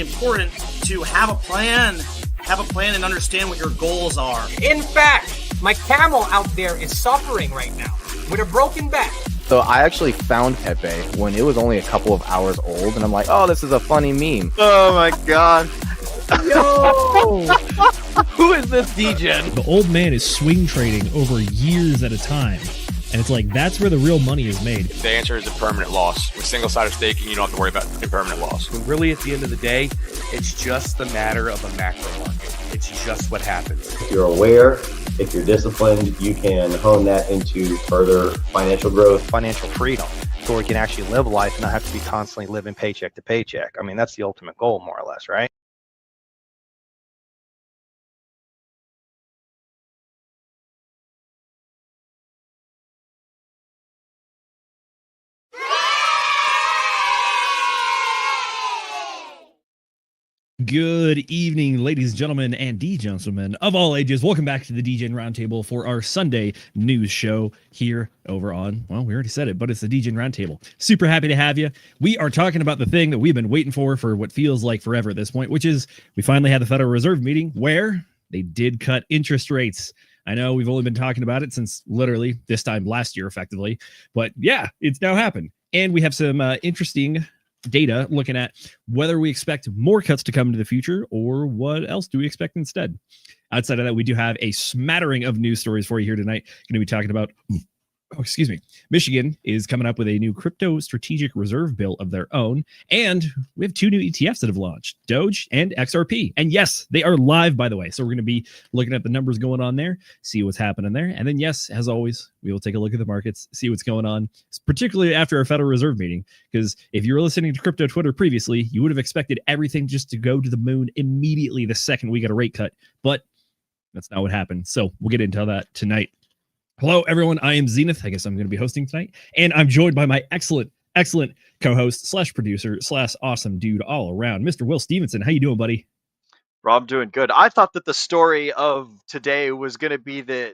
important to have a plan and understand what your goals are. In fact, my camel out there is suffering right now with a broken back. So I actually found Pepe when it was only a couple of hours old, and I'm like, oh, this is a funny meme. Oh my god. Yo! Who is this degen? The old man is swing trading over years at a time. And it's like, that's where the real money is made. The answer is a permanent loss. With single-sided staking, you don't have to worry about impermanent loss. When really, at the end of the day, it's just the matter of a macro market. It's just what happens. If you're aware, if you're disciplined, you can hone that into further financial growth. Financial freedom, so where you can actually live life and not have to be constantly living paycheck to paycheck. I mean, that's the ultimate goal, more or less, right? Good evening, ladies and gentlemen, and D-gentlemen of all ages. Welcome back to the Degen Roundtable for our Sunday news show here over on, well, we already said it, but it's the Degen Roundtable. Super happy to have you. We are talking about the thing that we've been waiting for what feels like forever at this point, which is we finally had the Federal Reserve meeting where they did cut interest rates. I know we've only been talking about it since literally this time last year, effectively, but yeah, it's now happened. And we have some interesting data looking at whether we expect more cuts to come into the future or what else do we expect instead. Outside of that, we do have a smattering of news stories for you here tonight. Going to be talking about, Michigan is coming up with a new crypto strategic reserve bill of their own. And we have two new ETFs that have launched, Doge and XRP. And yes, they are live, by the way. So we're going to be looking at the numbers going on there, see what's happening there. And then, yes, as always, we will take a look at the markets, see what's going on, particularly after our Federal Reserve meeting. Because if you were listening to Crypto Twitter previously, you would have expected everything just to go to the moon immediately the second we get a rate cut. But that's not what happened. So we'll get into that tonight. Hello, everyone. I am Zenith. I guess I'm going to be hosting tonight. And I'm joined by my excellent co-host / producer / awesome dude all around, Mr. Will Stevenson. How you doing, buddy? Bro, I'm doing good. I thought that the story of today was going to be the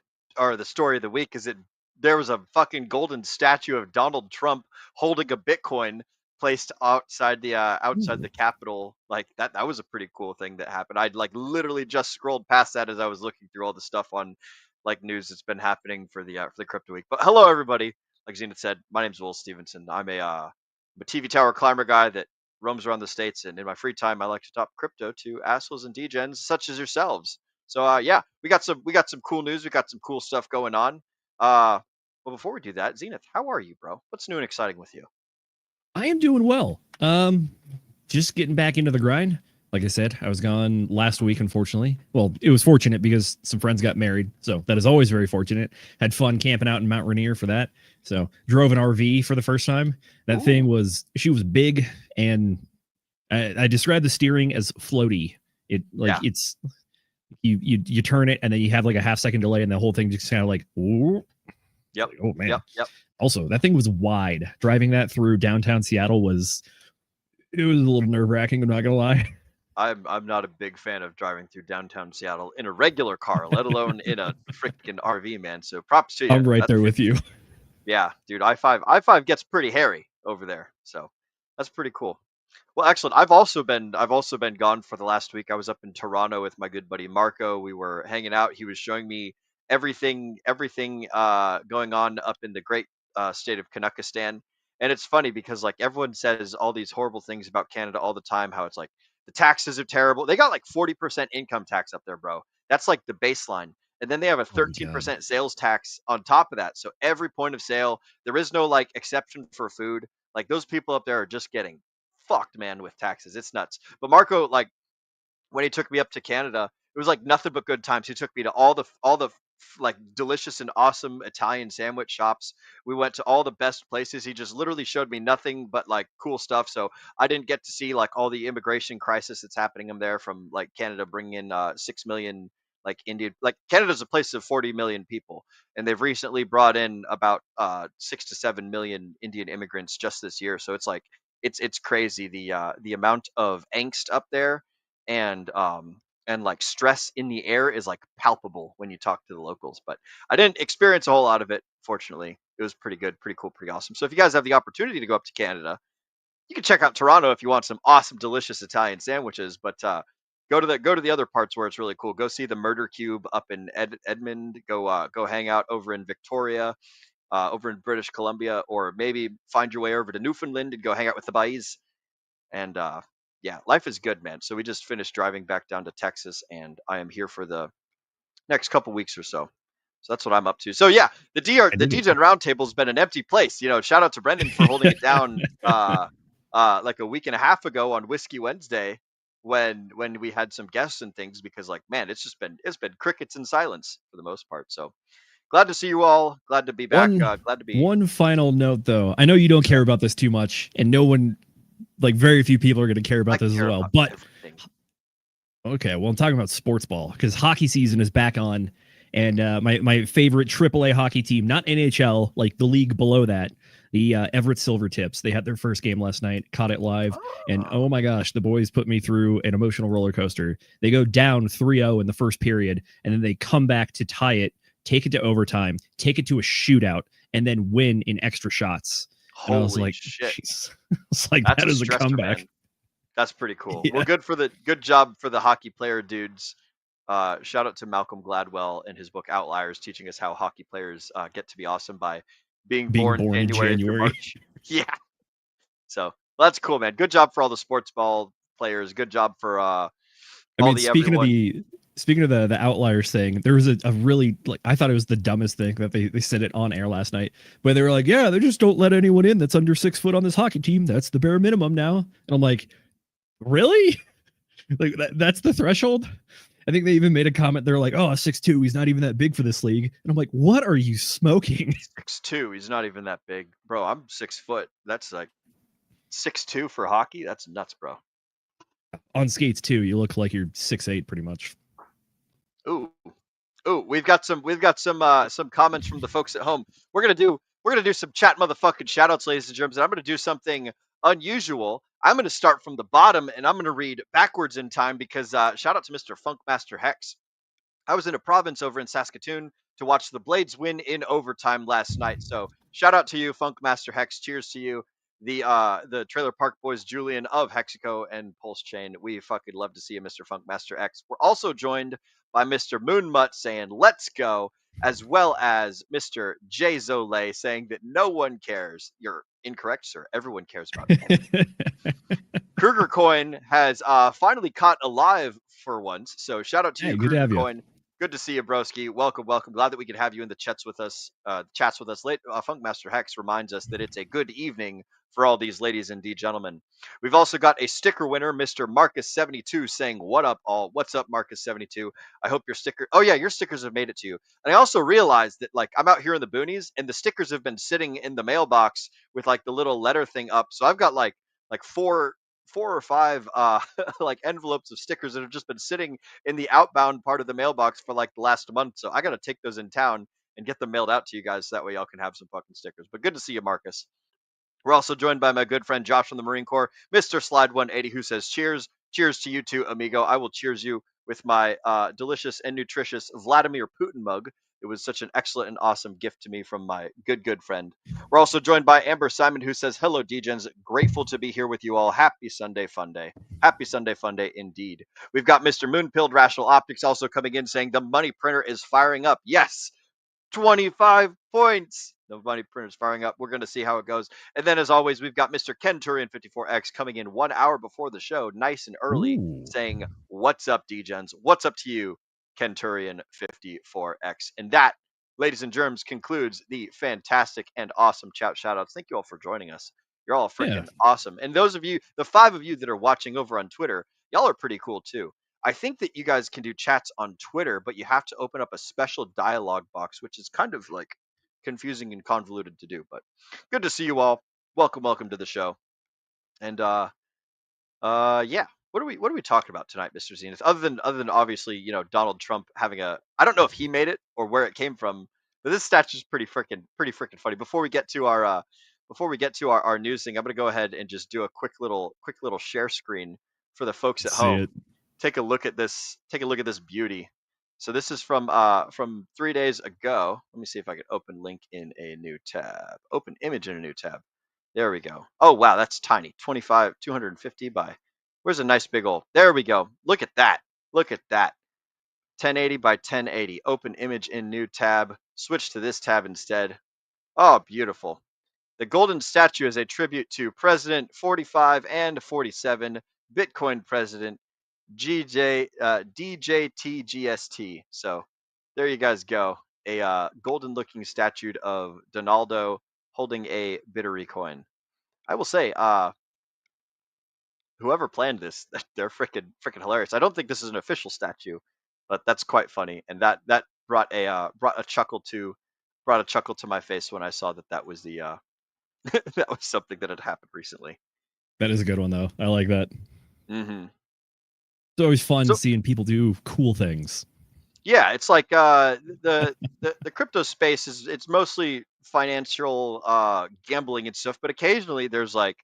story of the week is that there was a fucking golden statue of Donald Trump holding a Bitcoin placed outside the Capitol. Like that was a pretty cool thing that happened. I'd like literally just scrolled past that as I was looking through all the stuff on like news that's been happening for the crypto week. But hello everybody. Like Zenith said, my name's Will Stevenson. I'm a TV tower climber guy that roams around the States, and in my free time I like to talk crypto to assholes and degens such as yourselves. So yeah, we got some cool news, we got some cool stuff going on. Well, before we do that, Zenith, how are you, bro? What's new and exciting with you? I am doing well. Just getting back into the grind. Like I said, I was gone last week, unfortunately. Well, it was fortunate because some friends got married, so that is always very fortunate. Had fun camping out in Mount Rainier for that. So drove an RV for the first time. That thing was, she was big, and I described the steering as floaty. It's you turn it, and then you have like a half-second delay, and the whole thing just kind of like, ooh. Yep. Like, oh man. Yep. Also, that thing was wide. Driving that through downtown Seattle was a little nerve-wracking. I'm not gonna lie. I'm not a big fan of driving through downtown Seattle in a regular car, let alone in a freaking RV, man. So props to you. I'm right there with you. Yeah, dude. I-5 gets pretty hairy over there, so that's pretty cool. Well, excellent. I've also been gone for the last week. I was up in Toronto with my good buddy Marco. We were hanging out. He was showing me everything going on up in the great state of Kanakistan. And it's funny because like everyone says all these horrible things about Canada all the time, how it's like the taxes are terrible. They got like 40% income tax up there, bro. That's like the baseline. And then they have a 13% sales tax on top of that. So every point of sale, there is no like exception for food. Like those people up there are just getting fucked, man, with taxes. It's nuts. But Marco, like when he took me up to Canada, it was like nothing but good times. He took me to all the like delicious and awesome Italian sandwich shops. We went to all the best places. He just literally showed me nothing but like cool stuff. So I didn't get to see like all the immigration crisis that's happening in there from like Canada bringing in 6 million like Indian, like Canada's a place of 40 million people, and they've recently brought in about 6 to 7 million Indian immigrants just this year. So it's like it's crazy the amount of angst up there, and like stress in the air is like palpable when you talk to the locals. But I didn't experience a whole lot of it, fortunately. It was pretty good, pretty cool, pretty awesome. So if you guys have the opportunity to go up to Canada, you can check out Toronto if you want some awesome, delicious Italian sandwiches. But go to the other parts where it's really cool. Go see the Murder Cube up in Edmond. Go hang out over in Victoria, over in British Columbia, or maybe find your way over to Newfoundland and go hang out with the Bays. And yeah, life is good, man. So we just finished driving back down to Texas, and I am here for the next couple weeks or so. So that's what I'm up to. So yeah, the DGen Roundtable has been an empty place. Shout out to Brendan for holding it down like a week and a half ago on Whiskey Wednesday when we had some guests and things, because like, man, it's been crickets and silence for the most part. So glad to see you all. Glad to be back. Glad to be. One final note though. I know you don't care about this too much, and no one, like very few people are going to care about this as well. But everything. Okay, well, I'm talking about sports ball because hockey season is back on. And my favorite AAA hockey team, not NHL, like the league below that, the Everett Silvertips. They had their first game last night, caught it live, and oh my gosh, the boys put me through an emotional roller coaster. They go down 3-0 in the first period, and then they come back to tie it, take it to overtime, take it to a shootout, and then win in extra shots. Holy and I was like, shit! It's like that is a comeback. Man. That's pretty cool. Yeah. Well, good job for the hockey player dudes. Shout out to Malcolm Gladwell and his book Outliers, teaching us how hockey players get to be awesome by being born in January. March. Yeah. So that's cool, man. Good job for all the sports ball players. Good job for speaking of the Outliers thing, there was a really, like, I thought it was the dumbest thing that they said it on air last night, where they were like, yeah, they just don't let anyone in that's under 6 foot on this hockey team. That's the bare minimum now. And I'm like, really? Like that's the threshold? I think they even made a comment. They're like, oh, 6'2", he's not even that big for this league. And I'm like, what are you smoking? 6'2", he's not even that big. Bro, I'm 6 foot. That's like 6'2" for hockey? That's nuts, bro. On skates too, you look like you're 6'8" pretty much. Ooh, we've got some comments from the folks at home. We're gonna do some chat motherfucking shoutouts, ladies and gentlemen. I'm gonna do something unusual. I'm gonna start from the bottom and I'm gonna read backwards in time because shout out to Mr. Funkmaster Hex. I was in a province over in Saskatoon to watch the Blades win in overtime last night. So shout out to you, Funkmaster Hex. Cheers to you. The Trailer Park Boys, Julian of Hexico and Pulse Chain. We fucking love to see you, Mr. Funkmaster X. We're also joined by Mr. Moonmutt saying, let's go, as well as Mr. J. Zole saying that no one cares. You're incorrect, sir. Everyone cares about it. Kruger Coin has finally caught alive for once. So shout out to you, Kruger Coin. Good to see you, broski. Welcome. Glad that we could have you in the chats with us. Late Funkmaster Hex reminds us that it's a good evening for all these ladies and gentlemen. We've also got a sticker winner, Mr. Marcus72, saying, what up, all? What's up, Marcus72? I hope your sticker... Oh, yeah, your stickers have made it to you. And I also realized that, like, I'm out here in the boonies, and the stickers have been sitting in the mailbox with, like, the little letter thing up. So I've got, like four or five like envelopes of stickers that have just been sitting in the outbound part of the mailbox for like the last month. So I got to take those in town and get them mailed out to you guys. So that way y'all can have some fucking stickers. But good to see you, Marcus. We're also joined by my good friend Josh from the Marine Corps, Mr. Slide 180, who says cheers. Cheers to you too, amigo. I will cheers you with my delicious and nutritious Vladimir Putin mug. It was such an excellent and awesome gift to me from my good friend. We're also joined by Amber Simon, who says, hello, Degens. Grateful to be here with you all. Happy Sunday fun day. Happy Sunday fun day indeed. We've got Mr. Moonpilled Rational Optics also coming in saying the money printer is firing up. Yes, 25 points. The money printer's firing up. We're going to see how it goes. And then, as always, we've got Mr. Ken Turian54X coming in 1 hour before the show, nice and early, saying, what's up, Degens? What's up to you, Ken Turian54X? And that, ladies and germs, concludes the fantastic and awesome chat shoutouts. Thank you all for joining us. You're all freaking awesome. And those of you, the 5 of you that are watching over on Twitter, y'all are pretty cool too. I think that you guys can do chats on Twitter, but you have to open up a special dialogue box, which is kind of like confusing and convoluted to do. But good to see you all. Welcome to the show. And yeah, what are we talking about tonight, Mr. Zenith? Other than obviously, Donald Trump having I don't know if he made it or where it came from, but this statue is pretty freaking funny. Before we get to our news thing, I'm gonna go ahead and just do a quick little share screen for the folks at home. Take a look at this beauty. So this is from 3 days ago. Let me see if I can open link in a new tab. Open image in a new tab. There we go. Oh, wow, that's tiny. 250 by, where's a nice big old, there we go. Look at that. Look at that. 1080 by 1080. Open image in new tab. Switch to this tab instead. Oh, beautiful. The golden statue is a tribute to President 45 and 47, Bitcoin President DJTGST. So there you guys go. A golden looking statue of Donaldo holding a Bittery coin. I will say, whoever planned this, they're freaking hilarious. I don't think this is an official statue, but that's quite funny, and that brought a chuckle to my face when I saw that was the that was something that had happened recently. That is a good one, though. I like that. Mm-hmm. It's always fun seeing people do cool things. Yeah, it's like the crypto space it's mostly financial gambling and stuff, but occasionally there's like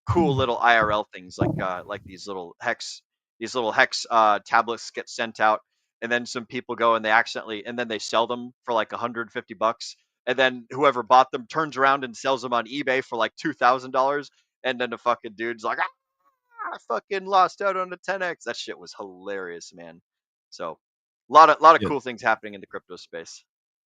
cool little IRL things like these little hex tablets get sent out, and then some people go and they sell them for like $150, and then whoever bought them turns around and sells them on eBay for like $2,000, and then the fucking dude's like, I fucking lost out on the 10x. That shit was hilarious, man. So a lot of cool things happening in the crypto space.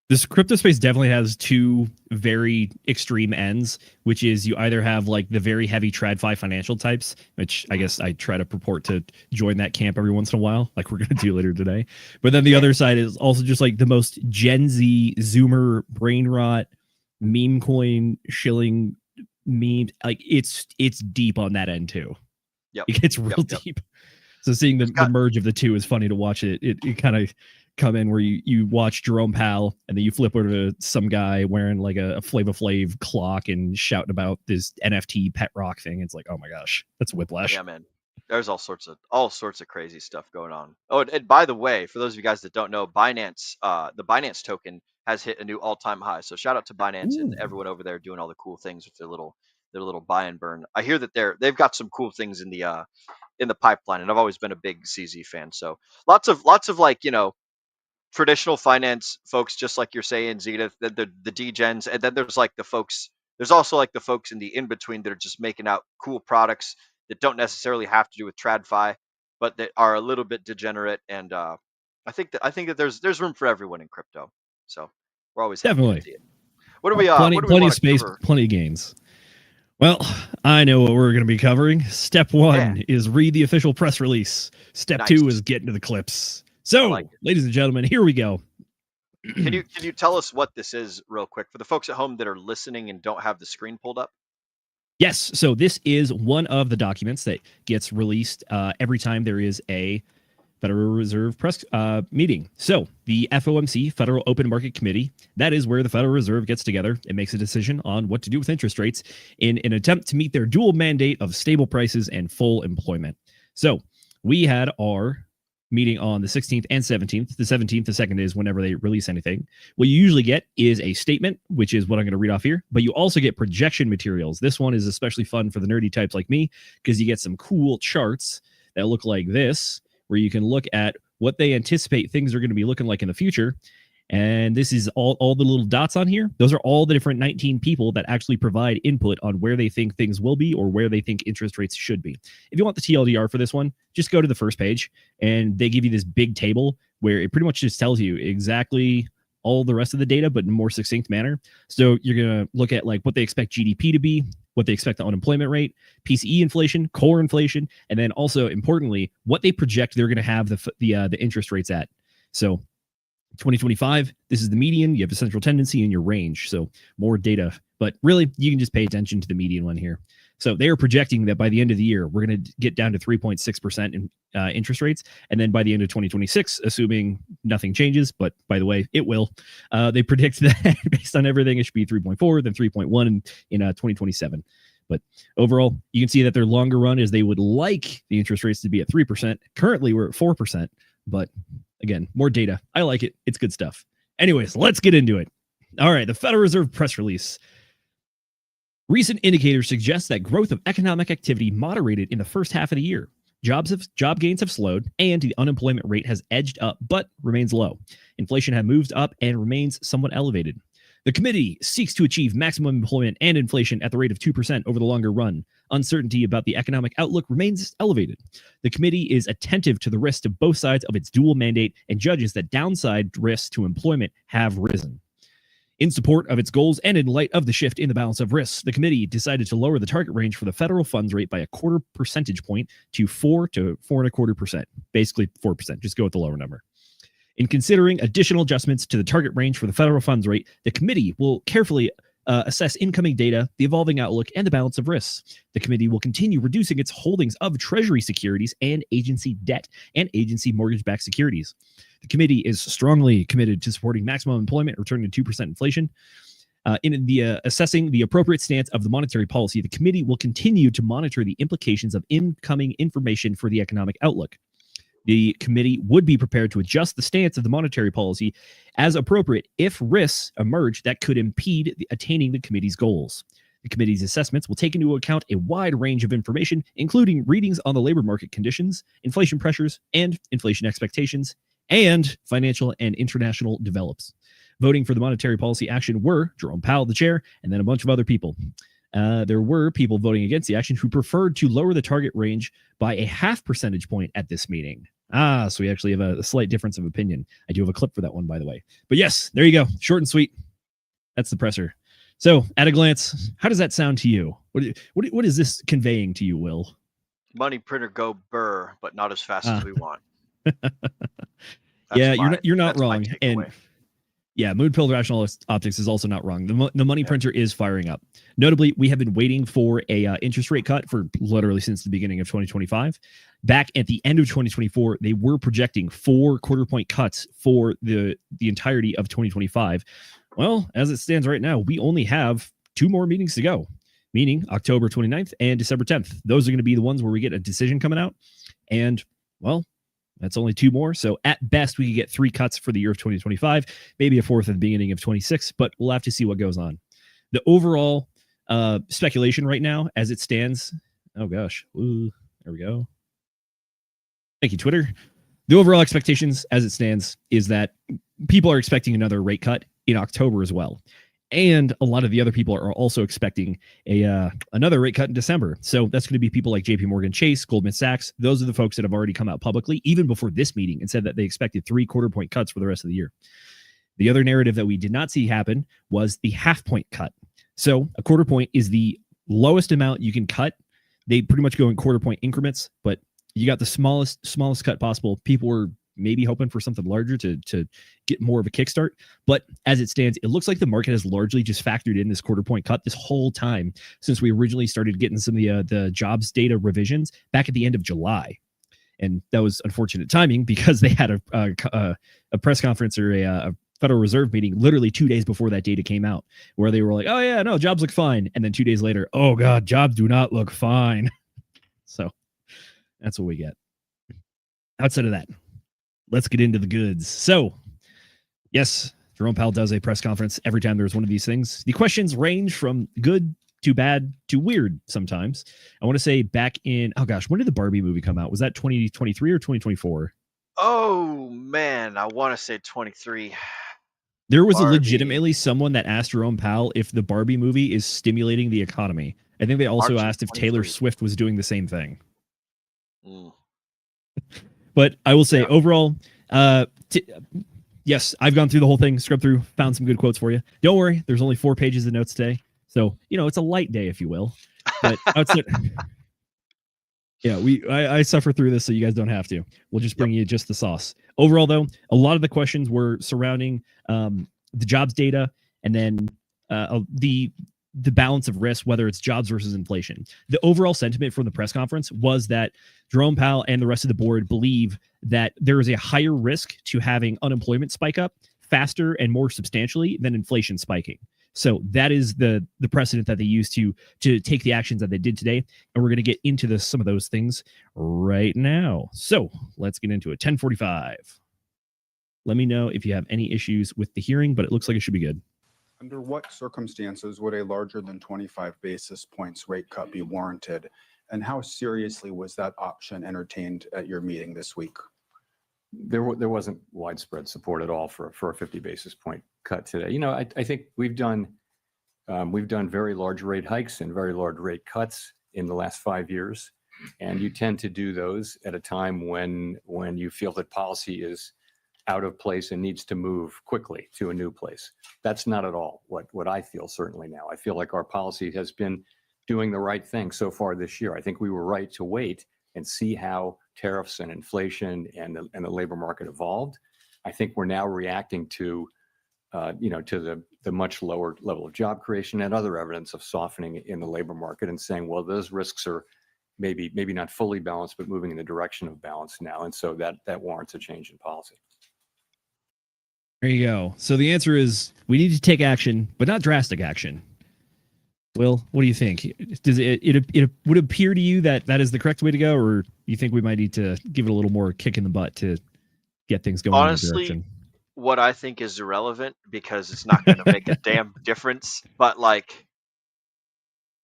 This crypto space definitely has two very extreme ends, which is you either have like the very heavy TradFi financial types, which I guess I try to purport to join that camp every once in a while, like we're going to do later today. But then the other side is also just like the most Gen Z, Zoomer, brain rot, meme coin, shilling meme. Like it's deep on that end too. Yep. It gets real deep. So seeing the merge of the two is funny to watch it. It kind of come in where you watch Jerome Powell and then you flip over to some guy wearing like a Flava Flav clock and shouting about this NFT pet rock thing. It's like, oh my gosh, that's whiplash. Yeah, man. There's all sorts of crazy stuff going on. Oh, and by the way, for those of you guys that don't know, Binance, the Binance token has hit a new all-time high. So shout out to Binance and everyone over there doing all the cool things with their little buy and burn. I hear that they've got some cool things in the pipeline, and I've always been a big CZ fan. So lots of like, traditional finance folks, just like you're saying, Zenith, the degens, and then there's also like the folks in the in between that are just making out cool products that don't necessarily have to do with TradFi, but that are a little bit degenerate. And I think that there's room for everyone in crypto. So we're always definitely happy to see it. What do we plenty of space, plenty of gains. Well, I know what we're going to be covering. Step 1 is read the official press release. Step 2 is get into the clips. So, ladies and gentlemen, here we go. Can you tell us what this is real quick for the folks at home that are listening and don't have the screen pulled up? Yes. So this is one of the documents that gets released every time there is a Federal Reserve press meeting. So the FOMC, Federal Open Market Committee, that is where the Federal Reserve gets together and makes a decision on what to do with interest rates in an attempt to meet their dual mandate of stable prices and full employment. So we had our meeting on the 16th and 17th. The 17th, the second is whenever they release anything. What you usually get is a statement, which is what I'm going to read off here, but you also get projection materials. This one is especially fun for the nerdy types like me because you get some cool charts that look like this, where you can look at what they anticipate things are going to be looking like in the future. And this is all the little dots on here. Those are all the different 19 people that actually provide input on where they think things will be or where they think interest rates should be. If you want the TLDR for this one, just go to the first page and they give you this big table where it pretty much just tells you exactly all the rest of the data, but in a more succinct manner. So you're going to look at like what they expect GDP to be, what they expect the unemployment rate, PCE inflation, core inflation, and then also importantly, what they project they're going to have the interest rates at. So 2025, this is the median. You have a central tendency in your range. So more data, but really you can just pay attention to the median one here. So they are projecting that by the end of the year, we're going to get down to 3.6% in interest rates. And then by the end of 2026, assuming nothing changes, but by the way, it will, they predict that based on everything, it should be 3.4, then 3.1 in 2027. But overall, you can see that their longer run is they would like the interest rates to be at 3%. Currently, we're at 4%, but again, more data. I like it. It's good stuff. Anyways, let's get into it. All right, the Federal Reserve press release. Recent indicators suggest that growth of economic activity moderated in the first half of the year. Job gains have slowed, and the unemployment rate has edged up, but remains low. Inflation has moved up and remains somewhat elevated. The committee seeks to achieve maximum employment and inflation at the rate of 2% over the longer run. Uncertainty about the economic outlook remains elevated. The committee is attentive to the risks to both sides of its dual mandate and judges that downside risks to employment have risen. In support of its goals and in light of the shift in the balance of risks, the committee decided to lower the target range for the federal funds rate by a 0.25 percentage point to 4 to 4.25%. Basically 4%. Just go with the lower number. In considering additional adjustments to the target range for the federal funds rate, the committee will carefully assess incoming data, the evolving outlook, and the balance of risks. The committee will continue reducing its holdings of Treasury securities and agency debt and agency mortgage-backed securities. The committee is strongly committed to supporting maximum employment, returning to 2% inflation. In the assessing the appropriate stance of the monetary policy, the committee will continue to monitor the implications of incoming information for the economic outlook. The committee would be prepared to adjust the stance of the monetary policy as appropriate if risks emerge that could impede attaining the committee's goals. The committee's assessments will take into account a wide range of information, including readings on the labor market conditions, inflation pressures, and inflation expectations, and financial and international develops. Voting for the monetary policy action were Jerome Powell, the chair, and then a bunch of other people. There were people voting against the action who preferred to lower the target range by a 0.5 percentage point at this meeting. So we actually have a slight difference of opinion. I do have a clip for that one, by the way. But yes, there you go. Short and sweet. That's the presser. So at a glance, how does that sound to you? What is this conveying to you, Will? Money printer go burr, but not as fast as we want. Yeah, you're not wrong. And yeah, Moon Pill Rational Optics is also not wrong. The money printer is firing up. Notably, we have been waiting for a interest rate cut for literally since the beginning of 2025. Back at the end of 2024, they were projecting 4 quarter-point cuts for the entirety of 2025. Well, as it stands right now, we only have 2 more meetings to go, meaning October 29th and December 10th. Those are going to be the ones where we get a decision coming out. And, well, that's only 2 more. So at best, we could get 3 cuts for the year of 2025, maybe a 4th at the beginning of 26, but we'll have to see what goes on. The overall speculation right now, as it stands, oh gosh, ooh, there we go. Thank you, Twitter. The overall expectations, as it stands, is that people are expecting another rate cut in October as well. And a lot of the other people are also expecting another rate cut in December. So that's going to be people like JP Morgan Chase, Goldman Sachs. Those are the folks that have already come out publicly, even before this meeting, and said that they expected 3 quarter-point cuts for the rest of the year. The other narrative that we did not see happen was the 0.5 point cut. So a quarter point is the lowest amount you can cut. They pretty much go in quarter-point increments, but you got the smallest cut possible. People were maybe hoping for something larger to get more of a kickstart. But as it stands, it looks like the market has largely just factored in this quarter point cut this whole time since we originally started getting some of the jobs data revisions back at the end of July. And that was unfortunate timing because they had a press conference or a Federal Reserve meeting literally 2 days before that data came out where they were like, oh yeah, no, jobs look fine. And then 2 days later, oh God, jobs do not look fine. So that's what we get. Outside of that, let's get into the goods. So, yes, Jerome Powell does a press conference every time there's one of these things. The questions range from good to bad to weird sometimes. I want to say back in, oh gosh, when did the Barbie movie come out? Was that 2023 or 2024? Oh, man, I want to say 23. There was Barbie. legitimately someone that asked Jerome Powell if the Barbie movie is stimulating the economy. I think they also March asked if 23. Taylor Swift was doing the same thing. Mm. But I will say overall, yes, I've gone through the whole thing, scrubbed through, found some good quotes for you. Don't worry, there's only 4 pages of notes today. So, it's a light day, if you will. But outside, yeah, I suffer through this so you guys don't have to. We'll just bring you just the sauce. Overall, though, a lot of the questions were surrounding the jobs data and then the balance of risk, whether it's jobs versus inflation. The overall sentiment from the press conference was that Jerome Powell and the rest of the board believe that there is a higher risk to having unemployment spike up faster and more substantially than inflation spiking. So that is the precedent that they used to take the actions that they did today. And we're going to get into some of those things right now. So let's get into it. 10:45. Let me know if you have any issues with the hearing, but it looks like it should be good. Under what circumstances would a larger than 25 basis points rate cut be warranted? And how seriously was that option entertained at your meeting this week? there wasn't widespread support at all for a 50 basis point cut today. You know, I think we've done very large rate hikes and very large rate cuts in the last 5 years, and you tend to do those at a time when you feel that policy is out of place and needs to move quickly to a new place. That's not at all what I feel certainly now. I feel like our policy has been doing the right thing so far this year. I think we were right to wait and see how tariffs and inflation and the labor market evolved. I think we're now reacting to, to the much lower level of job creation and other evidence of softening in the labor market, and saying, well, those risks are maybe not fully balanced, but moving in the direction of balance now. And so that warrants a change in policy. There you go. So the answer is we need to take action, but not drastic action. Will, what do you think? Does it would appear to you that is the correct way to go, or you think we might need to give it a little more kick in the butt to get things going? Honestly, in the direction? What I think is irrelevant, because it's not going to make a damn difference. But like,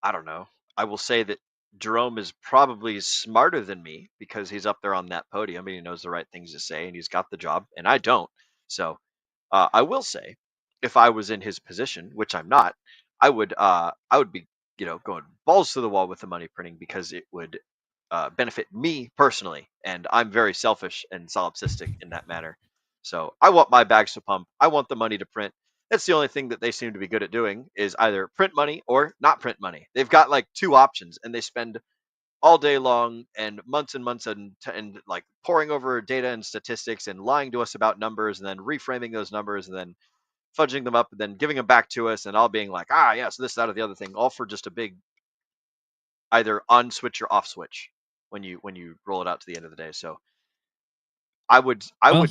I don't know. I will say that Jerome is probably smarter than me because he's up there on that podium and he knows the right things to say and he's got the job and I don't. So I will say, if I was in his position, which I'm not, I would be, going balls to the wall with the money printing, because it would benefit me personally, and I'm very selfish and solipsistic in that manner. So I want my bags to pump. I want the money to print. That's the only thing that they seem to be good at doing, is either print money or not print money. They've got like two options, and they spend all day long and months and like poring over data and statistics and lying to us about numbers and then reframing those numbers and then fudging them up and then giving them back to us and all being like, yes, this, that, or the other thing, all for just a big either on switch or off switch when you roll it out to the end of the day. So I would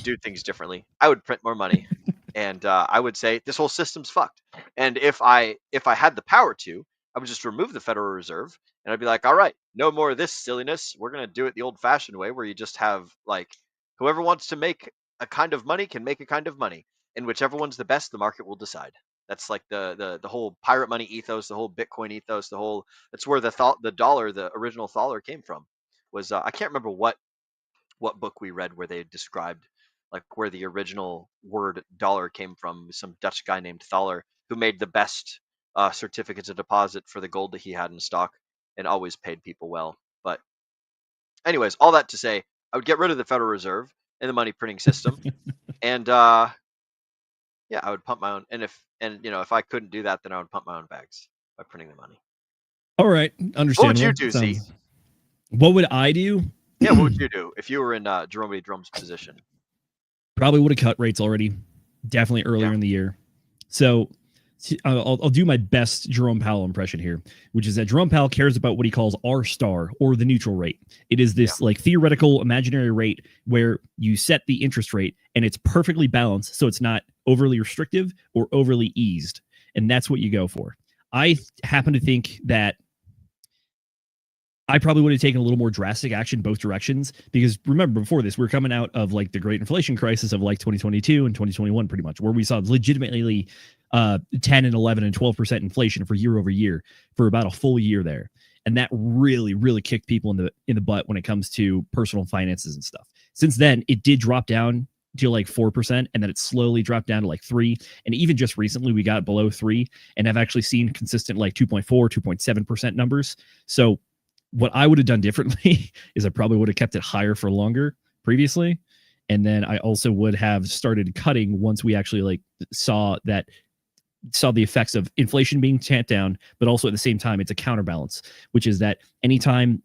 do things differently. I would print more money and I would say this whole system's fucked. And if I had the power to, I would just remove the Federal Reserve and I'd be like, all right, no more of this silliness. We're going to do it the old fashioned way, where you just have like whoever wants to make a kind of money can make a kind of money, and whichever one's the best, the market will decide. That's like the whole pirate money ethos, the whole Bitcoin ethos, that's where the dollar, the original dollar came from. Was I can't remember what book we read where they described like where the original word dollar came from. Some Dutch guy named Thaler, who made the best certificates of deposit for the gold that he had in stock and always paid people well. But anyways, all that to say, I would get rid of the Federal Reserve and the money printing system. And I would pump my own. And if I couldn't do that, then I would pump my own bags by printing the money. All right. Understandable. What would you do, Z? What would I do? Yeah, what would you do if you were in Jerome Drum's position? Probably would have cut rates already. Definitely earlier in the year. So I'll do my best Jerome Powell impression here, which is that Jerome Powell cares about what he calls R star, or the neutral rate. It is this like theoretical imaginary rate where you set the interest rate and it's perfectly balanced, so it's not overly restrictive or overly eased. And that's what you go for. I happen to think that I probably would have taken a little more drastic action both directions, because remember, before this, we're coming out of like the great inflation crisis of like 2022 and 2021, pretty much, where we saw legitimately 10 and 11 and 12% inflation for year over year for about a full year there. And that really, really kicked people in the butt when it comes to personal finances and stuff. Since then, it did drop down to like 4%, and then it slowly dropped down to like 3. And even just recently, we got below 3 and have actually seen consistent like 2.4, 2.7% numbers. So what I would have done differently is I probably would have kept it higher for longer previously. And then I also would have started cutting once we actually like saw the effects of inflation being tamped down, but also at the same time, it's a counterbalance, which is that anytime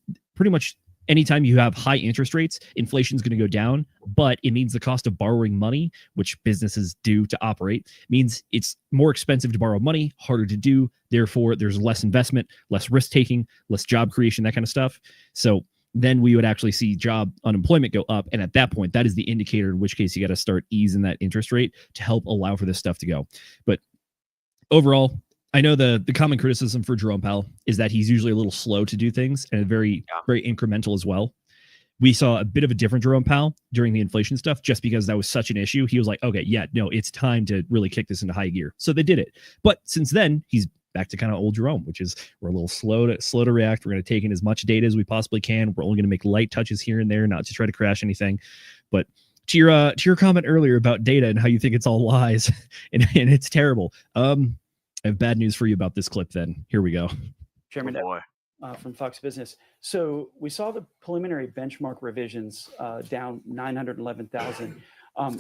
you have high interest rates, inflation is going to go down, but it means the cost of borrowing money, which businesses do to operate, means it's more expensive to borrow money, harder to do. Therefore, there's less investment, less risk taking, less job creation, that kind of stuff. So then we would actually see job unemployment go up. And at that point, that is the indicator, in which case you got to start easing that interest rate to help allow for this stuff to go. But overall, I know the common criticism for Jerome Powell is that he's usually a little slow to do things and very incremental as well. We saw a bit of a different Jerome Powell during the inflation stuff, just because that was such an issue. He was like, okay, yeah, no, it's time to really kick this into high gear. So they did it. But since then, he's back to kind of old Jerome, which is we're a little slow to react. We're going to take in as much data as we possibly can. We're only going to make light touches here and there, not to try to crash anything. But to your comment earlier about data and how you think it's all lies and it's terrible. I have bad news for you about this clip. Then here we go. Chairman, Oh boy. From Fox Business. So we saw the preliminary benchmark revisions down 911,000.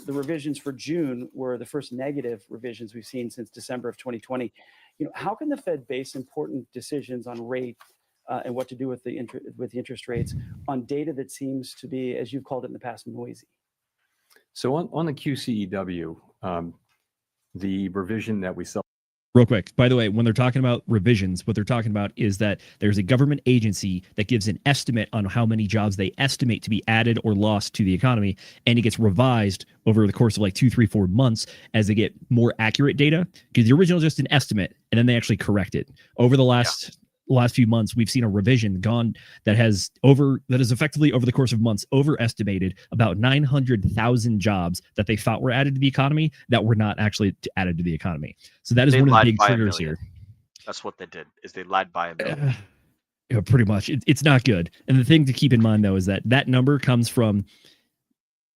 The revisions for June were the first negative revisions we've seen since December of 2020. How can the Fed base important decisions on rate and what to do with the interest rates on data that seems to be, as you've called it in the past, noisy? So on the QCEW, the revision that we saw. Real quick, by the way, when they're talking about revisions, what they're talking about is that there's a government agency that gives an estimate on how many jobs they estimate to be added or lost to the economy, and it gets revised over the course of like 2, 3, 4 months as they get more accurate data, because the original is just an estimate, and then they actually correct it. Over the last few months, we've seen a revision gone that is effectively over the course of months overestimated about 900,000 jobs that they thought were added to the economy that were not actually added to the economy. So that is one of the big triggers here. That's what they did, is they lied by a million. Pretty much. It's not good. And the thing to keep in mind, though, is that number comes from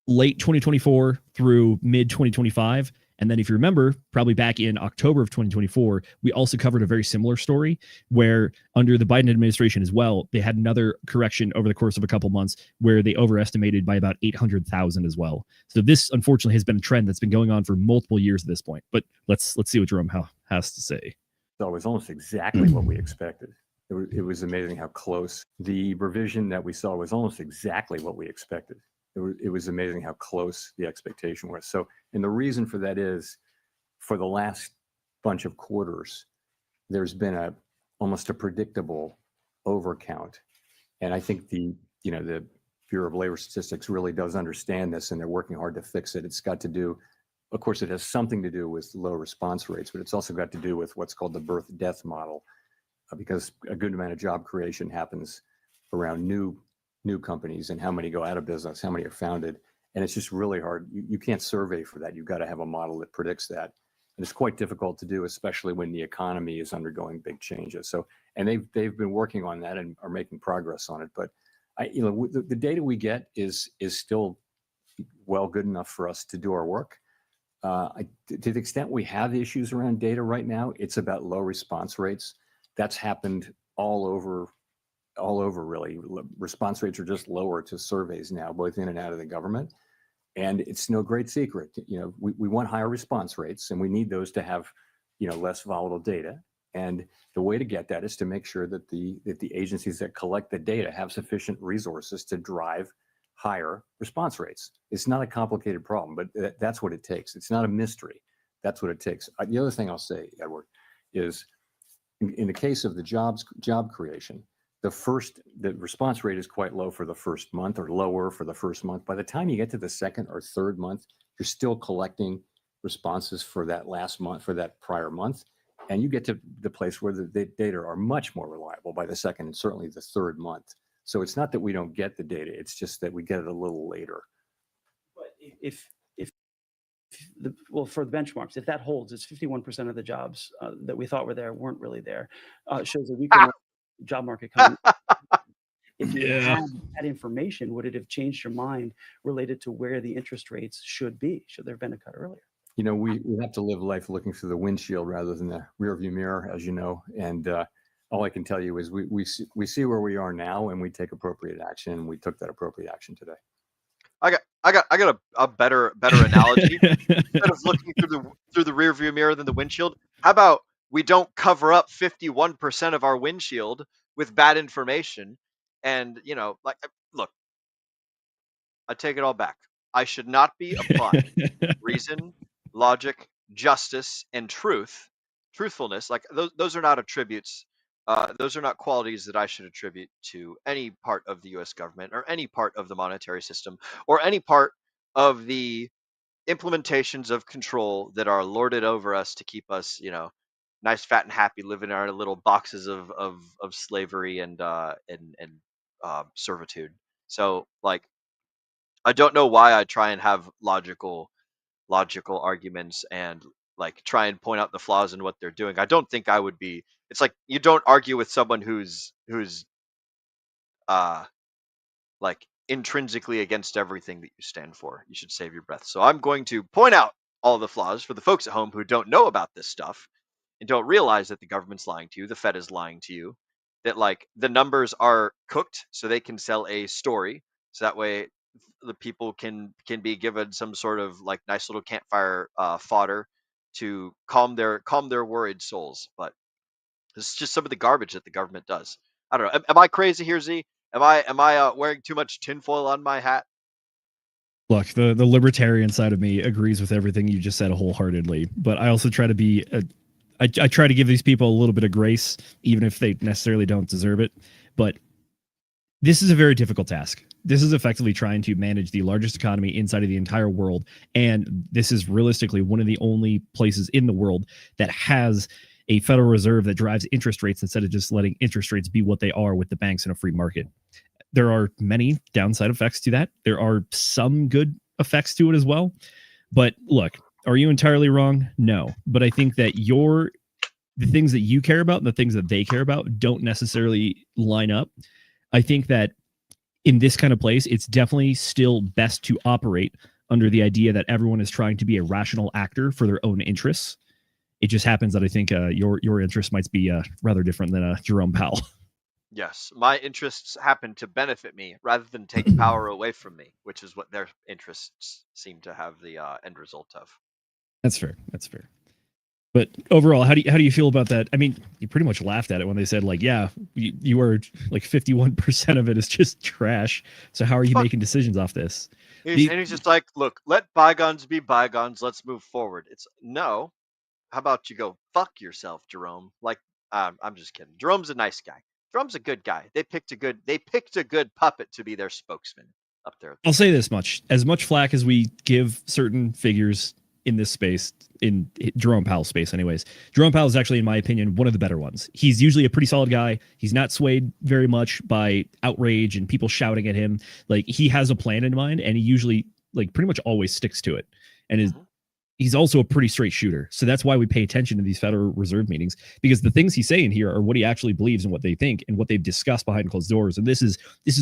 late 2024 through mid 2025. And then if you remember, probably back in October of 2024, we also covered a very similar story where under the Biden administration as well, they had another correction over the course of a couple months where they overestimated by about 800,000 as well. So this, unfortunately, has been a trend that's been going on for multiple years at this point. But let's see what Jerome has to say. So it was almost exactly what we expected. It was amazing how close. The revision that we saw was almost exactly what we expected. It was amazing how close the expectation was. So, and the reason for that is, for the last bunch of quarters, there's been almost a predictable overcount, and I think the Bureau of Labor Statistics really does understand this, and they're working hard to fix it. It's got to do, of course, it has something to do with low response rates, but it's also got to do with what's called the birth-death model, because a good amount of job creation happens around new companies and how many go out of business, how many are founded. And it's just really hard. You can't survey for that. You've got to have a model that predicts that. And it's quite difficult to do, especially when the economy is undergoing big changes. So, and they've been working on that and are making progress on it. But the data we get is still well good enough for us to do our work. To the extent we have issues around data right now, it's about low response rates. That's happened all over really. Response rates are just lower to surveys now, both in and out of the government. And it's no great secret. We want higher response rates, and we need those to have, less volatile data. And the way to get that is to make sure that the agencies that collect the data have sufficient resources to drive higher response rates. It's not a complicated problem, but that's what it takes. It's not a mystery. That's what it takes. The other thing I'll say, Edward, is in the case of the job creation, the response rate is quite low for the first month, or lower for the first month. By the time you get to the second or third month, you're still collecting responses for that last month, for that prior month. And you get to the place where the data are much more reliable by the second and certainly the third month. So it's not that we don't get the data, it's just that we get it a little later. But for the benchmarks, if that holds, it's 51% of the jobs that we thought were there weren't really there. Shows a weaker job market coming. If you had that information, would it have changed your mind related to where the interest rates should be? Should there have been a cut earlier? We have to live life looking through the windshield rather than the rearview mirror, as you know. And all I can tell you is we see where we are now, and we take appropriate action. And we took that appropriate action today. I got a better analogy. Instead of looking through the rearview mirror than the windshield, how about we don't cover up 51% of our windshield with bad information? And look, I take it all back. I should not be applying reason, logic, justice, and truthfulness. Like those are not attributes. Those are not qualities that I should attribute to any part of the U.S. government or any part of the monetary system or any part of the implementations of control that are lorded over us to keep us, nice, fat, and happy, living in our little boxes of slavery and servitude. So, I don't know why I try and have logical arguments and try and point out the flaws in what they're doing. I don't think I would be. It's like you don't argue with someone who's intrinsically against everything that you stand for. You should save your breath. So I'm going to point out all the flaws for the folks at home who don't know about this stuff and don't realize that the government's lying to you, the Fed is lying to you, that like the numbers are cooked so they can sell a story. So that way the people can be given some sort of like nice little campfire fodder to calm their worried souls. But this is just some of the garbage that the government does. I don't know. Am I crazy here, Z? Am I wearing too much tinfoil on my hat? Look, the libertarian side of me agrees with everything you just said wholeheartedly, but I also try to be I try to give these people a little bit of grace, even if they necessarily don't deserve it. But this is a very difficult task. This is effectively trying to manage the largest economy inside of the entire world. And this is realistically one of the only places in the world that has a Federal Reserve that drives interest rates instead of just letting interest rates be what they are with the banks in a free market. There are many downside effects to that. There are some good effects to it as well. But look, are you entirely wrong? No. But I think that the things that you care about and the things that they care about don't necessarily line up. I think that in this kind of place, it's definitely still best to operate under the idea that everyone is trying to be a rational actor for their own interests. It just happens that I think your interest might be rather different than Jerome Powell. Yes, my interests happen to benefit me rather than take power away from me, which is what their interests seem to have the end result of. That's fair. That's fair. But overall, how do you feel about that? I mean, you pretty much laughed at it when they said, like, yeah, you are like 51% of it is just trash. So how are you making decisions off this? And he's just like, look, let bygones be bygones. Let's move forward. It's no. How about you go fuck yourself, Jerome? Like, I'm just kidding. Jerome's a nice guy. Jerome's a good guy. They picked a good puppet to be their spokesman up there. I'll say this much: as much flack as we give certain figures in this space, in Jerome Powell's space anyways, Jerome Powell is actually, in my opinion, one of the better ones. He's usually a pretty solid guy. He's not swayed very much by outrage and people shouting at him. Like, he has a plan in mind, and he usually, like, pretty much always sticks to it. And he's also a pretty straight shooter. So that's why we pay attention to these Federal Reserve meetings, because the things he's saying here are what he actually believes and what they think and what they've discussed behind closed doors. And this is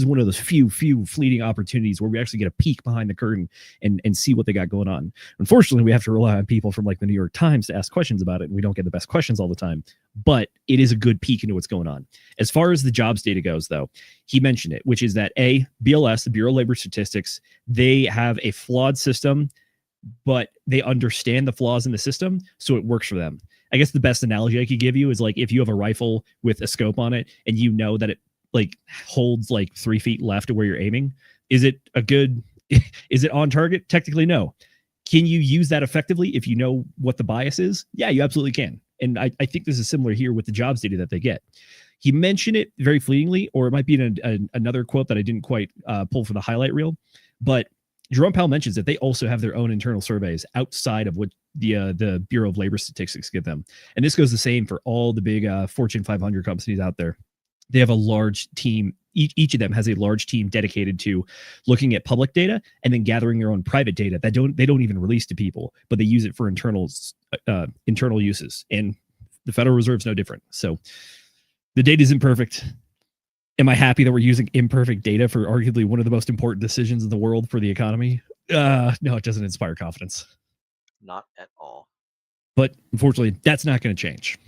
one of those few fleeting opportunities where we actually get a peek behind the curtain and see what they got going on. Unfortunately, we have to rely on people from like the New York Times to ask questions about it. And we don't get the best questions all the time, but it is a good peek into what's going on. As far as the jobs data goes, though, he mentioned it, which is that BLS, the Bureau of Labor Statistics, they have a flawed system, but they understand the flaws in the system, so it works for them. I guess the best analogy I could give you is like if you have a rifle with a scope on it and you know that it like holds like 3 feet left of where you're aiming. Is it on target? Technically, no. Can you use that effectively if you know what the bias is? Yeah, you absolutely can. And I think this is similar here with the jobs data that they get. He mentioned it very fleetingly, or it might be in another quote that I didn't quite pull for the highlight reel, but Jerome Powell mentions that they also have their own internal surveys outside of what the Bureau of Labor Statistics give them. And this goes the same for all the big Fortune 500 companies out there. They have a large team. Each of them has a large team dedicated to looking at public data and then gathering their own private data that they don't even release to people, but they use it for internal uses. And the Federal Reserve's no different. So the data isn't perfect. Am I happy that we're using imperfect data for arguably one of the most important decisions in the world for the economy? No, it doesn't inspire confidence. Not at all. But unfortunately, that's not going to change.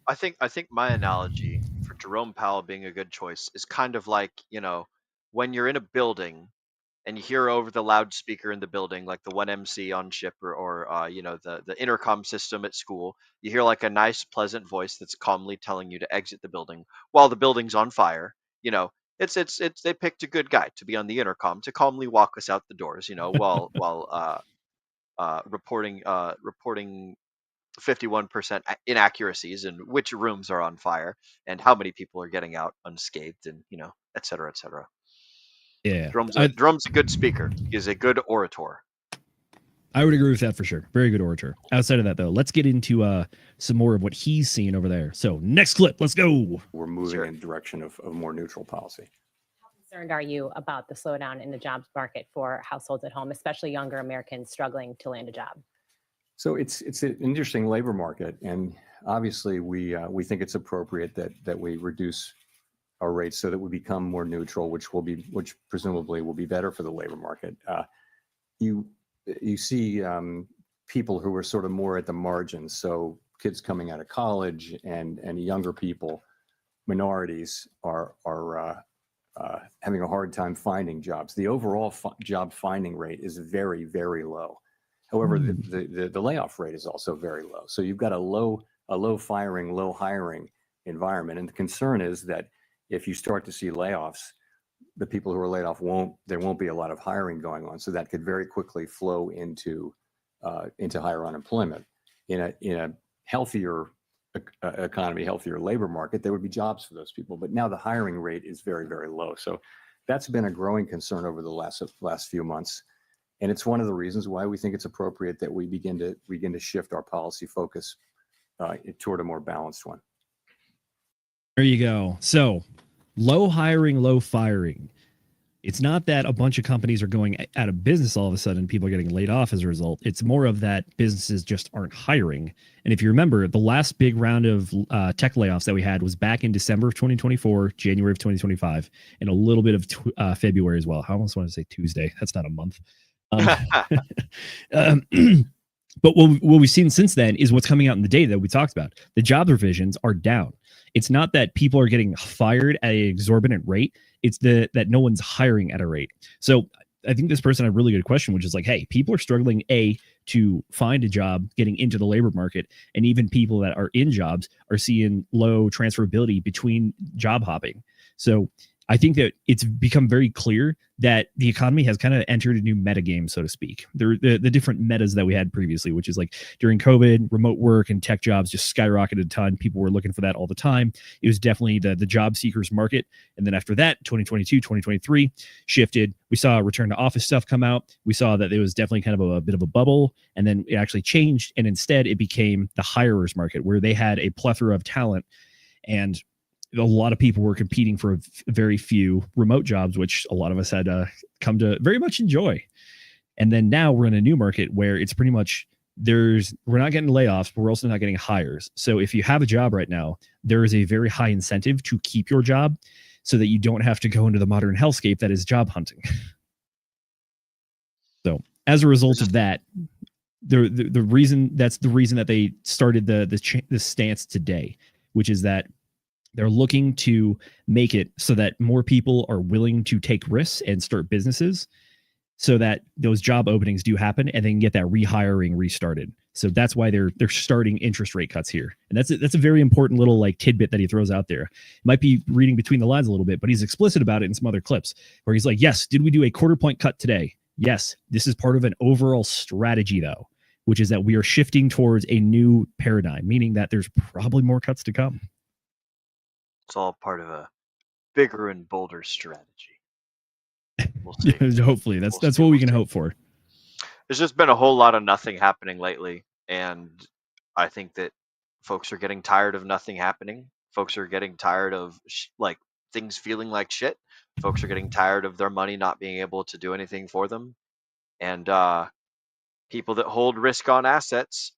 I think my analogy for Jerome Powell being a good choice is kind of like, when you're in a building and you hear over the loudspeaker in the building, like the 1MC on ship or the intercom system at school, you hear like a nice, pleasant voice that's calmly telling you to exit the building while the building's on fire. They picked a good guy to be on the intercom to calmly walk us out the doors, while reporting 51% inaccuracies and which rooms are on fire and how many people are getting out unscathed and, et cetera, et cetera. Yeah. Drum's a good speaker. He is a good orator. I would agree with that for sure. Very good orator. Outside of that, though, let's get into some more of what he's seeing over there. So next clip, let's go. We're moving in the direction of more neutral policy. How concerned are you about the slowdown in the jobs market for households at home, especially younger Americans struggling to land a job? So it's an interesting labor market, and obviously we think it's appropriate that we reduce our rates so that we become more neutral, which presumably will be better for the labor market. You see people who are sort of more at the margins, so kids coming out of college and younger people, minorities are having a hard time finding jobs. The overall job finding rate is very, very low. However, the layoff rate is also very low. So you've got a low firing, low hiring environment. And the concern is that if you start to see layoffs, the people who are laid off there won't be a lot of hiring going on. So that could very quickly flow into higher unemployment. In a healthier economy, healthier labor market, there would be jobs for those people. But now the hiring rate is very, very low. So that's been a growing concern over the last few months. And it's one of the reasons why we think it's appropriate that we begin to shift our policy focus toward a more balanced one. There you go. So low hiring, low firing. It's not that a bunch of companies are going out of business all of a sudden, people are getting laid off as a result. It's more of that businesses just aren't hiring. And if you remember, the last big round of tech layoffs that we had was back in December of 2024, January of 2025, and a little bit of February as well. I almost want to say Tuesday. That's not a month. But what we've seen since then is what's coming out in the data that we talked about. The job revisions are down. It's not that people are getting fired at an exorbitant rate. It's that no one's hiring at a rate. So I think this person had a really good question, which is like, hey, people are struggling, to find a job, getting into the labor market, and even people that are in jobs are seeing low transferability between job hopping. So I think that it's become very clear that the economy has kind of entered a new meta game, so to speak. The different metas that we had previously, which is like during COVID, remote work and tech jobs just skyrocketed a ton. People were looking for that all the time. It was definitely the job seekers market. And then after that, 2022, 2023 shifted. We saw return to office stuff come out. We saw that it was definitely kind of a bit of a bubble. And then it actually changed. And instead it became the hirers market, where they had a plethora of talent, and a lot of people were competing for very few remote jobs, which a lot of us had come to very much enjoy. And then now we're in a new market where it's pretty much we're not getting layoffs, but we're also not getting hires. So if you have a job right now, there is a very high incentive to keep your job so that you don't have to go into the modern hellscape that is job hunting. So as a result of that, the reason that they started the stance today, which is that they're looking to make it so that more people are willing to take risks and start businesses, so that those job openings do happen and they can get that rehiring restarted. So that's why they're starting interest rate cuts here. And that's a very important little like tidbit that he throws out there. Might be reading between the lines a little bit, but he's explicit about it in some other clips where he's like, yes, did we do a 1/4 point cut today? Yes, this is part of an overall strategy though, which is that we are shifting towards a new paradigm, meaning that there's probably more cuts to come. It's all part of a bigger and bolder strategy. We'll see. Hopefully, that's what we can hope for. There's just been a whole lot of nothing happening lately, and I think that folks are getting tired of nothing happening. Folks are getting tired of like things feeling like shit. Folks are getting tired of their money not being able to do anything for them, and people that hold risk on assets,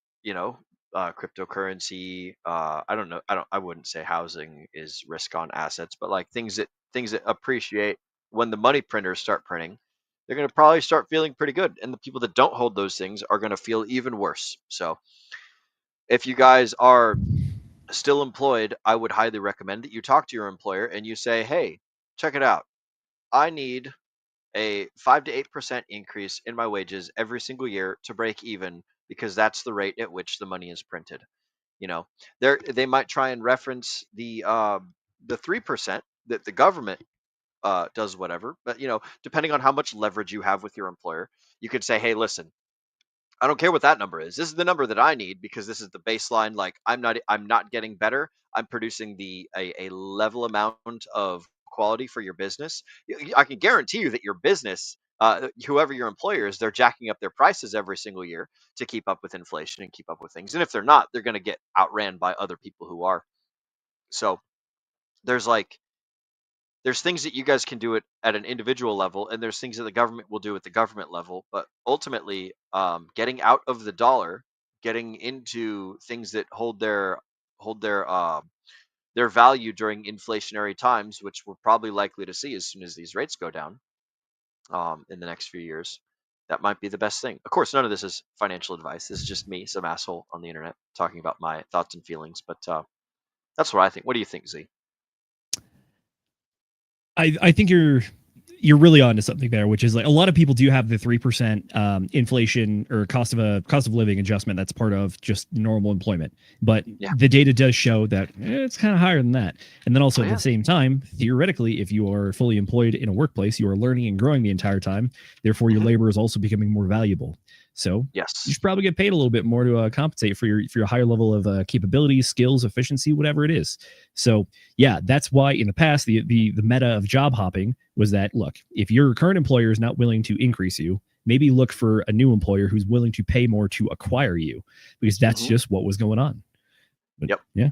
cryptocurrency, I wouldn't say housing is risk on assets, but like things that appreciate when the money printers start printing, they're going to probably start feeling pretty good, and the people that don't hold those things are going to feel even worse. So if you guys are still employed, I would highly recommend that you talk to your employer and you say, hey, check it out, I need a 5 to 8% increase in my wages every single year to break even, because that's the rate at which the money is printed. They might try and reference the 3% that the government does whatever, but depending on how much leverage you have with your employer, you could say, hey, listen, I don't care what that number is. This is the number that I need because this is the baseline. Like I'm not getting better. I'm producing a level amount of quality for your business. I can guarantee you that your business, whoever your employer is, they're jacking up their prices every single year to keep up with inflation and keep up with things. And if they're not, they're going to get outran by other people who are. So there's things that you guys can do it at an individual level, and there's things that the government will do at the government level. But ultimately, getting out of the dollar, getting into things that hold their their value during inflationary times, which we're probably likely to see as soon as these rates go down in the next few years. That might be the best thing. Of course, none of this is financial advice. This is just me, some asshole on the internet, talking about my thoughts and feelings. But that's what I think. What do you think, Z? I think you're really onto something there, which is like a lot of people do have the 3% inflation or cost of living adjustment that's part of just normal employment. But the data does show that it's kind of higher than that. And then also at the same time, theoretically, if you are fully employed in a workplace, you are learning and growing the entire time. Therefore, your labor is also becoming more valuable. So you should probably get paid a little bit more to compensate for your higher level of capabilities, skills, efficiency, whatever it is. So yeah, that's why in the past the meta of job hopping was that, look, if your current employer is not willing to increase you, maybe look for a new employer who's willing to pay more to acquire you, because that's just what was going on. But, yeah.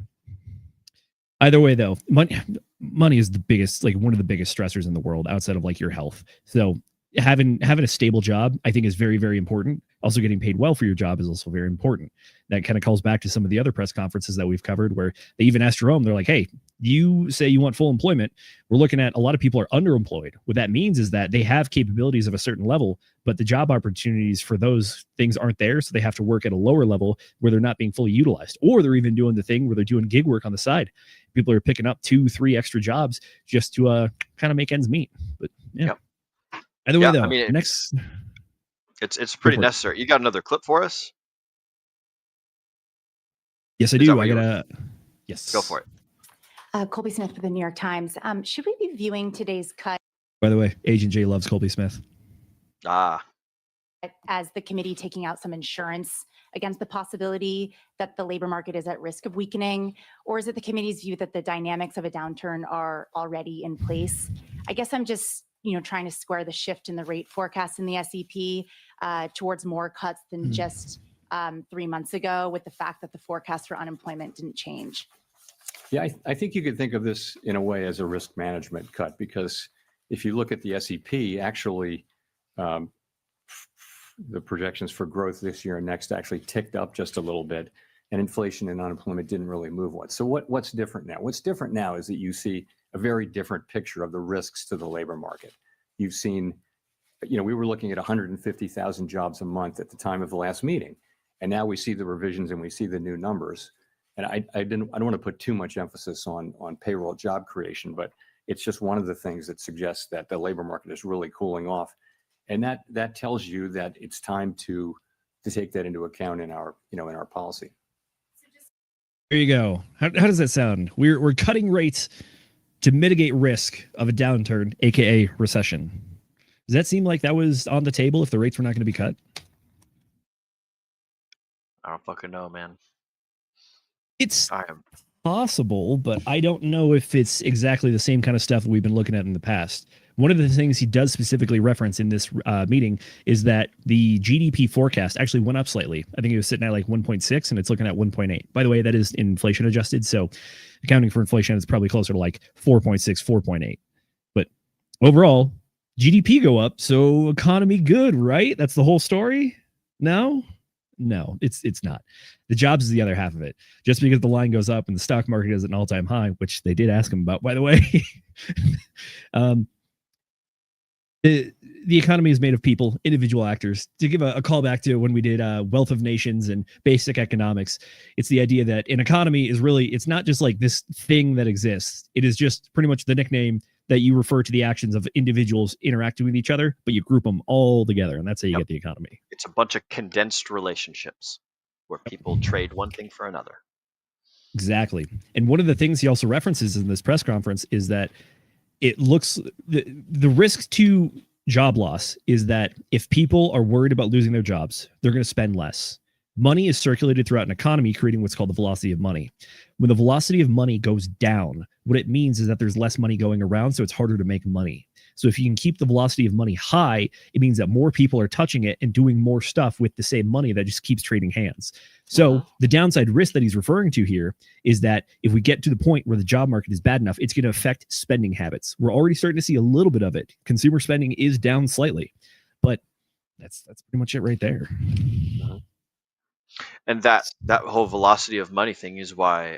Either way, though, money is the biggest, like one of the biggest stressors in the world outside of like your health. So having a stable job, I think, is very, very important. Also, getting paid well for your job is also very important. That kind of calls back to some of the other press conferences that we've covered, where they even asked Jerome, they're like, hey, you say you want full employment. We're looking at a lot of people are underemployed. What that means is that they have capabilities of a certain level, but the job opportunities for those things aren't there. So they have to work at a lower level where they're not being fully utilized, or they're even doing the thing where they're doing gig work on the side. People are picking up 2-3 extra jobs just to kind of make ends meet. But yeah. Either way, though, I mean, next, it's pretty necessary. You got another clip for us? Yes, I do. I gotta. Yes, go for it. Colby Smith for the New York Times. Should we be viewing today's cut? By the way, Agent J loves Colby Smith. As the committee taking out some insurance against the possibility that the labor market is at risk of weakening, or is it the committee's view that the dynamics of a downturn are already in place? I guess I'm just trying to square the shift in the rate forecast in the SEP towards more cuts than just 3 months ago, with the fact that the forecast for unemployment didn't change. Yeah, I think you could think of this in a way as a risk management cut, because if you look at the SEP, actually, the projections for growth this year and next actually ticked up just a little bit, and inflation and unemployment didn't really move much. So what's different now? What's different now is that you see a very different picture of the risks to the labor market. You've seen, we were looking at 150,000 jobs a month at the time of the last meeting, and now we see the revisions and we see the new numbers. And I don't want to put too much emphasis on payroll job creation, but it's just one of the things that suggests that the labor market is really cooling off, and that tells you that it's time to take that into account in our in our policy. There you go. How does that sound? We're cutting rates to mitigate risk of a downturn, aka recession. Does that seem like that was on the table if the rates were not going to be cut? I don't fucking know, man. It's possible, but I don't know if it's exactly the same kind of stuff that we've been looking at in the past. One of the things he does specifically reference in this meeting is that the GDP forecast actually went up slightly. I think it was sitting at like 1.6 and it's looking at 1.8. By the way, that is inflation adjusted. So accounting for inflation, it's probably closer to like 4.6, 4.8. But overall, GDP go up. So economy good, right? That's the whole story? No, it's not. The jobs is the other half of it. Just because the line goes up and the stock market is at an all-time high, which they did ask him about, by the way. The economy is made of people, individual actors. To give a call back to when we did Wealth of Nations and Basic Economics, it's the idea that an economy is really, it's not just like this thing that exists. It is just pretty much the nickname that you refer to the actions of individuals interacting with each other, but you group them all together, and that's how you get the economy. It's a bunch of condensed relationships where people trade one thing for another. Exactly. And one of the things he also references in this press conference is that it looks, the risk to job loss is that if people are worried about losing their jobs, they're going to spend less. Money is circulated throughout an economy, creating what's called the velocity of money. When the velocity of money goes down, what it means is that there's less money going around, so it's harder to make money. So if you can keep the velocity of money high, it means that more people are touching it and doing more stuff with the same money that just keeps trading hands. So the downside risk that he's referring to here is that if we get to the point where the job market is bad enough, it's going to affect spending habits. We're already starting to see a little bit of it. Consumer spending is down slightly, but that's pretty much it right there. And that whole velocity of money thing is why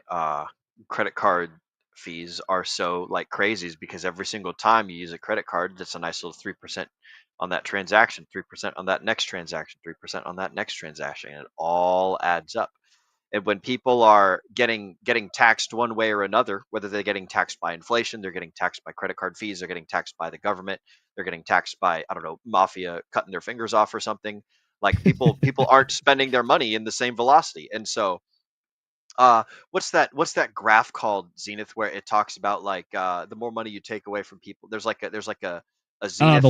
credit card fees are so like crazy is because every single time you use a credit card, that's a nice little 3% on that transaction, 3% on that next transaction, 3% on that next transaction, and it all adds up. And when people are getting taxed one way or another, whether they're getting taxed by inflation, they're getting taxed by credit card fees, they're getting taxed by the government, they're getting taxed by, I don't know, mafia cutting their fingers off or something. Like people aren't spending their money in the same velocity. And so what's that graph called, Zenith, where it talks about like the more money you take away from people, there's like a Zenith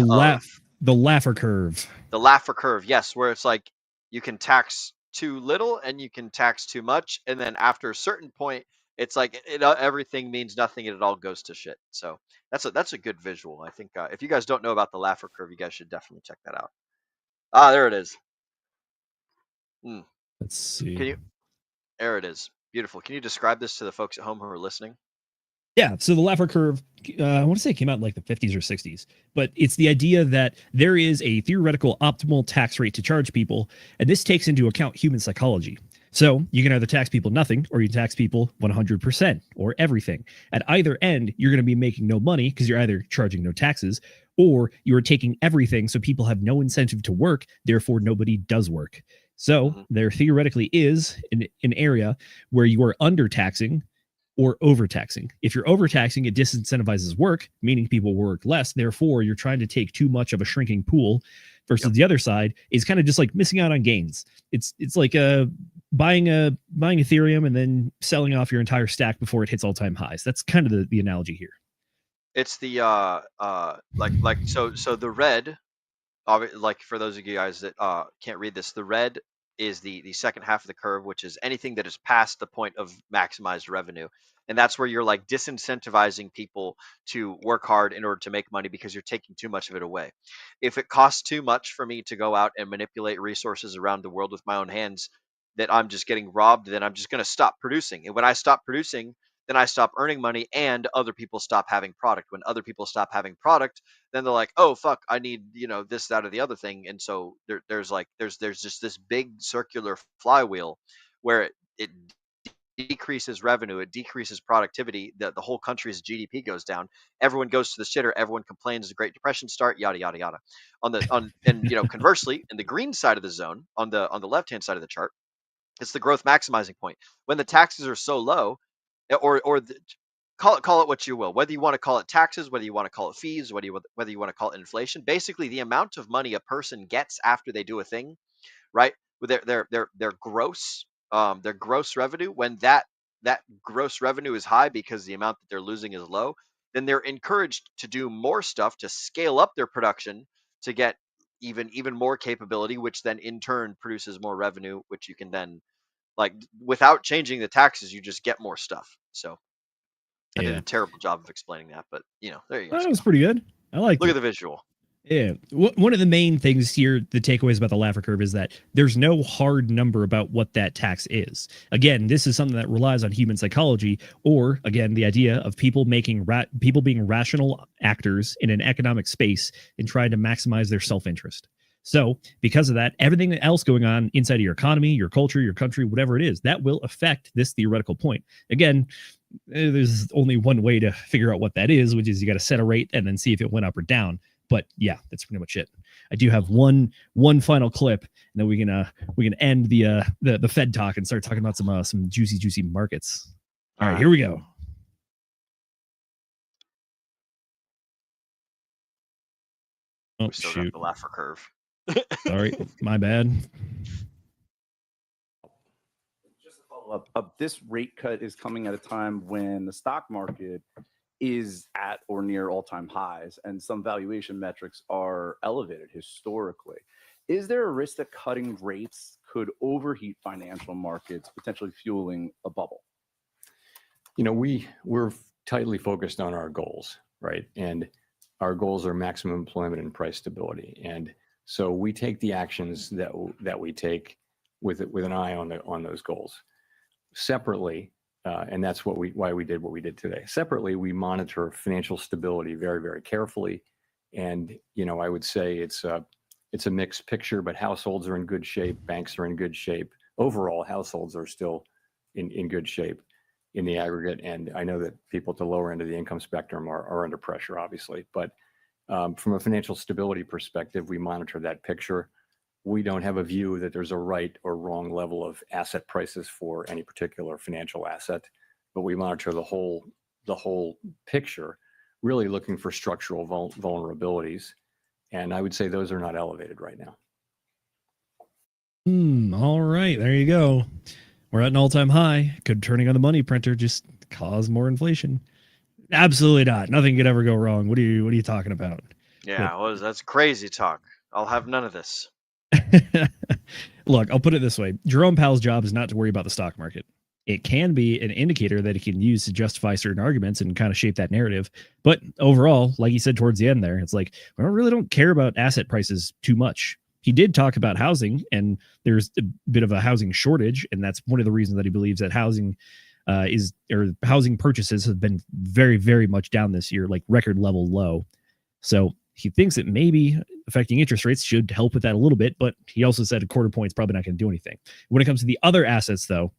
The Laffer curve. the Laffer curve, yes, where it's like you can tax too little and you can tax too much, and then after a certain point, it's like everything means nothing and it all goes to shit. So that's a good visual. I think if you guys don't know about the Laffer curve, you guys should definitely check that out. There it is. Let's see. There it is. Beautiful. Can you describe this to the folks at home who are listening? Yeah, so the Laffer curve, I want to say it came out in like the 50s or 60s, but it's the idea that there is a theoretical optimal tax rate to charge people, and this takes into account human psychology. So you can either tax people nothing, or you tax people 100%, or everything. At either end, you're going to be making no money because you're either charging no taxes, or you're taking everything so people have no incentive to work, therefore nobody does work. So there theoretically is an area where you are undertaxing or overtaxing. If you're overtaxing, it disincentivizes work, meaning people work less. Therefore, you're trying to take too much of a shrinking pool. Versus the other side is kind of just like missing out on gains. It's like buying Ethereum and then selling off your entire stack before it hits all-time highs. That's kind of the analogy here. It's the so the red, like for those of you guys that can't read this, the red is the second half of the curve, which is anything that is past the point of maximized revenue. And that's where you're like disincentivizing people to work hard in order to make money because you're taking too much of it away. If it costs too much for me to go out and manipulate resources around the world with my own hands, that I'm just getting robbed, then I'm just going to stop producing. And when I stop producing, then I stop earning money and other people stop having product. When other people stop having product, then they're like, oh, fuck, I need, this, that, or the other thing. And so there's just this big circular flywheel where it decreases revenue, it decreases productivity, the whole country's GDP goes down, everyone goes to the shitter, everyone complains, the Great Depression start, yada yada yada. Conversely, in the green side of the zone, on the left hand side of the chart, it's the growth maximizing point. When the taxes are so low, call it what you will, whether you want to call it taxes, whether you want to call it fees, whether you want to call it inflation, basically the amount of money a person gets after they do a thing, right? With their gross revenue, when that gross revenue is high because the amount that they're losing is low, then they're encouraged to do more stuff to scale up their production to get even more capability, which then in turn produces more revenue, which you can then, like, without changing the taxes, you just get more stuff. So I did a terrible job of explaining that, but there you go. That was pretty good. I like. Look at the visual. Yeah. One of the main things here, the takeaways about the Laffer curve, is that there's no hard number about what that tax is. Again, this is something that relies on human psychology, or again, the idea of people being rational actors in an economic space and trying to maximize their self-interest. So because of that, everything else going on inside of your economy, your culture, your country, whatever it is, that will affect this theoretical point. Again, there's only one way to figure out what that is, which is you got to set a rate and then see if it went up or down. But yeah, that's pretty much it. I do have one final clip, and then we can end the Fed talk and start talking about some juicy markets. All right, here we go. Oh, we still got the Laffer curve. Sorry, my bad. Just to follow up, this rate cut is coming at a time when the stock market is at or near all-time highs, and some valuation metrics are elevated historically. Is there a risk that cutting rates could overheat financial markets, potentially fueling a bubble? We're tightly focused on our goals, right? And our goals are maximum employment and price stability. And so we take the actions that we take with an eye on those goals. Separately, and that's why we did what we did today. Separately, we monitor financial stability very, very carefully. And, I would say it's a mixed picture, but households are in good shape. Banks are in good shape. Overall, households are still in good shape. in the aggregate. And I know that people at the lower end of the income spectrum are under pressure, obviously. But from a financial stability perspective, we monitor that picture. We don't have a view that there's a right or wrong level of asset prices for any particular financial asset, but we monitor the whole picture, really looking for structural vulnerabilities. And I would say those are not elevated right now. All right, there you go. We're at an all-time high. Could turning on the money printer just cause more inflation? Absolutely not. Nothing could ever go wrong. What are you talking about? Yeah, that's crazy talk. I'll have none of this. Look, I'll put it this way. Jerome Powell's job is not to worry about the stock market. It can be an indicator that he can use to justify certain arguments and kind of shape that narrative. But overall, like he said towards the end there, it's like, we really don't care about asset prices too much. He did talk about housing, and there's a bit of a housing shortage, and that's one of the reasons that he believes that housing housing purchases have been very, very much down this year, like record level low. So he thinks that maybe affecting interest rates should help with that a little bit, but he also said a quarter point is probably not going to do anything. When it comes to the other assets, though,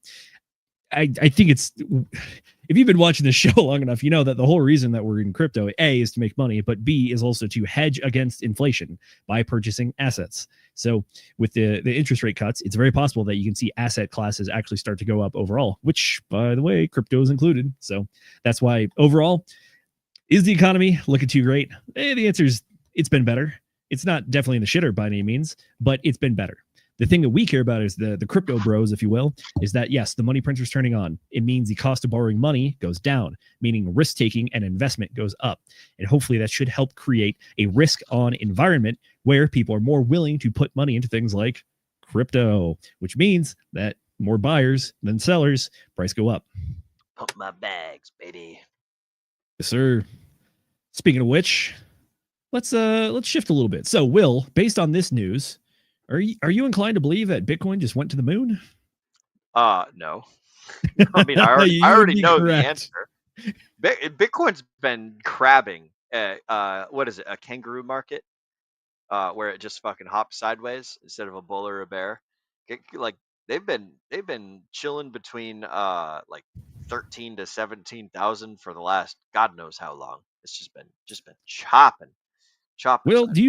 I think it's, if you've been watching this show long enough, you know that the whole reason that we're in crypto, A, is to make money, but B, is also to hedge against inflation by purchasing assets. So with the interest rate cuts, it's very possible that you can see asset classes actually start to go up overall, which, by the way, crypto is included. So that's why overall, is the economy looking too great? The answer is it's been better. It's not definitely in the shitter by any means, but it's been better. The thing that we care about is the crypto bros, if you will, is that, yes, the money printer's turning on. It means the cost of borrowing money goes down, meaning risk-taking and investment goes up. And hopefully that should help create a risk-on environment where people are more willing to put money into things like crypto, which means that more buyers than sellers, price go up. Pump my bags, baby. Yes, sir. Speaking of which, let's shift a little bit. So, Will, based on this news, are you inclined to believe that Bitcoin just went to the moon? No. I mean, I already know the answer. Bitcoin's been crabbing at, what is it, a kangaroo market, where it just fucking hops sideways instead of a bull or a bear. Like they've been chilling between like 13 to 17,000 for the last God knows how long. It's just been chopping. Will, do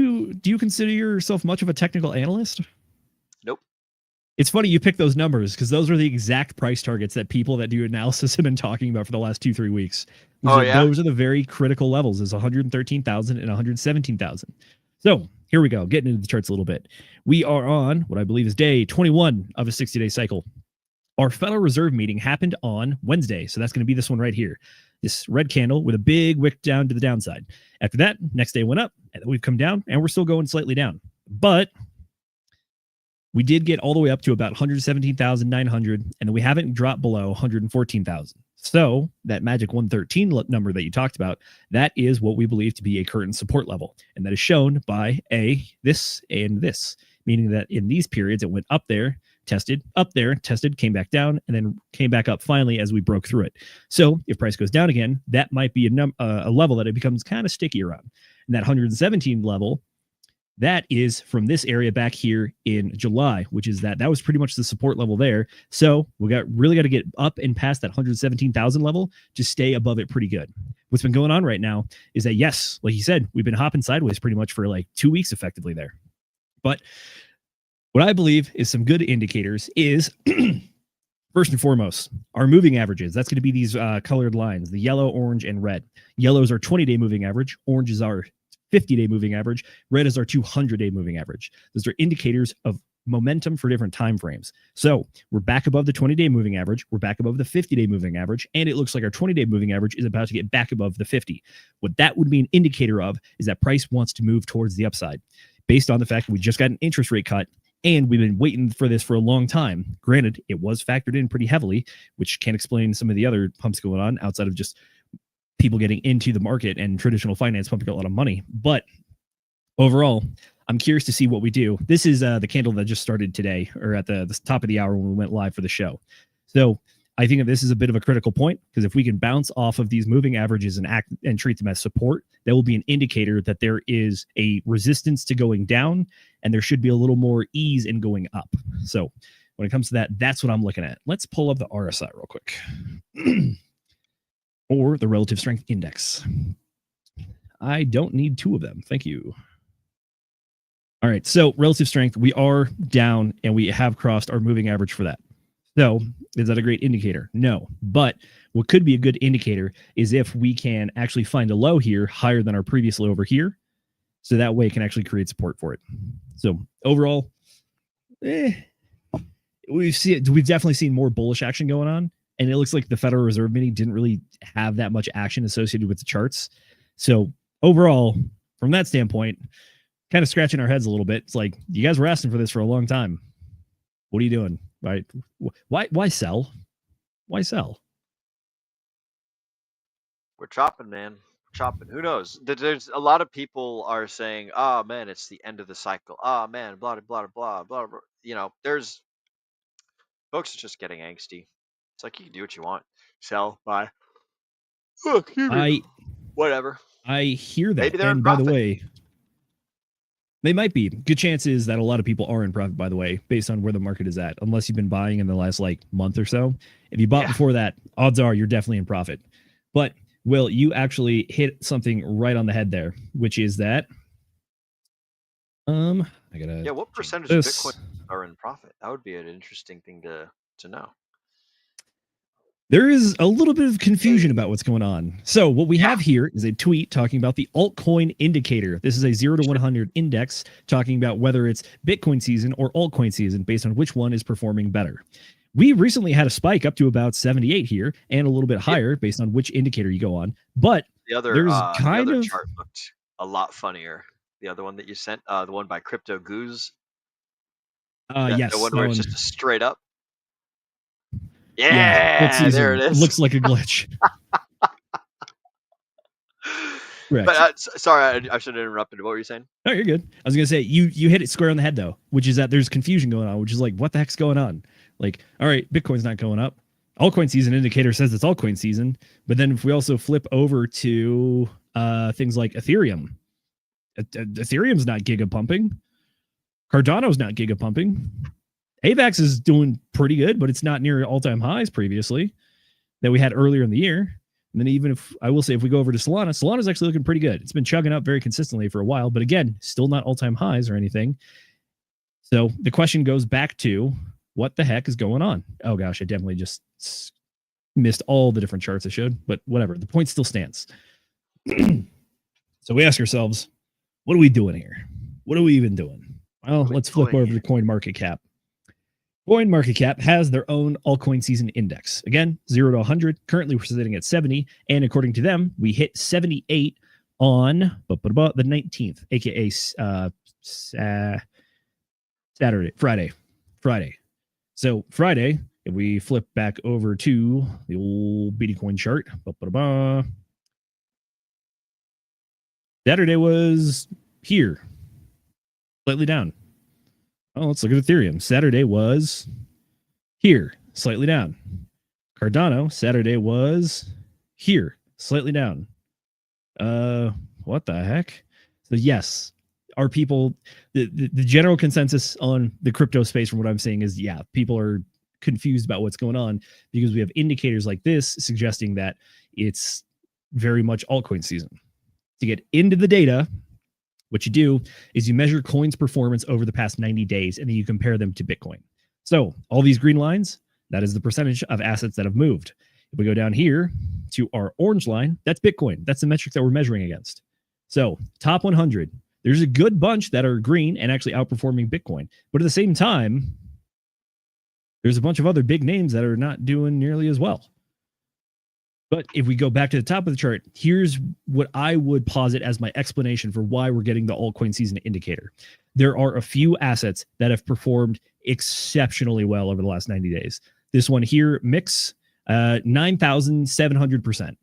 you consider yourself much of a technical analyst? Nope. It's funny you pick those numbers because those are the exact price targets that people that do analysis have been talking about for the last 2-3 weeks. Those are the very critical levels, is 113,000 and 117,000. So here we go, getting into the charts a little bit. We are on what I believe is day 21 of a 60-day cycle. Our Federal Reserve meeting happened on Wednesday, so that's going to be this one right here. This red candle with a big wick down to the downside. After that, next day went up, and then we've come down, and we're still going slightly down. But we did get all the way up to about 117,900, and then we haven't dropped below 114,000. So that magic 113 number that you talked about, that is what we believe to be a current support level, and that is shown by this, and this, meaning that in these periods, it went up there, tested, came back down, and then came back up finally as we broke through it. So if price goes down again, that might be a level that it becomes kind of sticky around. And that 117 level, that is from this area back here in July, which is that was pretty much the support level there. So we really got to get up and past that 117,000 level to stay above it pretty good. What's been going on right now is that, yes, like you said, we've been hopping sideways pretty much for like 2 weeks effectively there. But what I believe is some good indicators is, first and foremost, our moving averages. That's going to be these colored lines, the yellow, orange, and red. Yellow is our 20-day moving average. Orange is our 50-day moving average. Red is our 200-day moving average. Those are indicators of momentum for different time frames. So we're back above the 20-day moving average. We're back above the 50-day moving average. And it looks like our 20-day moving average is about to get back above the 50. What that would be an indicator of is that price wants to move towards the upside. Based on the fact that we just got an interest rate cut, and we've been waiting for this for a long time. Granted, it was factored in pretty heavily, which can explain some of the other pumps going on outside of just people getting into the market and traditional finance pumping a lot of money. But overall, I'm curious to see what we do. This is the candle that just started today, or at the top of the hour when we went live for the show. So I think that this is a bit of a critical point, because if we can bounce off of these moving averages and treat them as support, that will be an indicator that there is a resistance to going down, and there should be a little more ease in going up. So when it comes to that, that's what I'm looking at. Let's pull up the RSI real quick. Or the relative strength index. I don't need two of them. Thank you. All right, so relative strength, we are down and we have crossed our moving average for that. So is that a great indicator? No, but what could be a good indicator is if we can actually find a low here higher than our previous low over here. So that way it can actually create support for it. So overall, we've definitely seen more bullish action going on. And it looks like the Federal Reserve meeting didn't really have that much action associated with the charts. So overall, from that standpoint, kind of scratching our heads a little bit. It's like, you guys were asking for this for a long time. What are you doing? Right? Why sell? Why sell? We're chopping, man. We're chopping. Who knows? There's a lot of people are saying, "Oh man, it's the end of the cycle." Oh man, blah blah blah blah blah. You know, there's folks are just getting angsty. It's like you can do what you want. Sell, buy. Look, whatever. I hear that. Maybe they're in and by the profit. way, they might be. Good chances that a lot of people are in profit, by the way, based on where the market is at, unless you've been buying in the last like month or so. If you bought before that, odds are you're definitely in profit. But Will, you actually hit something right on the head there, which is that I gotta what percentage of Bitcoin are in profit? That would be an interesting thing to know. There is a little bit of confusion about what's going on. So what we have here is a tweet talking about the altcoin indicator. This is a 0 to 100 index talking about whether it's Bitcoin season or altcoin season based on which one is performing better. We recently had a spike up to about 78 here and a little bit higher based on which indicator you go on. But the other chart looked a lot funnier. The other one that you sent, the one by Crypto Goose. Yes. The one where it's just a straight up. Yeah, there it is. Looks like a glitch. But sorry, I should have interrupted. What were you saying? No, you're good. I was gonna say you hit it square on the head though, which is that there's confusion going on, which is like, what the heck's going on? Like, all right, Bitcoin's not going up. Altcoin season indicator says it's altcoin season, but then if we also flip over to things like Ethereum, Ethereum's not giga pumping. Cardano's not giga pumping. AVAX is doing pretty good, but it's not near all-time highs previously that we had earlier in the year. And then even if I will say, if we go over to Solana's actually looking pretty good. It's been chugging up very consistently for a while, but again, still not all-time highs or anything. So the question goes back to what the heck is going on? Oh gosh, I definitely just missed all the different charts I showed, but whatever. The point still stands. So we ask ourselves, what are we doing here? What are we even doing? Well, let's flip over to CoinMarketCap. CoinMarketCap has their own altcoin season index. Again, 0 to 100. Currently, we're sitting at 70. And according to them, we hit 78 on the 19th, aka Friday. So Friday, if we flip back over to the old Bitcoin chart, Saturday was here, slightly down. Oh, let's look at Ethereum. Saturday was here, slightly down. Cardano, Saturday was here, slightly down. What the heck? So yes, our people, the general consensus on the crypto space from what I'm saying is, yeah, people are confused about what's going on because we have indicators like this suggesting that it's very much altcoin season. To get into the data, what you do is you measure coins' performance over the past 90 days, and then you compare them to Bitcoin. So all these green lines, that is the percentage of assets that have moved. If we go down here to our orange line, that's Bitcoin. That's the metric that we're measuring against. So top 100, there's a good bunch that are green and actually outperforming Bitcoin. But at the same time, there's a bunch of other big names that are not doing nearly as well. But if we go back to the top of the chart, here's what I would posit as my explanation for why we're getting the altcoin season indicator. There are a few assets that have performed exceptionally well over the last 90 days. This one here, Mix, 9,700%.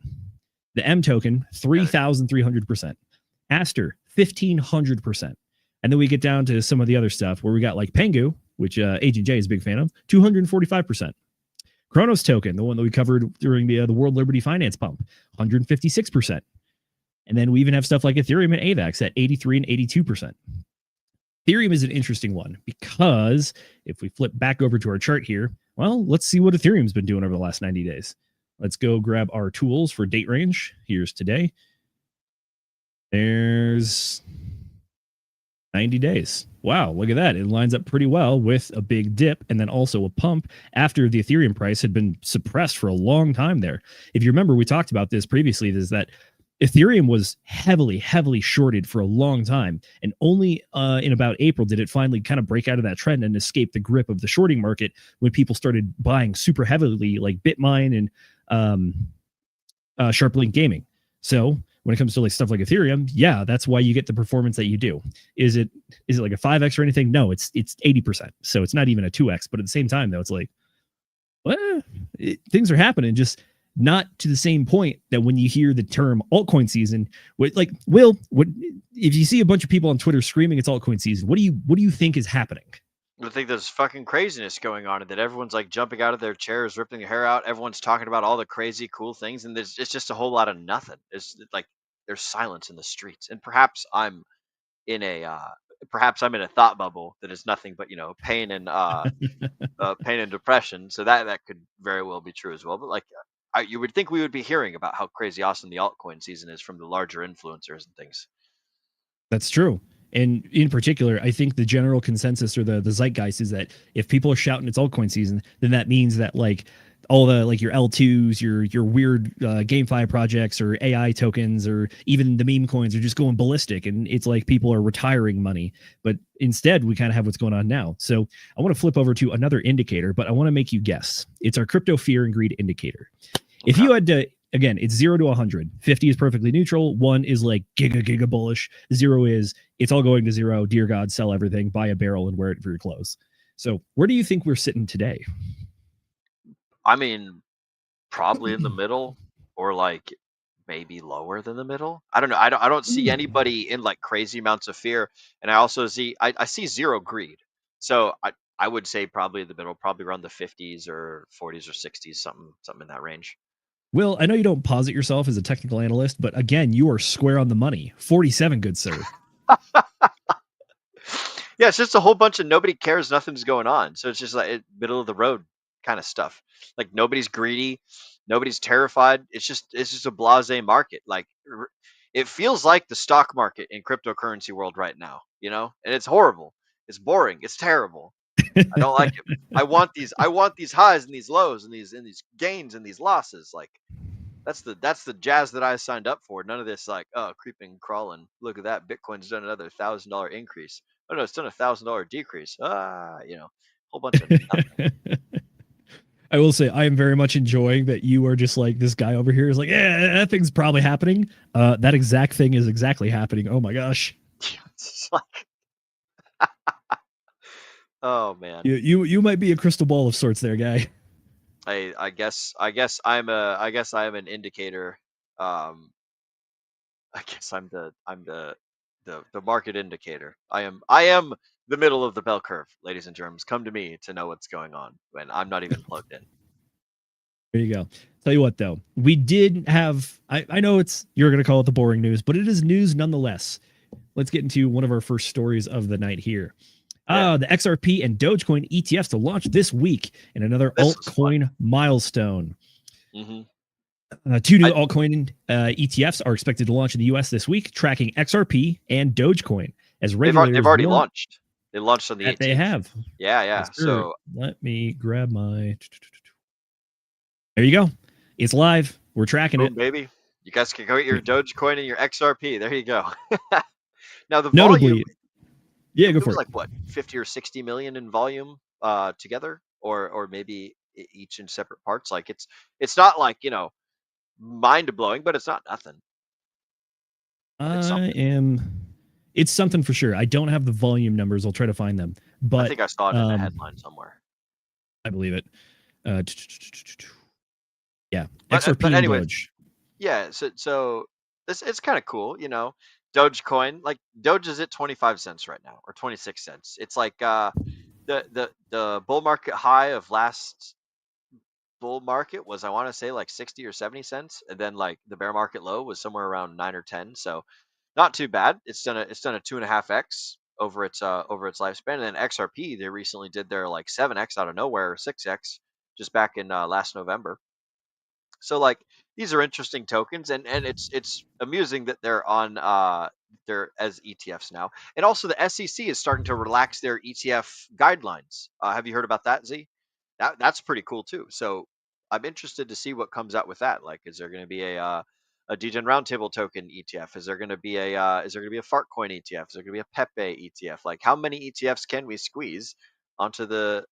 The M token, 3,300%. Aster, 1,500%. And then we get down to some of the other stuff where we got like Pengu, which Agent J is a big fan of, 245%. Chronos token, the one that we covered during the World Liberty Finance pump, 156%. And then we even have stuff like Ethereum and AVAX at 83 and 82%. Ethereum is an interesting one because if we flip back over to our chart here, well, let's see what Ethereum's been doing over the last 90 days. Let's go grab our tools for date range. Here's today. There's 90 days. Wow, look at that. It lines up pretty well with a big dip and then also a pump after the Ethereum price had been suppressed for a long time there. If you remember, we talked about this previously, is that Ethereum was heavily shorted for a long time. And only in about April did it finally kind of break out of that trend and escape the grip of the shorting market when people started buying super heavily, like Bitmine and SharpLink Gaming. So when it comes to like stuff like Ethereum, yeah, that's why you get the performance that you do. Is it like a 5x or anything? No, it's 80%. So it's not even a 2x. But at the same time, though, it's like, well, things are happening, just not to the same point that when you hear the term altcoin season, like, Will, if you see a bunch of people on Twitter screaming it's altcoin season, what do you think is happening? I think there's fucking craziness going on, and that everyone's like jumping out of their chairs, ripping their hair out. Everyone's talking about all the crazy cool things, and it's just a whole lot of nothing. It's like there's silence in the streets, and perhaps I'm in a thought bubble that is nothing but pain and pain and depression. So that could very well be true as well. But like, you would think we would be hearing about how crazy awesome the altcoin season is from the larger influencers and things. That's true. And in particular, I think the general consensus or the zeitgeist is that if people are shouting it's altcoin season, then that means that like all the like your L2s, your weird GameFi projects or AI tokens or even the meme coins are just going ballistic, and it's like people are retiring money. But instead, we kind of have what's going on now. So I want to flip over to another indicator, but I want to make you guess. It's our crypto fear and greed indicator. If you had to, again, it's 0 to 100. 50 is perfectly neutral. 1 is like giga bullish. 0 is it's all going to 0. Dear God, sell everything, buy a barrel and wear it for your clothes. So where do you think we're sitting today? I mean, probably in the middle, or like maybe lower than the middle. I don't know. I don't see anybody in like crazy amounts of fear, and I also see I see 0 greed. So I would say probably in the middle, probably around the 50s or 40s or 60s, something in that range. Will, I know you don't posit yourself as a technical analyst, but again, you are square on the money. 47, good sir. Yeah, it's just a whole bunch of nobody cares, nothing's going on. So it's just like middle of the road kind of stuff. Like nobody's greedy, nobody's terrified. It's just a blasé market. Like it feels like the stock market in cryptocurrency world right now, and it's horrible. It's boring. It's terrible. I don't like it. I want these highs and these lows and these gains and these losses. Like that's the jazz that I signed up for. None of this like, oh, creeping, crawling. Look at that. Bitcoin's done another $1,000 increase. Oh no, it's done $1,000 decrease. Whole bunch of nothing. I will say I am very much enjoying that you are just like this guy over here is like, yeah, that thing's probably happening. That exact thing is exactly happening. Oh my gosh. It's like oh man. You might be a crystal ball of sorts there, guy. I guess I am an indicator. I guess I'm the market indicator. I am the middle of the bell curve, ladies and germs. Come to me to know what's going on when I'm not even plugged in. There you go. Tell you what, though, we did have, I know you're going to call it the boring news, but it is news nonetheless. Let's get into one of our first stories of the night here. The XRP and Dogecoin ETFs to launch this week in another altcoin milestone. Mm-hmm. 2 new altcoin ETFs are expected to launch in the US this week, tracking XRP and Dogecoin as regulators. They've already launched. They launched on the 18th. They have. Yeah. Yes, so let me grab my. There you go. It's live. We're tracking it, baby. You guys can go get your Dogecoin and your XRP. There you go. Now the notably, volume. Yeah, go for it. Like what, 50 or 60 million in volume together, or maybe each in separate parts. Like it's not like mind blowing, but it's not nothing. It's something for sure. I don't have the volume numbers. I'll try to find them. But I think I saw it in a headline somewhere. I believe it. Yeah, XRP. But anyway, yeah. So it's kind of cool, Dogecoin, like Doge is at 25 cents right now, or 26 cents. It's like the bull market high of last bull market was, I want to say, like 60 or 70 cents, and then like the bear market low was somewhere around 9 or 10. So not too bad. It's done a 2.5x over its lifespan. And then XRP, they recently did their like 7x out of nowhere, or 6x, just back in last November. So like these are interesting tokens, and it's amusing that they're on they're as ETFs now. And also the SEC is starting to relax their ETF guidelines. Have you heard about that, Z? That's pretty cool too. So I'm interested to see what comes out with that. Like, is there going to be a Degen Roundtable token ETF? Is there going to be a Fartcoin ETF? Is there going to be a Pepe ETF? Like, how many ETFs can we squeeze onto the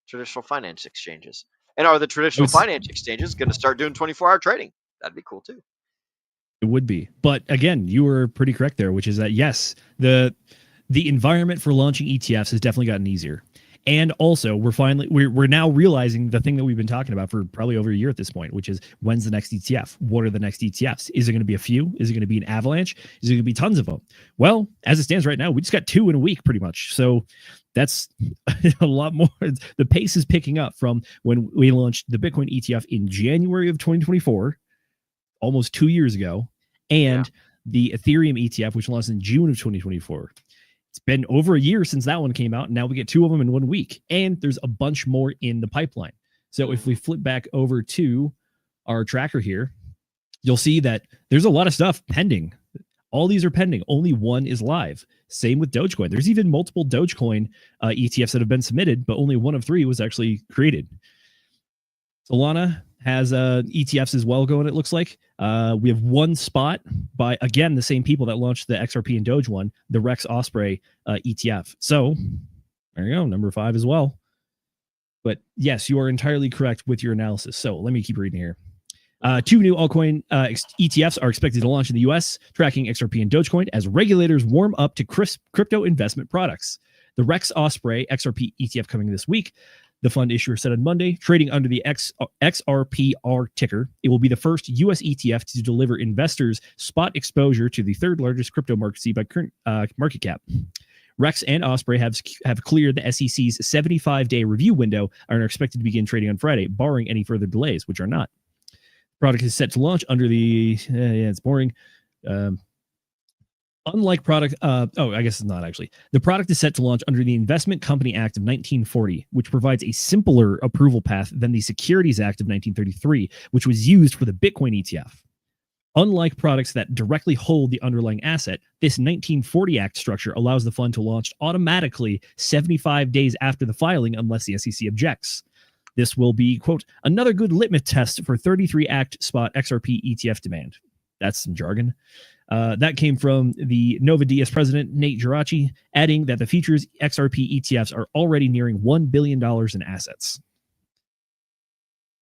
traditional finance exchanges? And are the traditional finance exchanges going to start doing 24-hour trading? That'd be cool too. It would be. But again, you were pretty correct there, which is that yes, the environment for launching ETFs has definitely gotten easier. And also, we're now realizing the thing that we've been talking about for probably over a year at this point, which is when's the next ETF? What are the next ETFs? Is it going to be a few? Is it going to be an avalanche? Is it going to be tons of them? Well, as it stands right now, we just got 2 in a week pretty much. So that's a lot more. The pace is picking up from when we launched the Bitcoin ETF in January of 2024, almost 2 years ago, and the Ethereum ETF, which launched in June of 2024. It's been over a year since that one came out, and now we get 2 of them in 1 week, and there's a bunch more in the pipeline. So if we flip back over to our tracker here, you'll see that there's a lot of stuff pending. All these are pending. Only one is live. Same with Dogecoin. There's even multiple Dogecoin ETFs that have been submitted, but only 1 of 3 was actually created. Solana has ETFs as well going, it looks like. We have 1 spot by, again, the same people that launched the XRP and Doge one, the Rex Osprey ETF. So there you go, number 5 as well. But yes, you are entirely correct with your analysis. So let me keep reading here. 2 new altcoin ETFs are expected to launch in the US, tracking XRP and Dogecoin as regulators warm up to crypto investment products. The Rex Osprey XRP ETF coming this week. The fund issuer said on Monday, trading under the XRPR ticker, it will be the first U.S. ETF to deliver investors spot exposure to the 3rd largest crypto market by current market cap. Rex and Osprey have cleared the SEC's 75-day review window and are expected to begin trading on Friday, barring any further delays, which are not. The product is set to launch under the it's boring. Unlike product, I guess it's not actually. The product is set to launch under the Investment Company Act of 1940, which provides a simpler approval path than the Securities Act of 1933, which was used for the Bitcoin ETF. Unlike products that directly hold the underlying asset, this 1940 Act structure allows the fund to launch automatically 75 days after the filing unless the SEC objects. This will be, quote, another good litmus test for 33 Act spot XRP ETF demand. That's some jargon. That came from the Nova DS president, Nate Geraci, adding that the futures XRP ETFs are already nearing $1 billion in assets.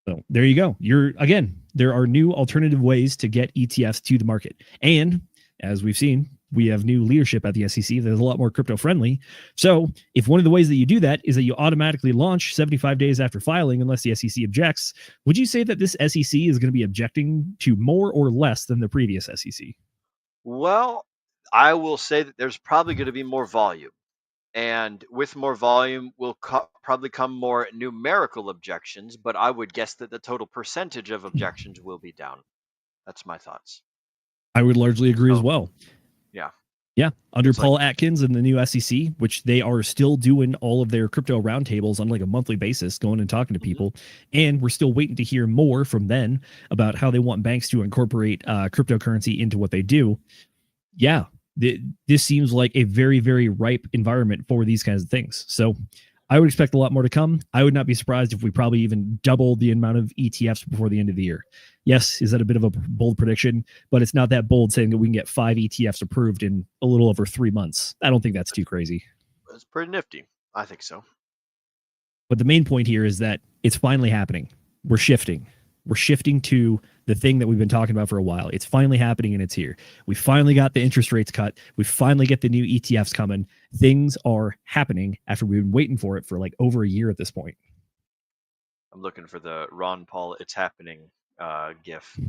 So there you go. There are new alternative ways to get ETFs to the market. And as we've seen, we have new leadership at the SEC that is a lot more crypto friendly. So if one of the ways that you do that is that you automatically launch 75 days after filing, unless the SEC objects, would you say that this SEC is going to be objecting to more or less than the previous SEC? Well, I will say that there's probably going to be more volume. And with more volume will probably come more numerical objections, but I would guess that the total percentage of objections will be down. That's my thoughts. I would largely agree as well. Yeah. Yeah. Under Paul Atkins and the new SEC, which they are still doing all of their crypto roundtables on like a monthly basis, going and talking to people. And we're still waiting to hear more from them about how they want banks to incorporate cryptocurrency into what they do. Yeah. This seems like a very, very ripe environment for these kinds of things. So I would expect a lot more to come. I would not be surprised if we probably even double the amount of ETFs before the end of the year. Yes, is that a bit of a bold prediction? But it's not that bold saying that we can get 5 ETFs approved in a little over 3 months. I don't think that's too crazy. It's pretty nifty. I think so. But the main point here is that it's finally happening. We're shifting. We're shifting to the thing that we've been talking about for a while. It's finally happening and it's here. We finally got the interest rates cut. We finally get the new ETFs coming. Things are happening after we've been waiting for it for like over a year at this point. I'm looking for the Ron Paul "It's Happening" GIF.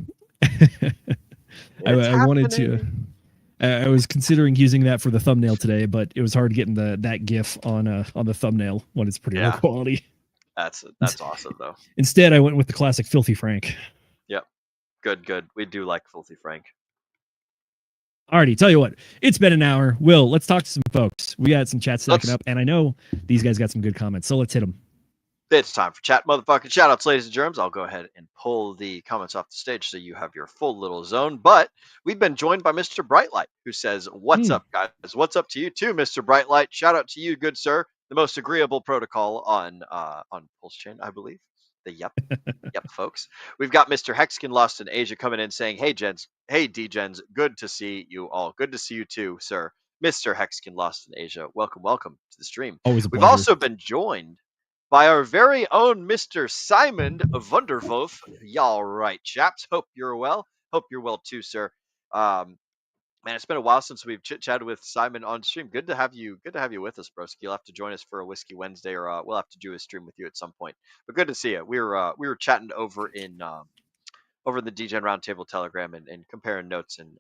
I wanted to. I was considering using that for the thumbnail today, but it was hard getting that GIF on the thumbnail when it's pretty low quality. That's awesome though. Instead, I went with the classic Filthy Frank. Yep. Good. We do like Filthy Frank. Alrighty, tell you what, it's been an hour. Will, let's talk to some folks. We got some chats stacking up, and I know these guys got some good comments, so let's hit them. It's time for chat, motherfucking shout outs, ladies and germs. I'll go ahead and pull the comments off the stage so you have your full little zone. But we've been joined by Mr. Brightlight, who says, "What's up, guys? What's up to you too, Mr. Brightlight? Shout out to you, good sir. The most agreeable protocol on Pulse Chain, I believe. The yep, folks. We've got Mr. Hexkin Lost in Asia coming in saying, hey, Gens. Hey, D-Gens. Good to see you all. Good to see you too, sir. Mr. Hexkin Lost in Asia. Welcome to the stream. Always a We've pleasure. also been joined by our very own Mr. Simon Wunderwolf. Y'all right, chaps. Hope you're well. Hope you're well too, sir. Man, it's been a while since we've chit-chatted with Simon on stream. Good to have you with us, broski. You'll have to join us for a Whiskey Wednesday, or we'll have to do a stream with you at some point. But good to see you. We were chatting over in the DGen Roundtable Telegram and comparing notes and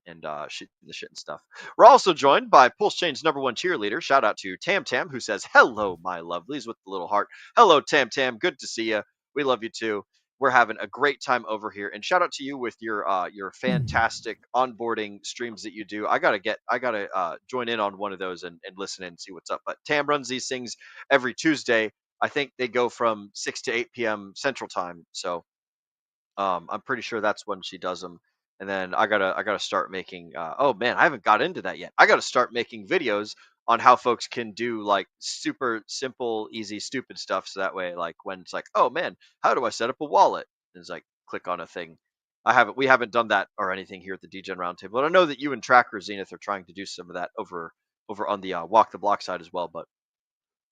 shooting the shit and stuff. We're also joined by Pulse Chain's #1 cheerleader. Shout out to Tam Tam, who says, hello, my lovelies, with the little heart. Hello, Tam Tam. Good to see you. We love you too. We're having a great time over here. And shout out to you with your fantastic onboarding streams that you do. I gotta join in on one of those and listen in and see what's up. But Tam runs these things every Tuesday. I think they go from 6 to 8 p.m. Central Time. So I'm pretty sure that's when she does them. And then I gotta start making. Oh man, I haven't got into that yet. I gotta start making videos on how folks can do like super simple, easy, stupid stuff. So that way, like when it's like, oh man, how do I set up a wallet? And it's like click on a thing. We haven't done that or anything here at the DGen Roundtable. But I know that you and Tracker Zenith are trying to do some of that over on the Walk the Block side as well. But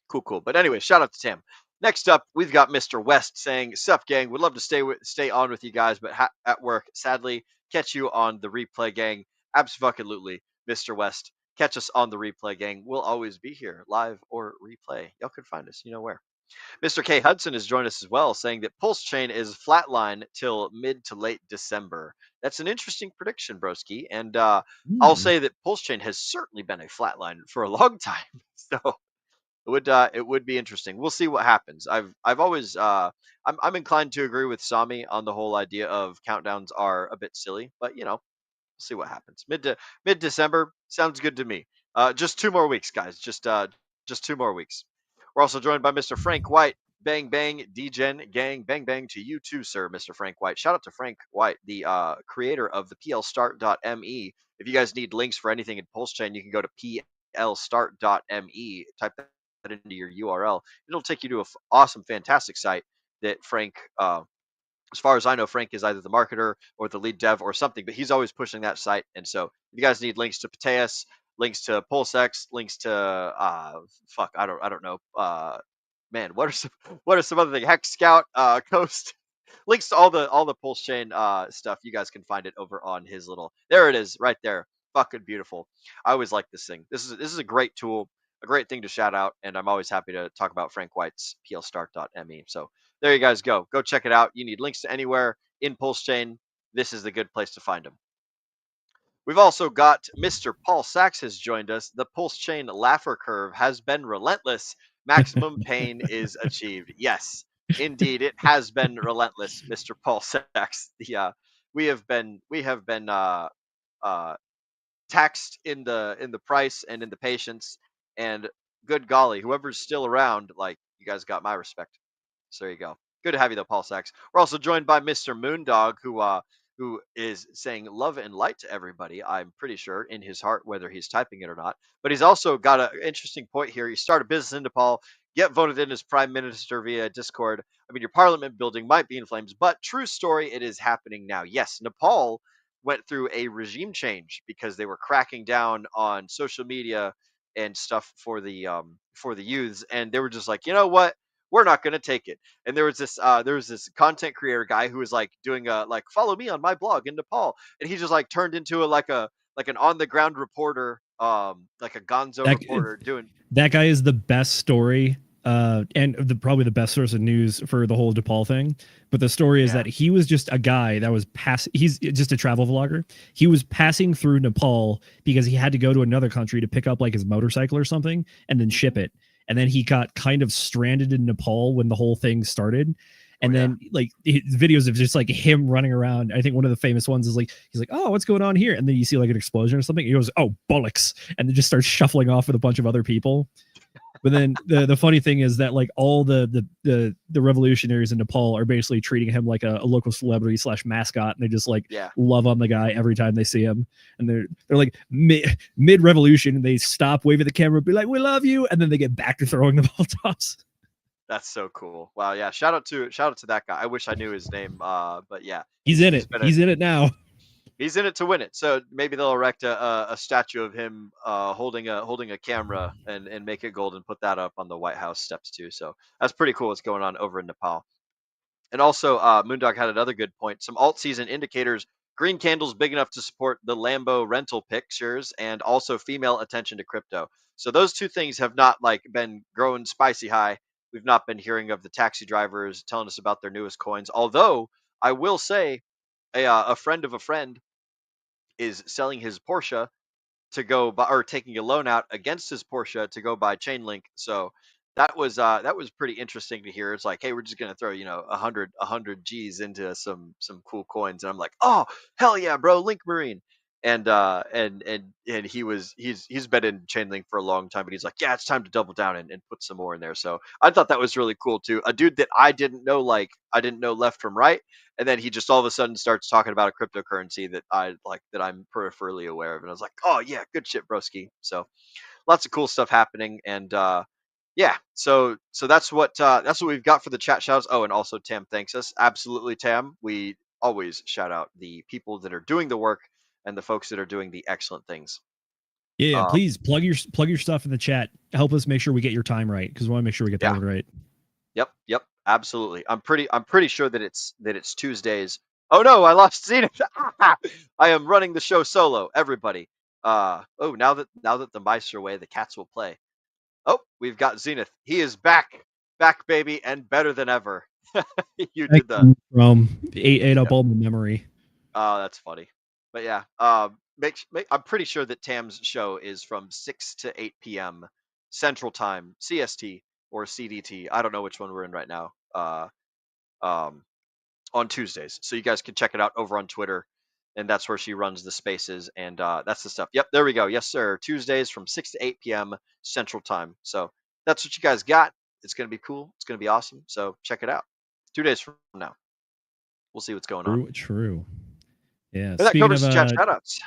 cool. But anyway, shout out to Tam. Next up, we've got Mr. West saying, sup, gang. Would love to stay on with you guys, but at work. Sadly, catch you on the replay, gang. Abso-fucking-lutely, Mr. West. Catch us on the replay, gang. We'll always be here, live or replay. Y'all can find us, you know where. Mr. K. Hudson has joined us as well, saying that Pulse Chain is flatline till mid to late December. That's an interesting prediction, broski. And I'll say that Pulse Chain has certainly been a flatline for a long time. So it would be interesting. We'll see what happens. I've always I'm inclined to agree with Sami on the whole idea of countdowns are a bit silly, but we'll see what happens. Mid December sounds good to me. Just 2 more weeks, guys. Just 2 more weeks. We're also joined by Mr. Frank White. Bang bang, DGen gang, bang bang to you too, sir, Mr. Frank White. Shout out to Frank White, the creator of the plstart.me. If you guys need links for anything in Pulse Chain, you can go to plstart.me. Type that into your URL. It'll take you to an awesome, fantastic site that Frank, as far as I know, Frank is either the marketer or the lead dev or something, but he's always pushing that site. And so if you guys need links to Pateus, links to PulseX, links to I don't know. Man, what are some other things? Hex Scout, Coast. Links to all the Pulse Chain stuff. You guys can find it over on his little. There it is, right there. Fucking beautiful. I always like this thing. This is a great tool, a great thing to shout out, and I'm always happy to talk about Frank White's plstart.me. So there you guys go. Go check it out. You need links to anywhere in Pulse Chain. This is the good place to find them. We've also got Mr. Paul Sachs has joined us. The Pulse Chain laugher curve has been relentless. Maximum pain is achieved. Yes, indeed, it has been relentless, Mr. Paul Sachs. We have been taxed in the price and in the patience. And good golly, whoever's still around, like, you guys got my respect. So there you go. Good to have you though, Paul Sachs. We're also joined by Mr. Moondog, who is saying love and light to everybody, I'm pretty sure, in his heart, whether he's typing it or not. But he's also got an interesting point here. You start a business in Nepal, get voted in as prime minister via Discord. I mean, your parliament building might be in flames, but true story, it is happening now. Yes, Nepal went through a regime change because they were cracking down on social media and stuff for the youths, and they were just like, you know what? We're not going to take it. And there was this content creator guy who was like doing follow me on my blog in Nepal, and he just like turned into an on the ground reporter, like a gonzo reporter doing. That guy is the best story, and probably the best source of news for the whole Nepal thing. But the story is that he was just a guy that was he's just a travel vlogger. He was passing through Nepal because he had to go to another country to pick up like his motorcycle or something and then ship it. And then he got kind of stranded in Nepal when the whole thing started. And then like videos of just like him running around. I think one of the famous ones is like, he's like, oh, what's going on here? And then you see like an explosion or something. He goes, oh, bollocks. And then just starts shuffling off with a bunch of other people. But then the funny thing is that like all the revolutionaries in Nepal are basically treating him like a local celebrity / mascot, and they just like love on the guy every time they see him. And they're like mid revolution, and they stop, wave at the camera, be like, "We love you," and then they get back to throwing the Molotovs. That's so cool. Wow, yeah. Shout out to that guy. I wish I knew his name. But yeah, he's in it. He's in it now. He's in it to win it. So maybe they'll erect a statue of him holding a camera and make it gold and put that up on the White House steps too. So that's pretty cool what's going on over in Nepal. And also, Moondog had another good point. Some alt season indicators: green candles big enough to support the Lambo rental pictures, and also female attention to crypto. So those two things have not like been growing spicy high. We've not been hearing of the taxi drivers telling us about their newest coins. Although I will say, a friend of a friend is selling his Porsche to go buy, or taking a loan out against his Porsche to go buy Chainlink. So that was pretty interesting to hear. It's like, hey, we're just gonna throw 100 G's into some cool coins, and I'm like, oh hell yeah, bro, Link Marine. And he's been in Chainlink for a long time, but he's like, yeah, it's time to double down and put some more in there. So I thought that was really cool too. A dude that I didn't know left from right, and then he just all of a sudden starts talking about a cryptocurrency that I'm peripherally aware of, and I was like, oh yeah, good shit, broski. So lots of cool stuff happening, and yeah, so that's what we've got for the chat shouts. Oh, and also Tam thanks us. Absolutely, Tam. We always shout out the people that are doing the work and the folks that are doing the excellent things. Yeah, please plug your stuff in the chat. Help us make sure we get your time right, because we want to make sure we get that one right. Yep, absolutely. I'm pretty sure that it's Tuesdays. Oh no, I lost Zenith. I am running the show solo. Everybody. Now that the mice are away, the cats will play. Oh, we've got Zenith. He is back, baby, and better than ever. You did the ate up all the memory. Oh, that's funny. But yeah, I'm pretty sure that Tam's show is from 6 to 8 p.m. Central Time, CST or CDT. I don't know which one we're in right now. On Tuesdays, so you guys can check it out over on Twitter, and that's where she runs the spaces, and that's the stuff. Yep, there we go. Yes, sir. Tuesdays from 6 to 8 p.m. Central Time. So that's what you guys got. It's gonna be cool. It's gonna be awesome. So check it out. 2 days from now, we'll see what's going on. True. Yeah. And that covers the chat shoutouts.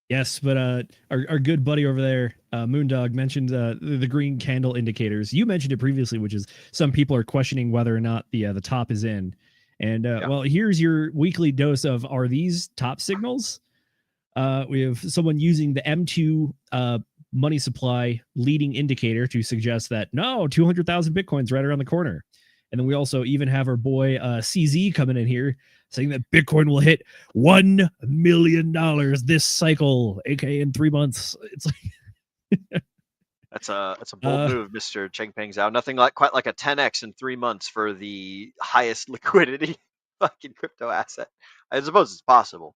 Yes, but our good buddy over there, Moondog, mentioned the green candle indicators. You mentioned it previously, which is some people are questioning whether or not the top is in. And well, here's your weekly dose of, are these top signals? We have someone using the M2 money supply leading indicator to suggest that no, 200,000 Bitcoins right around the corner. And then we also even have our boy CZ coming in here saying that Bitcoin will hit $1 million this cycle, aka in 3 months. It's like that's a bold move, Mr. Chengpeng Zhao. Nothing quite like a 10x in 3 months for the highest liquidity fucking crypto asset. I suppose it's possible.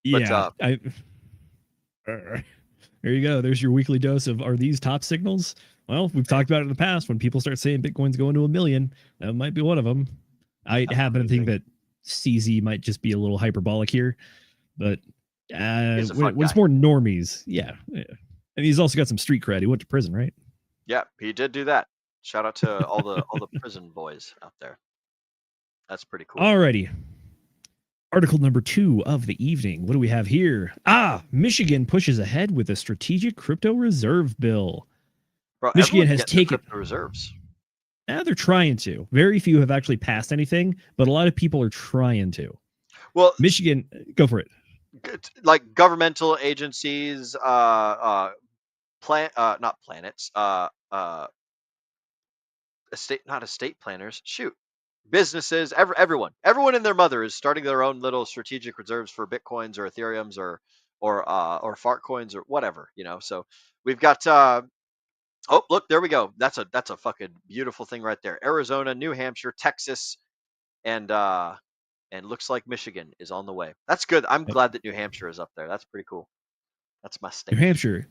Yeah. But, there you go. There's your weekly dose of, are these top signals? Well, we've talked about it in the past. When people start saying Bitcoin's going to $1 million, that might be one of them. I happen to think that CZ might just be a little hyperbolic here, but it's more normies. Yeah. And he's also got some street cred. He went to prison, right? Yeah, he did do that. Shout out to all the prison boys out there. That's pretty cool. Alrighty. Article number 2 of the evening. What do we have here? Michigan pushes ahead with a strategic crypto reserve bill. Bro, Michigan has taken crypto reserves. They're trying to. Very few have actually passed anything, but a lot of people are trying to. Well, Michigan, go for it. Like governmental agencies, not planets, estate planners. Shoot, businesses, everyone and their mother is starting their own little strategic reserves for Bitcoins or Ethereums or fart coins or whatever, So we've got. Oh, look, there we go. That's a fucking beautiful thing right there. Arizona, New Hampshire, Texas, and looks like Michigan is on the way. That's good. I'm glad that New Hampshire is up there. That's pretty cool. That's my state. New Hampshire,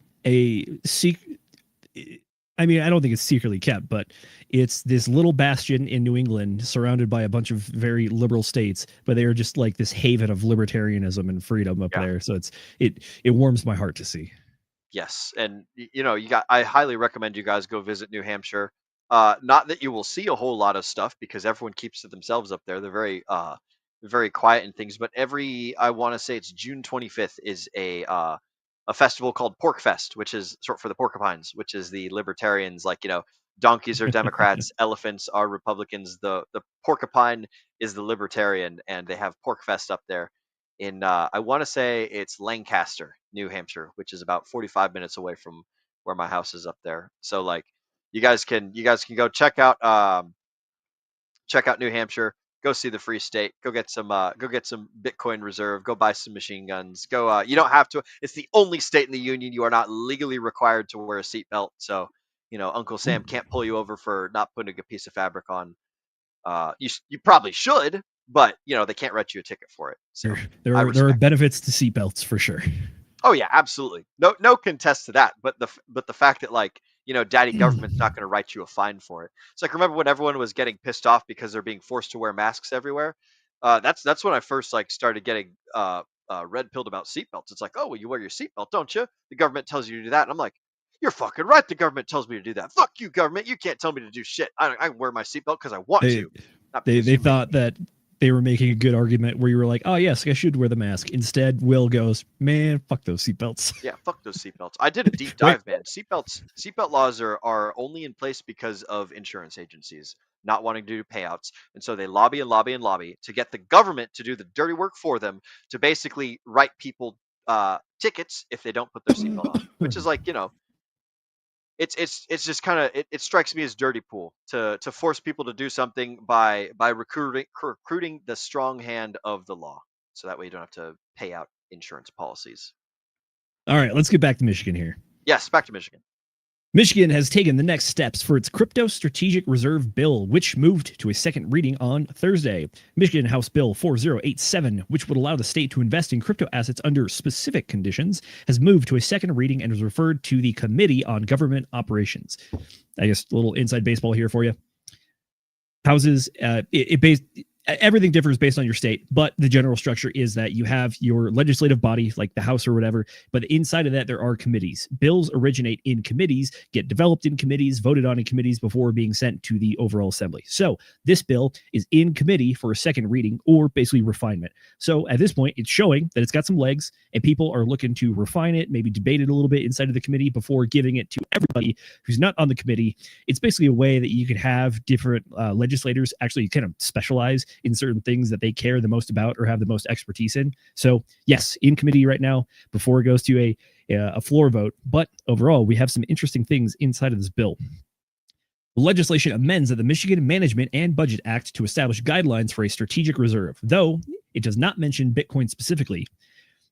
I mean, I don't think it's secretly kept, but it's this little bastion in New England surrounded by a bunch of very liberal states, but they are just like this haven of libertarianism and freedom up there. So it warms my heart to see. Yes, and I highly recommend you guys go visit New Hampshire. Not that you will see a whole lot of stuff because everyone keeps to themselves up there. They're very quiet and things. But I want to say it's June 25th is a festival called Pork Fest, which is short for the Porcupines, which is the libertarians. Like donkeys are Democrats, elephants are Republicans. The porcupine is the libertarian, and they have Pork Fest up there. I want to say it's Lancaster, New Hampshire, which is about 45 minutes away from where my house is up there. So like you guys can go check out New Hampshire, go see the Free State, go get some Bitcoin reserve, go buy some machine guns. Go you don't have to. It's the only state in the union you are not legally required to wear a seatbelt. So, Uncle Sam can't pull you over for not putting a piece of fabric on. You probably should, but they can't write you a ticket for it. So there are benefits to seatbelts for sure. Oh yeah, absolutely. No contest to that. But the fact that daddy government's not going to write you a fine for it. It's like, remember when everyone was getting pissed off because they're being forced to wear masks everywhere? That's when I first started getting red pilled about seatbelts. It's like, oh, well, you wear your seatbelt, don't you? The government tells you to do that, and I'm like, you're fucking right. The government tells me to do that. Fuck you, government. You can't tell me to do shit. I wear my seatbelt because I want to. They thought that they were making a good argument where you were like, oh, yes, I should wear the mask. Instead, Will goes, man, fuck those seatbelts. Yeah, fuck those seatbelts. I did a deep dive, man. Seatbelt laws are only in place because of insurance agencies not wanting to do payouts. And so they lobby and lobby and lobby to get the government to do the dirty work for them to basically write people tickets if they don't put their seatbelt on, which is like, it's just kind of it strikes me as dirty pool to force people to do something by recruiting the strong hand of the law, so that way you don't have to pay out insurance policies. All right, let's get back to Michigan here. Yes, back to Michigan. Michigan has taken the next steps for its Crypto Strategic Reserve Bill, which moved to a second reading on Thursday. Michigan House Bill 4087, which would allow the state to invest in crypto assets under specific conditions, has moved to a second reading and was referred to the Committee on Government Operations. I guess a little inside baseball here for you. Houses, everything differs based on your state, but the general structure is that you have your legislative body, like the House or whatever, but inside of that, there are committees. Bills originate in committees, get developed in committees, voted on in committees before being sent to the overall assembly. So this bill is in committee for a second reading, or basically refinement. So at this point, it's showing that it's got some legs, and people are looking to refine it, maybe debate it a little bit inside of the committee before giving it to everybody who's not on the committee. It's basically a way that you could have different legislators actually kind of specialize in certain things that they care the most about or have the most expertise in. So yes, in committee right now before it goes to a floor vote. But overall, we have some interesting things inside of this bill. The legislation amends the Michigan Management and Budget Act to establish guidelines for a strategic reserve, though it does not mention Bitcoin specifically.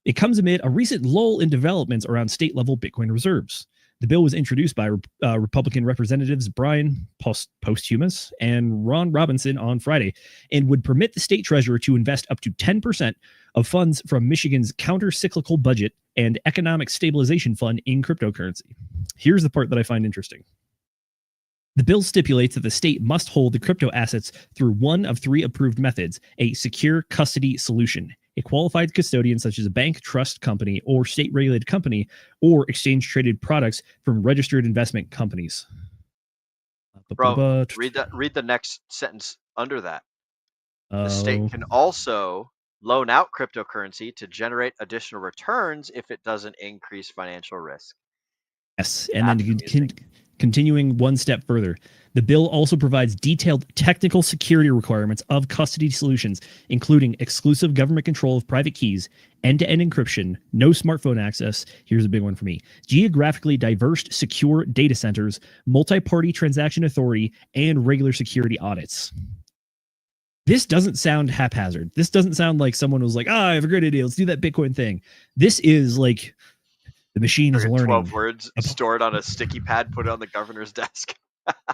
It comes amid a recent lull in developments around state-level Bitcoin reserves. The bill was introduced by Republican Representatives Brian Posthumus and Ron Robinson on Friday and would permit the state treasurer to invest up to 10% of funds from Michigan's counter-cyclical budget and economic stabilization fund in cryptocurrency. Here's the part that I find interesting. The bill stipulates that the state must hold the crypto assets through one of three approved methods: a secure custody solution, a qualified custodian such as a bank, trust company, or state-regulated company, or exchange-traded products from registered investment companies. Bro, read the next sentence under that. The state can also loan out cryptocurrency to generate additional returns if it doesn't increase financial risk. Yes, and then continuing one step further, the bill also provides detailed technical security requirements of custody solutions, including exclusive government control of private keys, end-to-end encryption, no smartphone access, here's a big one for me, geographically diverse secure data centers, multi-party transaction authority, and regular security audits. This doesn't sound haphazard. This doesn't sound like someone was like, I have a great idea, let's do that Bitcoin thing. This is like, the machine is learning. 12 words stored on a sticky pad, put it on the governor's desk.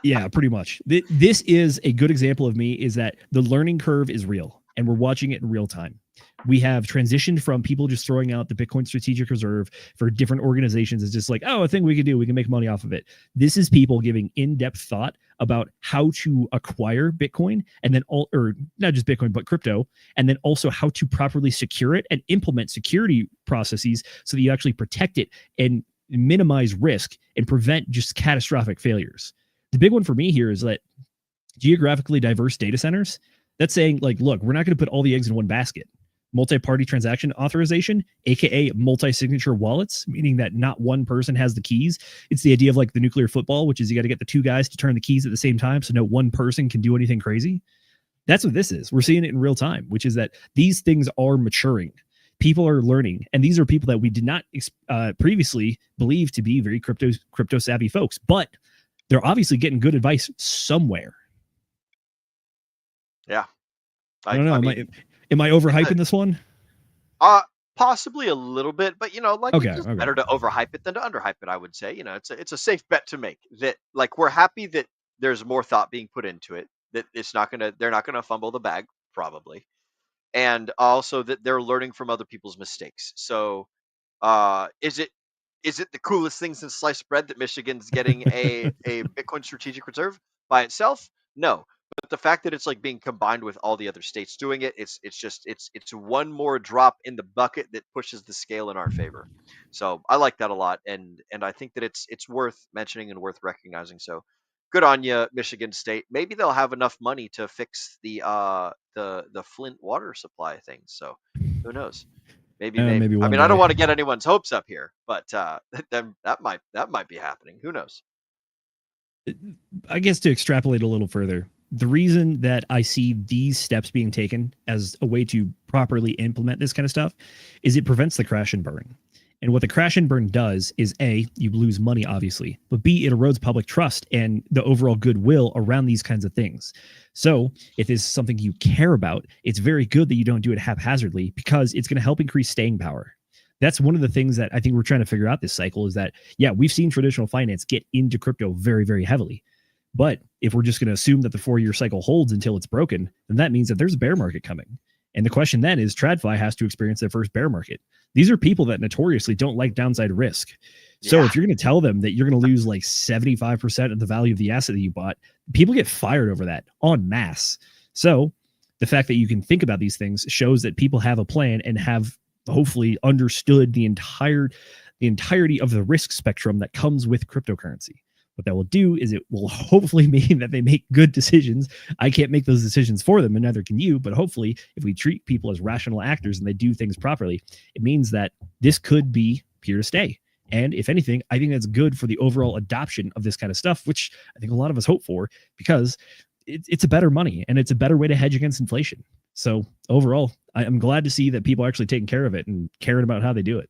Yeah, pretty much. This is a good example of me, is that the learning curve is real and we're watching it in real time. we have transitioned from people just throwing out the Bitcoin strategic reserve for different organizations as just like, oh, a thing we can do, we can make money off of it. This is people giving in-depth thought about how to acquire Bitcoin, and then or not just Bitcoin, but crypto, and then also how to properly secure it and implement security processes so that you actually protect it and minimize risk and prevent just catastrophic failures. The big one for me here is that geographically diverse data centers, that's saying like, look, we're not going to put all the eggs in one basket. Multi-party transaction authorization, aka multi-signature wallets, meaning that not one person has the keys. It's the idea of like the nuclear football, which is you got to get the two guys to turn the keys at the same time so no one person can do anything crazy. That's what this is. We're seeing it in real time, which is that these things are maturing. People are learning, and these are people that we did not previously believe to be very crypto savvy folks, but they're obviously getting good advice somewhere. Yeah. I don't know. Am I overhyping this one? Possibly a little bit, but like it's better to overhype it than to underhype it. I would say, it's a safe bet to make that like we're happy that there's more thought being put into it, that they're not gonna fumble the bag probably, and also that they're learning from other people's mistakes. So, is it the coolest thing since sliced bread that Michigan's getting a Bitcoin strategic reserve by itself? No. But the fact that it's like being combined with all the other states doing it, it's one more drop in the bucket that pushes the scale in our favor. So I like that a lot, and I think that it's worth mentioning and worth recognizing. So good on you, Michigan State. Maybe they'll have enough money to fix the Flint water supply thing. So who knows? Maybe. I mean, I don't want to get anyone's hopes up here, but then that might be happening. Who knows? I guess to extrapolate a little further, the reason that I see these steps being taken as a way to properly implement this kind of stuff is it prevents the crash and burn. And what the crash and burn does is A, you lose money, obviously, but B, it erodes public trust and the overall goodwill around these kinds of things. So if this is something you care about, it's very good that you don't do it haphazardly because it's going to help increase staying power. That's one of the things that I think we're trying to figure out this cycle is that, yeah, we've seen traditional finance get into crypto very, very heavily. But if we're just going to assume that the 4-year cycle holds until it's broken, then that means that there's a bear market coming. And the question then is TradFi has to experience their first bear market. These are people that notoriously don't like downside risk. So if you're going to tell them that you're going to lose like 75% of the value of the asset that you bought, people get fired over that en masse. So the fact that you can think about these things shows that people have a plan and have hopefully understood the entirety of the risk spectrum that comes with cryptocurrency. What that will do is it will hopefully mean that they make good decisions. I can't make those decisions for them, and neither can you. But hopefully, if we treat people as rational actors and they do things properly, it means that this could be here to stay. And if anything, I think that's good for the overall adoption of this kind of stuff, which I think a lot of us hope for, because it's a better money and it's a better way to hedge against inflation. So overall, I'm glad to see that people are actually taking care of it and caring about how they do it.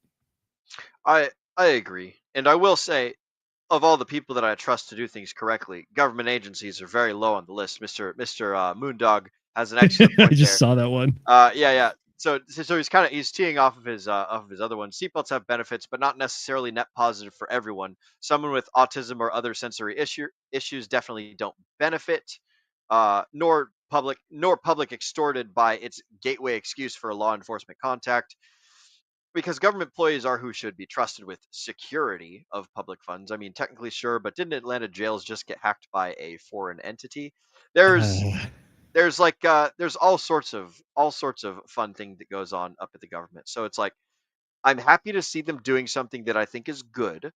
I agree. And I will say, of all the people that I trust to do things correctly, government agencies are very low on the list. Mr. Moondog has an excellent point I just saw that one. Yeah. So he's teeing off of his other one. Seatbelts have benefits, but not necessarily net positive for everyone. Someone with autism or other sensory issues definitely don't benefit, nor public extorted by its gateway excuse for a law enforcement contact. Because government employees are who should be trusted with security of public funds. I mean, technically, sure, but didn't Atlanta jails just get hacked by a foreign entity? There's all sorts of fun thing that goes on up at the government. So it's like, I'm happy to see them doing something that I think is good,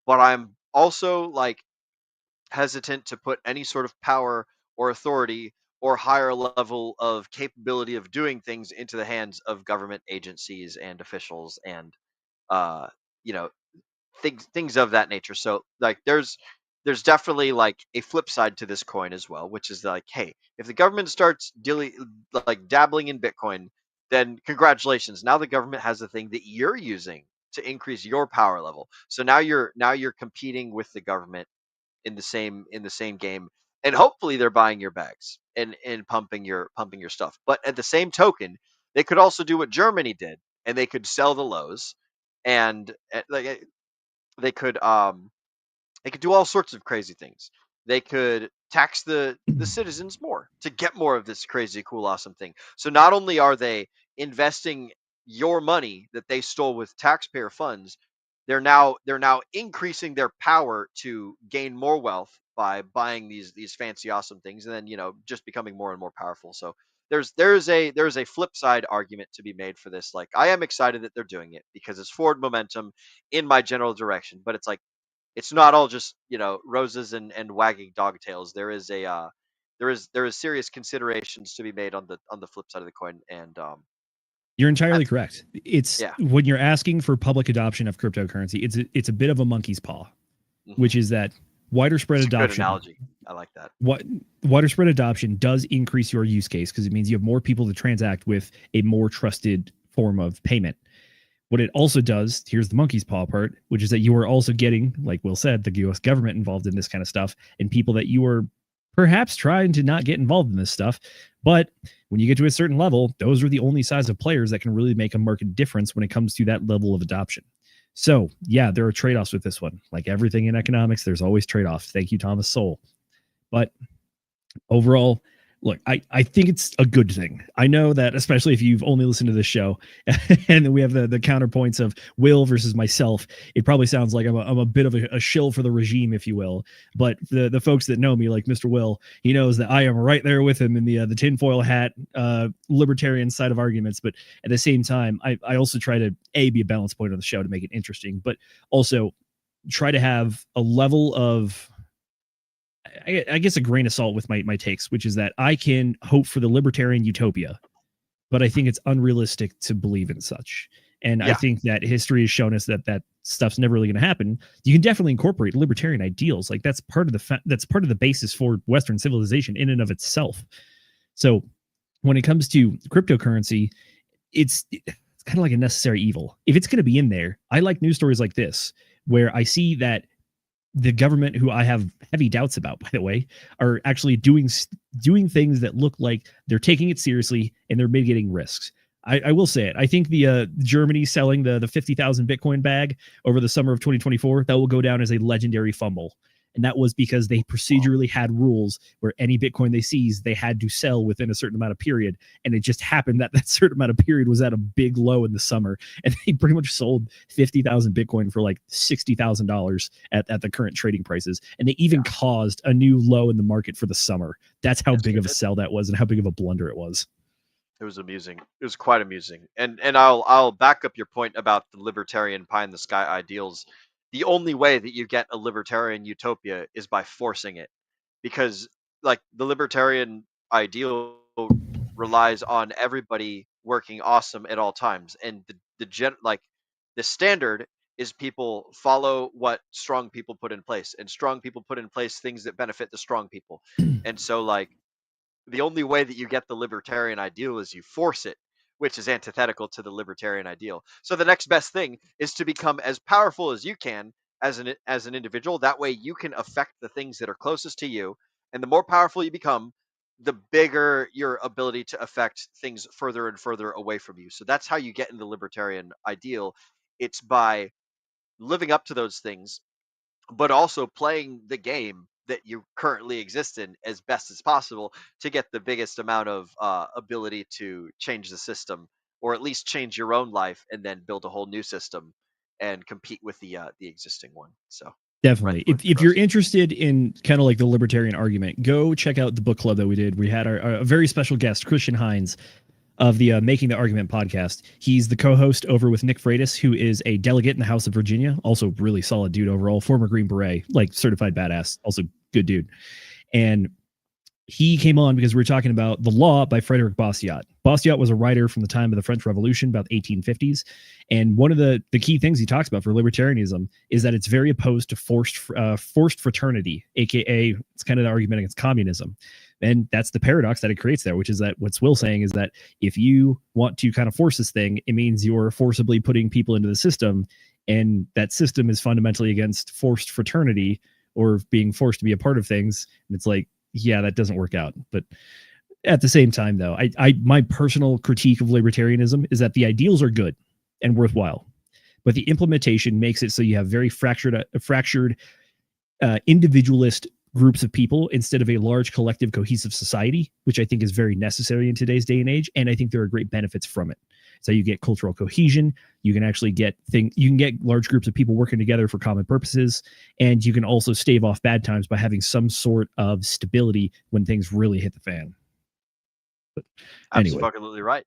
but I'm also like hesitant to put any sort of power or authority or higher level of capability of doing things into the hands of government agencies and officials and things of that nature. So like there's definitely like a flip side to this coin as well, which is like, hey, if the government starts dabbling in Bitcoin, then congratulations, now the government has a thing that you're using to increase your power level. So now you're competing with the government in the same game, and hopefully they're buying your bags and pumping your stuff. But at the same token, they could also do what Germany did, and they could sell the lows, and they could do all sorts of crazy things. They could tax the citizens more to get more of this crazy, cool, awesome thing. So not only are they investing your money that they stole with taxpayer funds. They're now increasing their power to gain more wealth by buying these fancy awesome things, and then just becoming more and more powerful. So there's a flip side argument to be made for this. Like, I am excited that they're doing it because it's forward momentum in my general direction, but it's like it's not all just roses and wagging dog tails. There is serious considerations to be made on the flip side of the coin, and You're entirely correct. It's Yeah. when you're asking for public adoption of cryptocurrency, it's a bit of a monkey's paw, which is that wider spread It's a good adoption. analogy. I like that. What wider spread adoption does increase your use case because it means you have more people to transact with a more trusted form of payment. What it also does, here's the monkey's paw part, which is that you are also getting, like Will said, the U.S. government involved in this kind of stuff, and people that you are perhaps trying to not get involved in this stuff. But when you get to a certain level, those are the only size of players that can really make a market difference when it comes to that level of adoption. So yeah, there are trade-offs with this one. Like everything in economics, there's always trade-offs. Thank you, Thomas Sowell. But overall, look, I think it's a good thing. I know that, especially if you've only listened to this show, and then we have the counterpoints of Will versus myself, it probably sounds like I'm a bit of a shill for the regime, if you will. But the folks that know me, like Mr. Will, he knows that I am right there with him in the tinfoil hat libertarian side of arguments. But at the same time, I also try to be a balance point on the show to make it interesting, but also try to have a level of, I guess, a grain of salt with my takes, which is that I can hope for the libertarian utopia, but I think it's unrealistic to believe in such. And I think that history has shown us that stuff's never really going to happen. You can definitely incorporate libertarian ideals. Like that's part of the basis for Western civilization in and of itself. So when it comes to cryptocurrency, it's kind of like a necessary evil. If it's going to be in there, I like news stories like this, where I see that the government, who I have heavy doubts about, by the way, are actually doing things that look like they're taking it seriously and they're mitigating risks. I will say it. I think the Germany selling the 50,000 Bitcoin bag over the summer of 2024, that will go down as a legendary fumble. And that was because they procedurally had rules where any Bitcoin they seized, they had to sell within a certain amount of period. And it just happened that certain amount of period was at a big low in the summer. And they pretty much sold 50,000 Bitcoin for like $60,000 at the current trading prices. And they even caused a new low in the market for the summer. That's how big of a sell that was and how big of a blunder it was. It was amusing. It was quite amusing. And I'll back up your point about the libertarian pie in the sky ideals. The only way that you get a libertarian utopia is by forcing it, because like the libertarian ideal relies on everybody working awesome at all times, and the standard is people follow what strong people put in place, and strong people put in place things that benefit the strong people. And so like the only way that you get the libertarian ideal is you force it, which is antithetical to the libertarian ideal. So the next best thing is to become as powerful as you can as an individual. That way you can affect the things that are closest to you. And the more powerful you become, the bigger your ability to affect things further and further away from you. So that's how you get in the libertarian ideal. It's by living up to those things, but also playing the game that you currently exist in as best as possible to get the biggest amount of ability to change the system, or at least change your own life, and then build a whole new system and compete with the existing one. So definitely, if you're interested in kind of like the libertarian argument, go check out the book club that we did. We had our very special guest, Christian Hines, of the Making the Argument podcast. He's the co-host over with Nick Freitas, who is a delegate in the House of Virginia. Also really solid dude overall, former Green Beret, like certified badass, also good dude. And he came on because we were talking about The Law by Frederick Bastiat. Bastiat was a writer from the time of the French Revolution, about the 1850s. And one of the key things he talks about for libertarianism is that it's very opposed to forced fraternity, aka it's kind of the argument against communism. And that's the paradox that it creates there, which is that what's Will saying is that if you want to kind of force this thing, it means you're forcibly putting people into the system. And that system is fundamentally against forced fraternity or being forced to be a part of things. And it's like, yeah, that doesn't work out. But at the same time, though, my personal critique of libertarianism is that the ideals are good and worthwhile, but the implementation makes it so you have very fractured individualist groups of people instead of a large collective cohesive society, which I think is very necessary in today's day and age. And I think there are great benefits from it. So you get cultural cohesion, you can actually get large groups of people working together for common purposes, and you can also stave off bad times by having some sort of stability when things really hit the fan. But anyway. Absolutely right.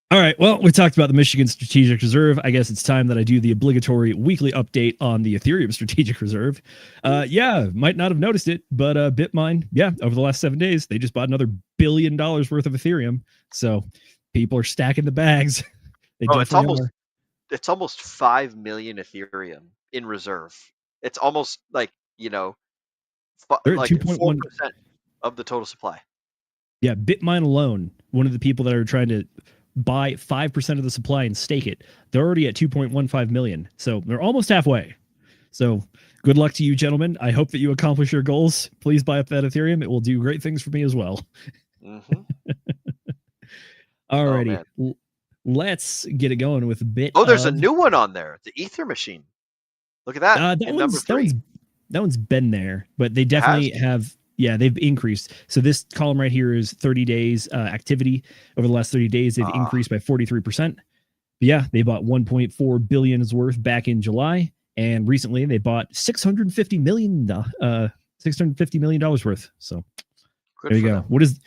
All right. Well, we talked about the Michigan Strategic Reserve. I guess it's time that I do the obligatory weekly update on the Ethereum Strategic Reserve. Yeah, might not have noticed it, but Bitmine, yeah, over the last 7 days, they just bought another $1 billion worth of Ethereum. So people are stacking the bags. It's almost 5 million Ethereum in reserve. It's almost like, like 4% of the total supply. Yeah, Bitmine alone, one of the people that are trying to buy 5% of the supply and stake it, they're already at 2.15 million. So they're almost halfway. So good luck to you, gentlemen. I hope that you accomplish your goals. Please buy up that Ethereum. It will do great things for me as well. Mm-hmm. Alrighty. Let's get it going with a bit. There's a new one on there, the Ether machine. Look at that. That one's been there, but they definitely have. Yeah, they've increased. So this column right here is 30 days activity. Over the last 30 days, they've increased by 43%. But yeah, they bought 1.4 billion worth back in July, and recently they bought $650 million worth. So good there you go. Them. What is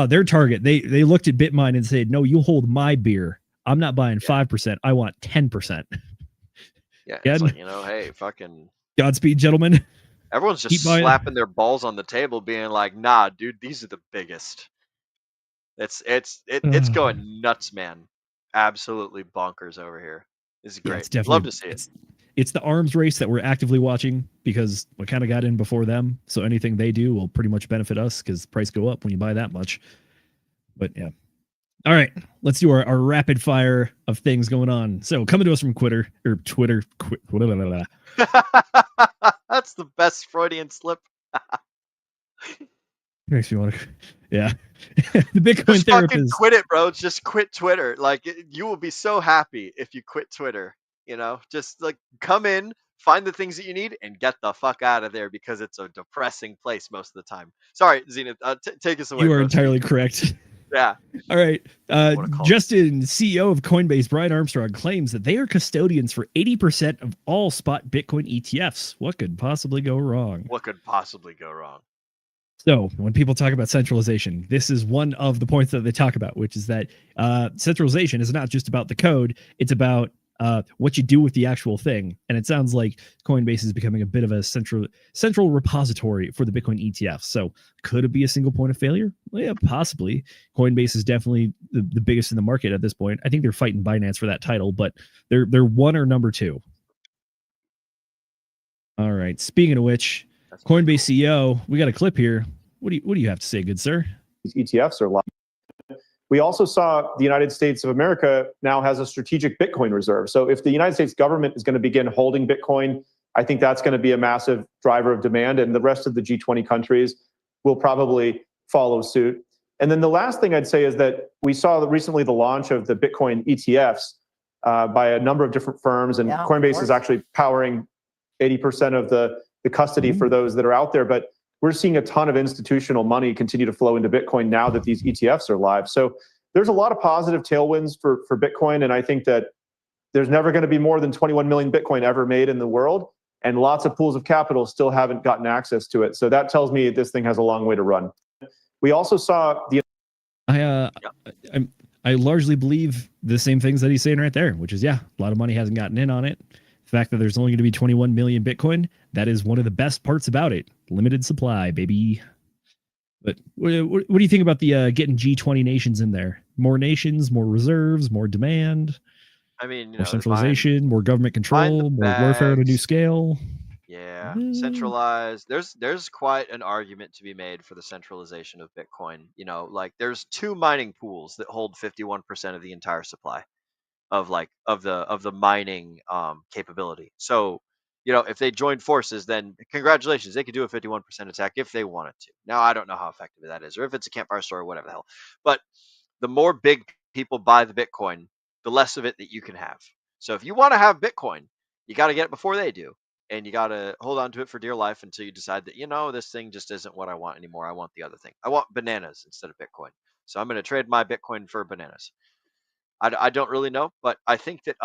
their target? They looked at Bitmine and said, "No, you hold my beer. I'm not buying 5%. I want 10%." Yeah, it's like, hey, fucking Godspeed, gentlemen. Everyone's just slapping their balls on the table, being like, "Nah, dude, these are the biggest." It's going nuts, man. Absolutely bonkers over here. This is great. Yeah, love to see it. It's the arms race that we're actively watching because we kind of got in before them. So anything they do will pretty much benefit us because the price go up when you buy that much. But yeah. All right, let's do our rapid fire of things going on. So coming to us from Twitter. That's the best Freudian slip. Makes me want to, yeah. The Bitcoin just therapist. Fucking quit it, bro. Just quit Twitter. Like you will be so happy if you quit Twitter. Just like come in, find the things that you need, and get the fuck out of there because it's a depressing place most of the time. Sorry, Zenith. Take us away. You are entirely correct. Yeah. All right. Justin, CEO of Coinbase, Brian Armstrong, claims that they are custodians for 80% of all spot Bitcoin ETFs. What could possibly go wrong? So when people talk about centralization, this is one of the points that they talk about, which is that centralization is not just about the code. It's about what you do with the actual thing. And it sounds like Coinbase is becoming a bit of a central repository for the Bitcoin ETF. So could it be a single point of failure? Well, yeah, possibly. Coinbase is definitely the biggest in the market at this point. I think they're fighting Binance for that title, but they're one or number two. All right. Speaking of which, Coinbase CEO, we got a clip here. What do you have to say, good sir? These ETFs are live. We also saw the United States of America now has a strategic Bitcoin reserve. So if the United States government is going to begin holding Bitcoin, I think that's going to be a massive driver of demand, and the rest of the G20 countries will probably follow suit. And then the last thing I'd say is that we saw recently the launch of the Bitcoin ETFs by a number of different firms, and Coinbase is actually powering 80% of the custody for those that are out there. But we're seeing a ton of institutional money continue to flow into Bitcoin now that these ETFs are live. So there's a lot of positive tailwinds for Bitcoin. And I think that there's never going to be more than 21 million Bitcoin ever made in the world. And lots of pools of capital still haven't gotten access to it. So that tells me this thing has a long way to run. We also saw the... I largely believe the same things that he's saying right there, which is, a lot of money hasn't gotten in on it. The fact that there's only going to be 21 million Bitcoin, that is one of the best parts about it. Limited supply, baby. But what do you think about the getting G20 nations in there? More nations, more reserves, more demand. I mean, more centralization, more government control, more warfare at a new scale. Yeah, centralized. There's quite an argument to be made for the centralization of Bitcoin. Like there's two mining pools that hold 51% of the entire supply of the mining capability. So, if they join forces, then congratulations, they could do a 51% attack if they wanted to. Now, I don't know how effective that is, or if it's a campfire story, whatever the hell. But the more big people buy the Bitcoin, the less of it that you can have. So if you want to have Bitcoin, you got to get it before they do. and you got to hold on to it for dear life until you decide that, you know, this thing just isn't what I want anymore. I want the other thing. I want bananas instead of Bitcoin. So I'm going to trade my Bitcoin for bananas. I don't really know, but I think that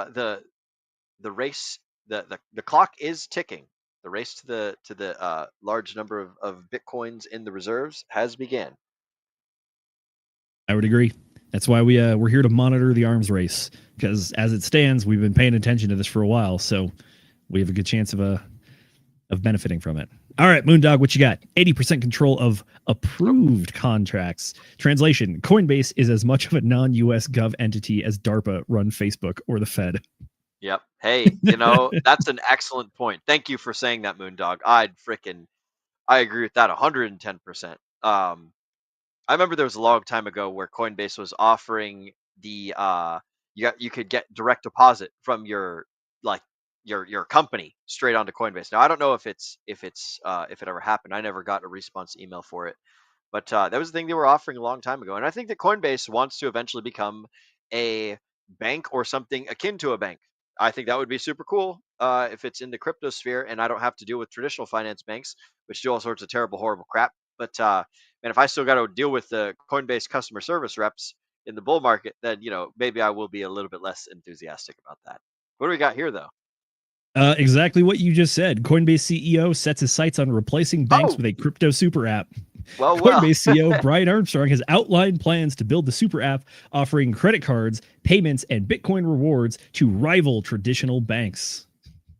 the race, the clock is ticking. The race to the large number of Bitcoins in the reserves has began. I would agree. That's why we're here to monitor the arms race, because as it stands, we've been paying attention to this for a while, so we have a good chance of benefiting from it. All right, Moondog, what you got? 80% control of approved contracts. Translation: Coinbase is as much of a non-US gov entity as DARPA run Facebook or the Fed. Yep. Hey, you know, that's an excellent point. Thank you for saying that, Moondog. I agree with that 110%. I remember there was a long time ago where Coinbase was offering the you could get direct deposit from your company straight onto Coinbase. Now I don't know if it ever happened. I never got a response email for it. But that was the thing they were offering a long time ago. And I think that Coinbase wants to eventually become a bank or something akin to a bank. I think that would be super cool if it's in the crypto sphere and I don't have to deal with traditional finance banks, which do all sorts of terrible, horrible crap. But man, if I still got to deal with the Coinbase customer service reps in the bull market, then, you know, maybe I will be a little bit less enthusiastic about that. What do we got here, though? Exactly what you just said. Coinbase CEO sets his sights on replacing banks with a crypto super app. Coinbase CEO Brian Armstrong has outlined plans to build the super app offering credit cards, payments, and Bitcoin rewards to rival traditional banks.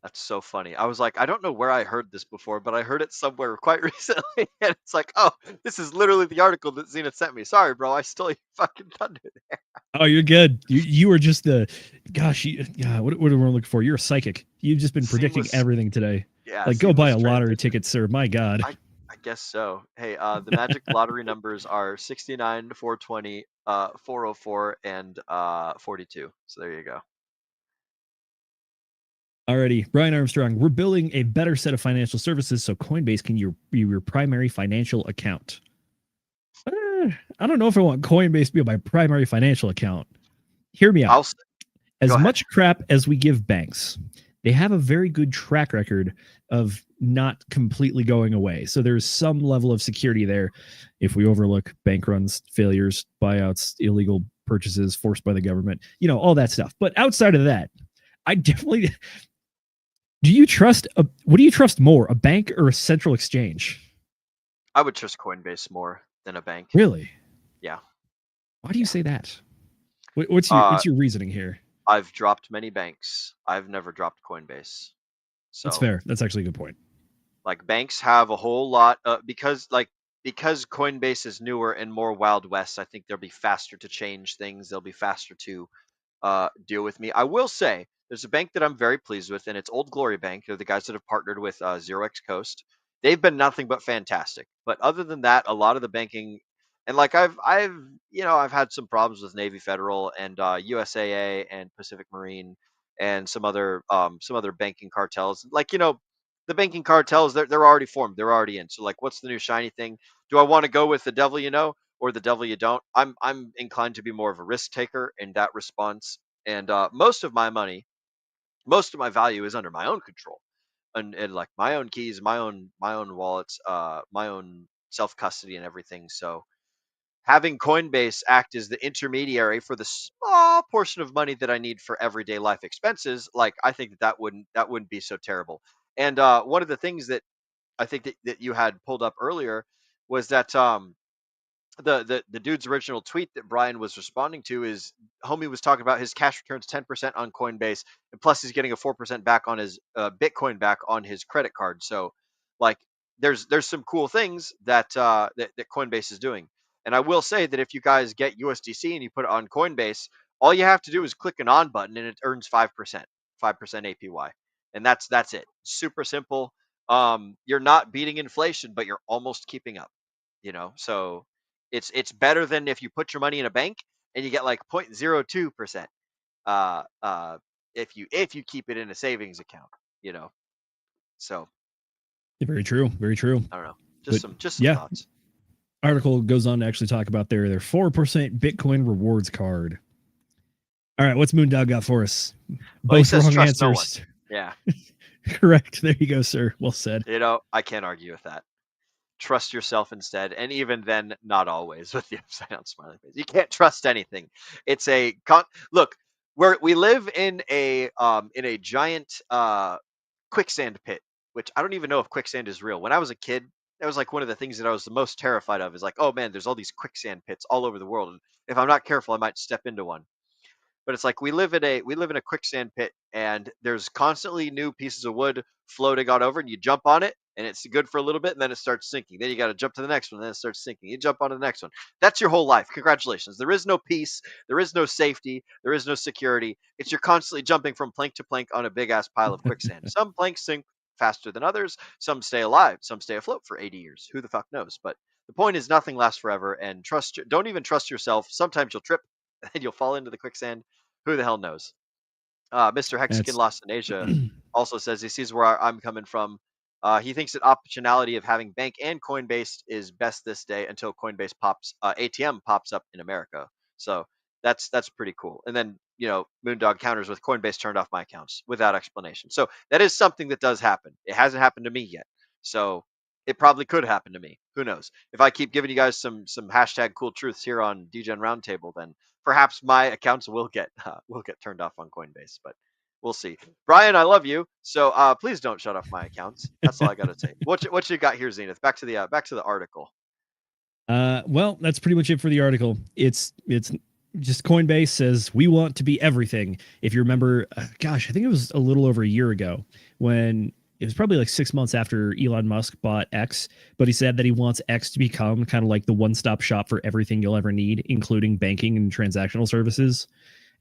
That's so funny. I was like, I don't know where I heard this before, but I heard it somewhere quite recently. And it's like, oh, this is literally the article that Zenith sent me. Sorry, bro. I stole your fucking thunder there. Oh, you're good. You are just what are we looking for? You're a psychic. You've just been predicting everything today. Yeah. Like, go buy a lottery ticket, sir. My God. I guess so. Hey, the magic lottery numbers are 69, 420, 404, and 42. So there you go. Alrighty, Brian Armstrong, we're building a better set of financial services so Coinbase can be your primary financial account. I don't know if I want Coinbase to be my primary financial account. Hear me out. As much crap as we give banks, they have a very good track record of not completely going away. So there's some level of security there if we overlook bank runs, failures, buyouts, illegal purchases forced by the government, you know, all that stuff. But outside of that, I definitely... what do you trust more, a bank or a central exchange? I would trust Coinbase more than a bank. Really? Yeah. Why do you say that? What's your reasoning here? I've dropped many banks. I've never dropped Coinbase. So that's fair. That's actually a good point. Like, banks have a whole lot because Coinbase is newer and more Wild West. I think they'll be faster to change things. They'll be faster to deal with me. I will say there's a bank that I'm very pleased with, and it's Old Glory Bank. They're the guys that have partnered with 0x Coast. They've been nothing but fantastic. But other than that, a lot of the banking, and like I've had some problems with Navy Federal and USAA and Pacific Marine and some other banking cartels. Like, you know, the banking cartels, they're already formed. They're already in. So like, what's the new shiny thing? Do I want to go with the devil you know or the devil you don't? I'm inclined to be more of a risk taker in that response. And most of my money, most of my value is under my own control, and like my own keys, my own wallets, my own self custody and everything. So having Coinbase act as the intermediary for the small portion of money that I need for everyday life expenses, like, I think that wouldn't be so terrible. And one of the things that I think that you had pulled up earlier was that the dude's original tweet that Brian was responding to is homie was talking about his cash returns 10% on Coinbase, and plus he's getting a 4% back on his Bitcoin back on his credit card. So like, there's some cool things that Coinbase is doing. And I will say that if you guys get USDC and you put it on Coinbase, all you have to do is click an on button and it earns 5% APY. And that's it. Super simple. You're not beating inflation, but you're almost keeping up, you know? So it's better than if you put your money in a bank and you get like 0.02%. If you keep it in a savings account, you know. So very true. Very true. I don't know. Just some thoughts. Article goes on to actually talk about their 4% Bitcoin rewards card. All right, what's Moondog got for us? Well, he Both says wrong trust no one. answers. Yeah. Correct. There you go, sir. Well said. You know, I can't argue with that. Trust yourself instead, and even then, not always with the upside down smiley face. You can't trust anything. It's a look. We live in a giant quicksand pit, which I don't even know if quicksand is real. When I was a kid, that was like one of the things that I was the most terrified of. Is like, oh man, there's all these quicksand pits all over the world, and if I'm not careful, I might step into one. But it's like we live in a quicksand pit, and there's constantly new pieces of wood floating on over, and you jump on it, and it's good for a little bit, and then it starts sinking. Then you got to jump to the next one, and then it starts sinking. You jump onto the next one. That's your whole life. Congratulations. There is no peace. There is no safety. There is no security. It's you're constantly jumping from plank to plank on a big ass pile of quicksand. Some planks sink faster than others. Some stay alive. Some stay afloat for 80 years. Who the fuck knows? But the point is, nothing lasts forever, and don't even trust yourself. Sometimes you'll trip, and you'll fall into the quicksand. Who the hell knows? Mr. Hexagon Lost in Asia also says he sees where I'm coming from. He thinks that optionality of having bank and Coinbase is best this day until Coinbase ATM pops up in America. So that's pretty cool. And then Moondog counters with Coinbase turned off my accounts without explanation. So that is something that does happen. It hasn't happened to me yet. So it probably could happen to me. Who knows? If I keep giving you guys some hashtag cool truths here on DGen Roundtable, then perhaps my accounts will get turned off on Coinbase, but we'll see. Brian, I love you, so please don't shut off my accounts. That's all I got to say. What you got here, Zenith? Back to the article. Well, that's pretty much it for the article. It's just Coinbase says we want to be everything. If you remember, gosh, I think it was a little over a year ago when it was probably like 6 months after Elon Musk bought X, but he said that he wants X to become kind of like the one-stop shop for everything you'll ever need, including banking and transactional services.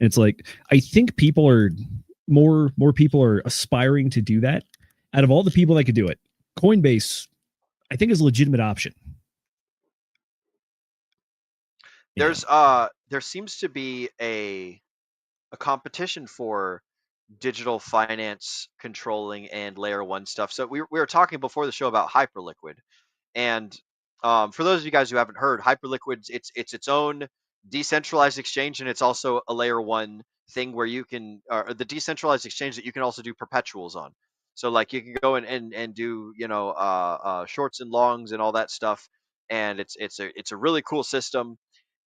And it's like, I think people are more people are aspiring to do that. Out of all the people that could do it, Coinbase, I think, is a legitimate option. There's there seems to be a competition for digital finance controlling and layer one stuff. So we were talking before the show about Hyperliquid, and for those of you guys who haven't heard, Hyperliquid's it's its own decentralized exchange, and it's also a layer one thing where you can the decentralized exchange that you can also do perpetuals on. So like you can go and do shorts and longs and all that stuff, and it's a really cool system.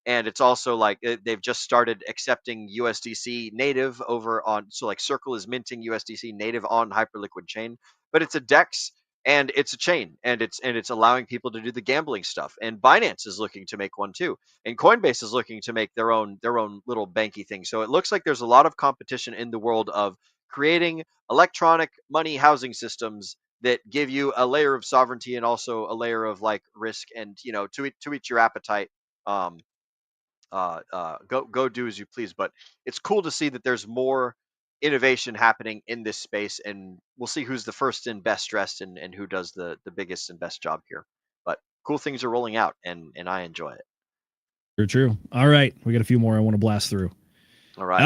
And it's also like they've just started accepting USDC native over on, so like Circle is minting USDC native on Hyperliquid chain, but it's a DEX and it's a chain, and it's allowing people to do the gambling stuff. And Binance is looking to make one too, and Coinbase is looking to make their own little banky thing. So it looks like there's a lot of competition in the world of creating electronic money housing systems that give you a layer of sovereignty and also a layer of like risk, and to each your appetite. Go do as you please. But it's cool to see that there's more innovation happening in this space, and we'll see who's the first and best dressed and who does the biggest and best job here. But cool things are rolling out, and I enjoy it. True. All right, we got a few more I want to blast through. All right.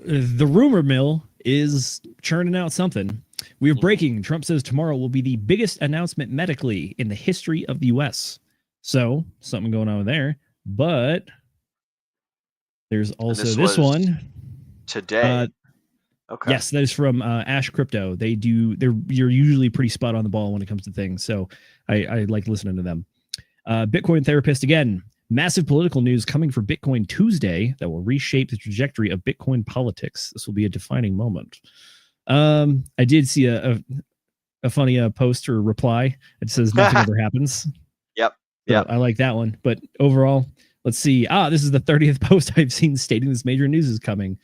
The rumor mill is churning out something. We have breaking. Trump says tomorrow will be the biggest announcement medically in the history of the U.S. So something going on there, but there's also this one today. Okay. Yes, that is from Ash Crypto. You're usually pretty spot on the ball when it comes to things, so I like listening to them. Bitcoin therapist again. Massive political news coming for Bitcoin Tuesday that will reshape the trajectory of Bitcoin politics. This will be a defining moment. I did see a funny post or reply. It says nothing ever happens. Yep. So I like that one. But overall, let's see. This is the 30th post I've seen stating this major news is coming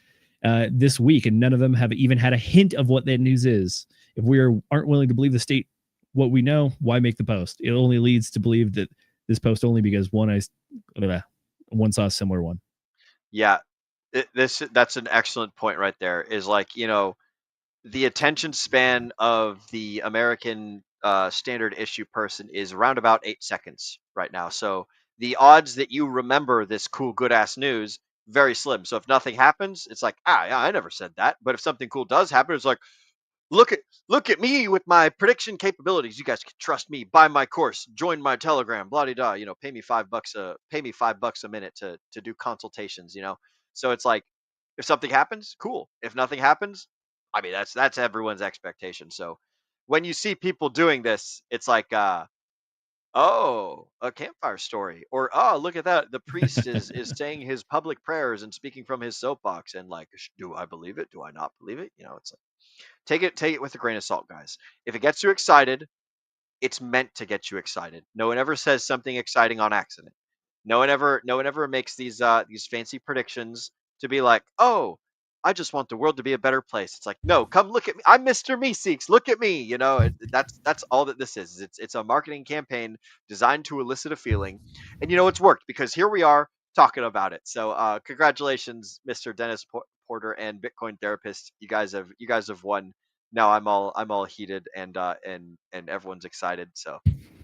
this week, and none of them have even had a hint of what that news is. If we aren't willing to believe the state what we know, why make the post? It only leads to believe that this post only because one saw a similar one. Yeah, that's an excellent point right there. Is like, the attention span of the American standard issue person is around about 8 seconds right now. So the odds that you remember this cool, good ass news, very slim. So if nothing happens, it's like, yeah, I never said that. But if something cool does happen, it's like, look at me with my prediction capabilities. You guys can trust me. Buy my course, join my Telegram, blah, blah, blah, pay me $5 a minute to do consultations, So it's like, If something happens, cool. If nothing happens, I mean, that's everyone's expectation. So when you see people doing this, it's like, oh, a campfire story, or oh, look at that, the priest is saying his public prayers and speaking from his soapbox, and like, do I believe it? Do I not believe it? You know, it's like, take it with a grain of salt, guys. If it gets you excited, it's meant to get you excited. No one ever says something exciting on accident. No one ever makes these fancy predictions to be like, oh, I just want the world to be a better place. It's like, no, come look at me. I'm Mr. Meeseeks. Look at me. You know, that's all that this is. It's a marketing campaign designed to elicit a feeling, and you know it's worked because here we are talking about it. So congratulations, Mr. Dennis Porter and Bitcoin Therapist. You guys have won. Now I'm all heated and everyone's excited. So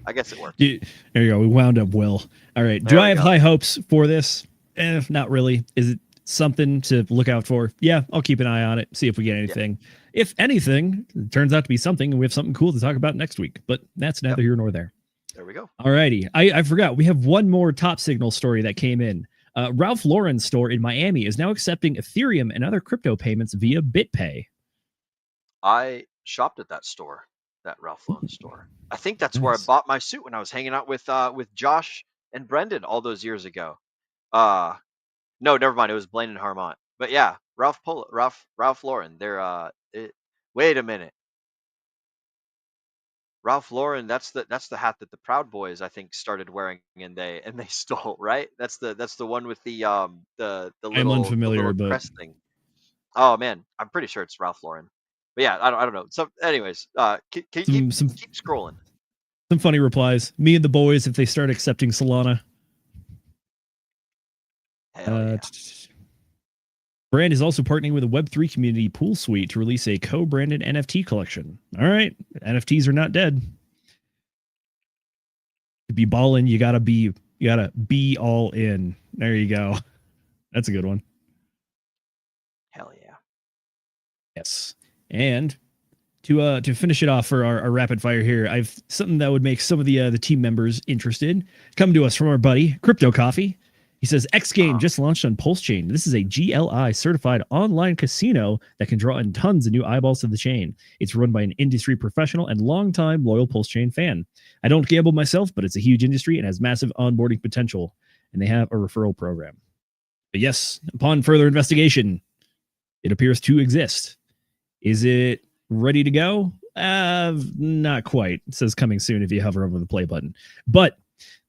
I guess it worked. There you go. We wound up well. All right. Do I have high hopes for this? Not really. Is it something to look out for? Yeah, I'll keep an eye on it. See if we get anything. Yeah. If anything, it turns out to be something, and we have something cool to talk about next week. But that's neither here nor there. There we go. All righty. I forgot. We have one more Top Signal story that came in. Ralph Lauren's store in Miami is now accepting Ethereum and other crypto payments via BitPay. I shopped at that store, that Ralph Lauren store. I think that's where I bought my suit when I was hanging out with Josh and Brendan all those years ago. No, never mind. It was Blaine and Harmont. But yeah, Ralph Lauren. They're wait a minute. Ralph Lauren, that's the hat that the Proud Boys I think started wearing and they stole, right? That's the one with the little, I'm unfamiliar, the little crest thing. Oh man, I'm pretty sure it's Ralph Lauren. But yeah, I don't know. So anyways, keep scrolling. Some funny replies. Me and the boys if they start accepting Solana. Brand is also partnering with a Web3 community Pool Suite to release a co-branded NFT collection. All right, NFTs are not dead. To be ballin', you gotta be all in. There you go. That's a good one. Hell yeah. Yes. And to finish it off for our rapid fire here, I've something that would make some of the team members interested. Come to us from our buddy Crypto Coffee. He says X Game just launched on Pulse Chain. This is a GLI certified online casino that can draw in tons of new eyeballs to the chain. It's run by an industry professional and longtime loyal Pulse Chain fan. I don't gamble myself, but it's a huge industry and has massive onboarding potential. And they have a referral program. But yes, upon further investigation, it appears to exist. Is it ready to go? Not quite. It says coming soon if you hover over the play button. But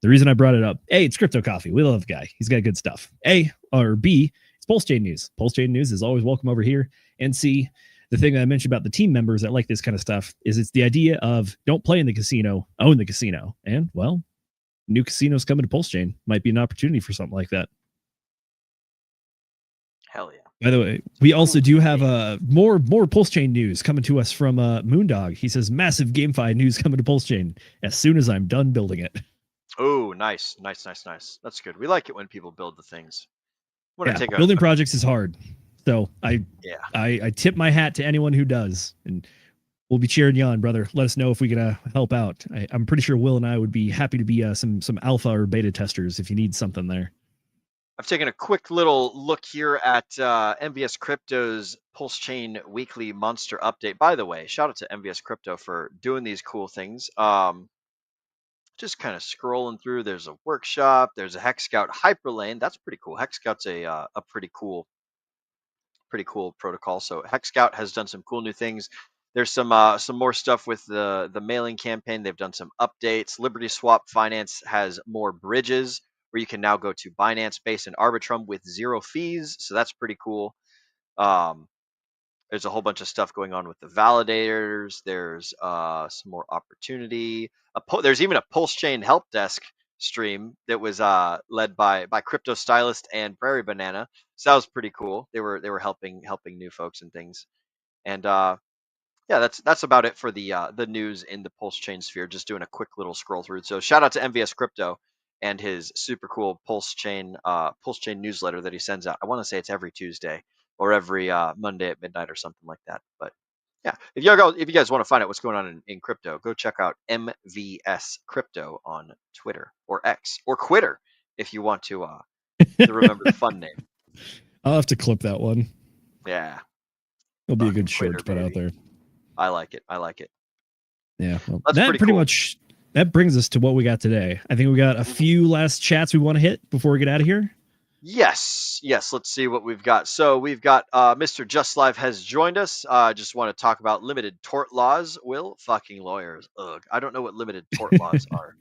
the reason I brought it up, A, it's Crypto Coffee. We love the guy. He's got good stuff. A, or B, it's Pulse Chain News. Pulse Chain News is always welcome over here. And C, the thing that I mentioned about the team members that like this kind of stuff is it's the idea of don't play in the casino, own the casino. And, well, new casinos coming to Pulse Chain. Might be an opportunity for something like that. Hell yeah. By the way, we also do have more Pulse Chain news coming to us from Moondog. He says, massive GameFi news coming to Pulse Chain as soon as I'm done building it. Oh, nice. That's good. We like it when people build the things. Building projects is hard. So I tip my hat to anyone who does. And we'll be cheering you on, brother. Let us know if we can help out. I'm pretty sure Will and I would be happy to be some alpha or beta testers if you need something there. I've taken a quick little look here at MVS Crypto's Pulse Chain Weekly Monster Update. By the way, shout out to MVS Crypto for doing these cool things. Just kind of scrolling through. There's a workshop. There's a Hex Scout Hyperlane. That's pretty cool. Hex Scout's a pretty cool protocol. So Hex Scout has done some cool new things. There's some more stuff with the mailing campaign. They've done some updates. Liberty Swap Finance has more bridges where you can now go to Binance Base and Arbitrum with 0 fees. So that's pretty cool. There's a whole bunch of stuff going on with the validators. There's some more opportunity. There's even a Pulse Chain help desk stream that was led by Crypto Stylist and Prairie Banana. So that was pretty cool. They were helping new folks and things. And yeah, that's about it for the news in the Pulse Chain sphere. Just doing a quick little scroll through. So shout out to MVS Crypto and his super cool Pulse Chain newsletter that he sends out. I want to say it's every Tuesday or every Monday at midnight or something like that. But yeah, if you guys want to find out what's going on in crypto, go check out MVS Crypto on Twitter or X or Quitter if you want to remember the fun name. I'll have to clip that one. Yeah. It'll be a Fucking good short Twitter, to put out there. I like it. I like it. Yeah. Well, That's that pretty pretty cool. much that brings us to what we got today. I think we got a few last chats we want to hit before we get out of here. Yes. Let's see what we've got. So we've got Mr. Just Live has joined us. I just want to talk about limited tort laws. Will fucking lawyers. Ugh. I don't know what limited tort laws are.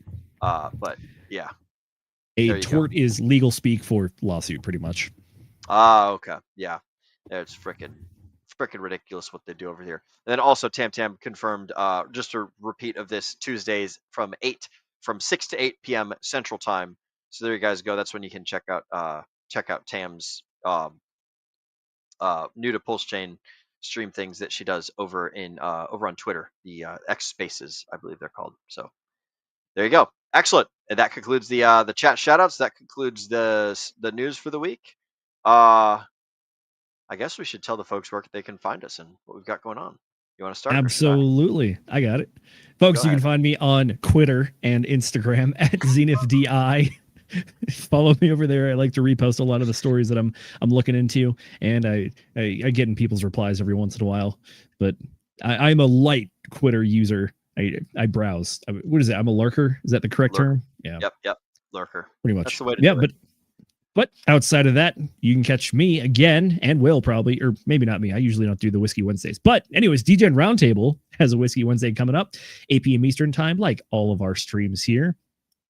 But yeah. A There you tort is legal speak for lawsuit, pretty much. Okay. Yeah. It's freaking ridiculous what they do over here. And then also Tam confirmed, just a repeat of this, Tuesdays from 6 to 8 p.m. Central Time. So there you guys go. That's when you can check out Tam's new to Pulse Chain stream things that she does over on Twitter, the X Spaces, I believe they're called. So there you go. Excellent. And that concludes the chat shoutouts. That concludes the news for the week. I guess we should tell the folks where they can find us and what we've got going on. You want to start? Absolutely. I got it. Folks, you can find me on Twitter and Instagram at zenithdi. Follow me over there. I like to repost a lot of the stories that I'm looking into, and I get in people's replies every once in a while. But I'm a light Twitter user. I browse. What is it? I'm a lurker. Is that the correct term? Yeah. Yep. Lurker. Pretty much. That's the way to do it. But outside of that, you can catch me again, and Will probably, or maybe not me. I usually don't do the Whiskey Wednesdays. But anyways, DGen Roundtable has a Whiskey Wednesday coming up, 8 p.m. Eastern time, like all of our streams here.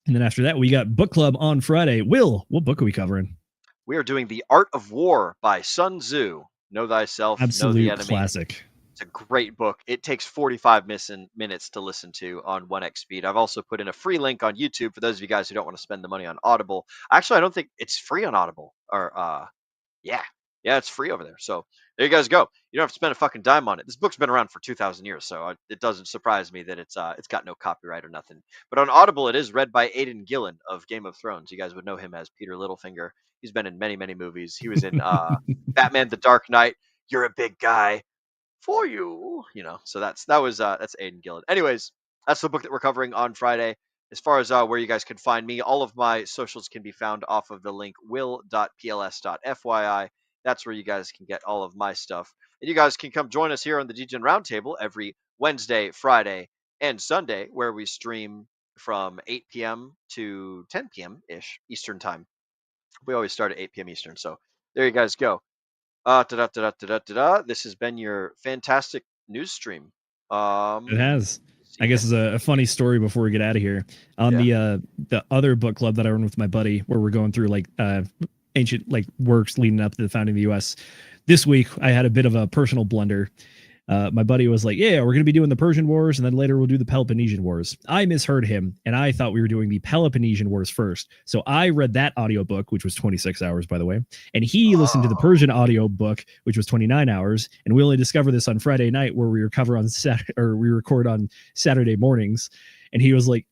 And then after that, we got Book Club on Friday. Will, what book are we covering? We are doing The Art of War by Sun Tzu. Know thyself, know the enemy. Classic. It's a great book. It takes 45 minutes to listen to on 1x speed. I've also put in a free link on YouTube for those of you guys who don't want to spend the money on Audible. Actually, I don't think it's free on Audible. Or yeah, it's free over there. So there you guys go. You don't have to spend a fucking dime on it. This book's been around for 2,000 years, so it doesn't surprise me that it's got no copyright or nothing. But on Audible, it is read by Aidan Gillen of Game of Thrones. You guys would know him as Peter Littlefinger. He's been in many, many movies. He was in Batman: The Dark Knight. You're a big guy. For you, so that's Aidan Gillen. Anyways, that's the book that we're covering on Friday. As far as where you guys can find me, all of my socials can be found off of the link will.pls.fyi. That's where you guys can get all of my stuff. And you guys can come join us here on the DGen Roundtable every Wednesday, Friday, and Sunday, where we stream from 8 p.m. to 10 p.m.-ish Eastern time. We always start at 8 p.m. Eastern, so there you guys go. This has been your fantastic news stream. It has. I guess it's a funny story before we get out of here. On the other book club that I run with my buddy, where we're going through ancient works leading up to the founding of the U.S. This week, I had a bit of a personal blunder. My buddy was like, yeah, we're going to be doing the Persian Wars, and then later we'll do the Peloponnesian Wars. I misheard him, and I thought we were doing the Peloponnesian Wars first. So I read that audiobook, which was 26 hours, by the way, and he listened to the Persian audiobook, which was 29 hours, and we only discovered this on Friday night, where we recover on we record on Saturday mornings, and he was like,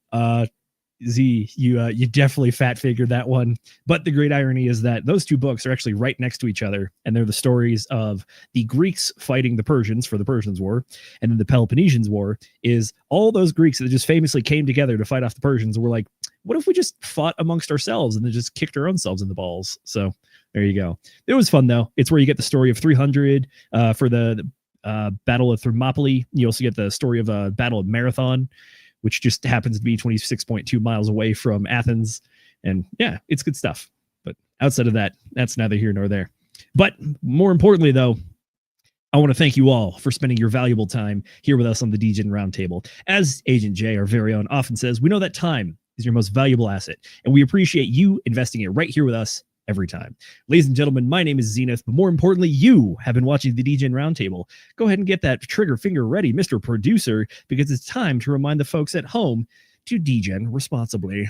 Z, you definitely fat figured that one. But the great irony is that those two books are actually right next to each other, and they're the stories of the Greeks fighting the Persians for the Persians War, and then the Peloponnesian War is all those Greeks that just famously came together to fight off the Persians. And we're like, what if we just fought amongst ourselves and then just kicked our own selves in the balls? So there you go. It was fun though. It's where you get the story of 300 for the Battle of Thermopylae. You also get the story of Battle of Marathon, which just happens to be 26.2 miles away from Athens. And yeah, it's good stuff. But outside of that, that's neither here nor there. But more importantly, though, I want to thank you all for spending your valuable time here with us on the DGen Roundtable. As Agent J, our very own, often says, we know that time is your most valuable asset, and we appreciate you investing it right here with us every time. Ladies and gentlemen, my name is Zenith, but more importantly, you have been watching the DGen Roundtable. Go ahead and get that trigger finger ready, Mr. Producer, because it's time to remind the folks at home to DGen responsibly.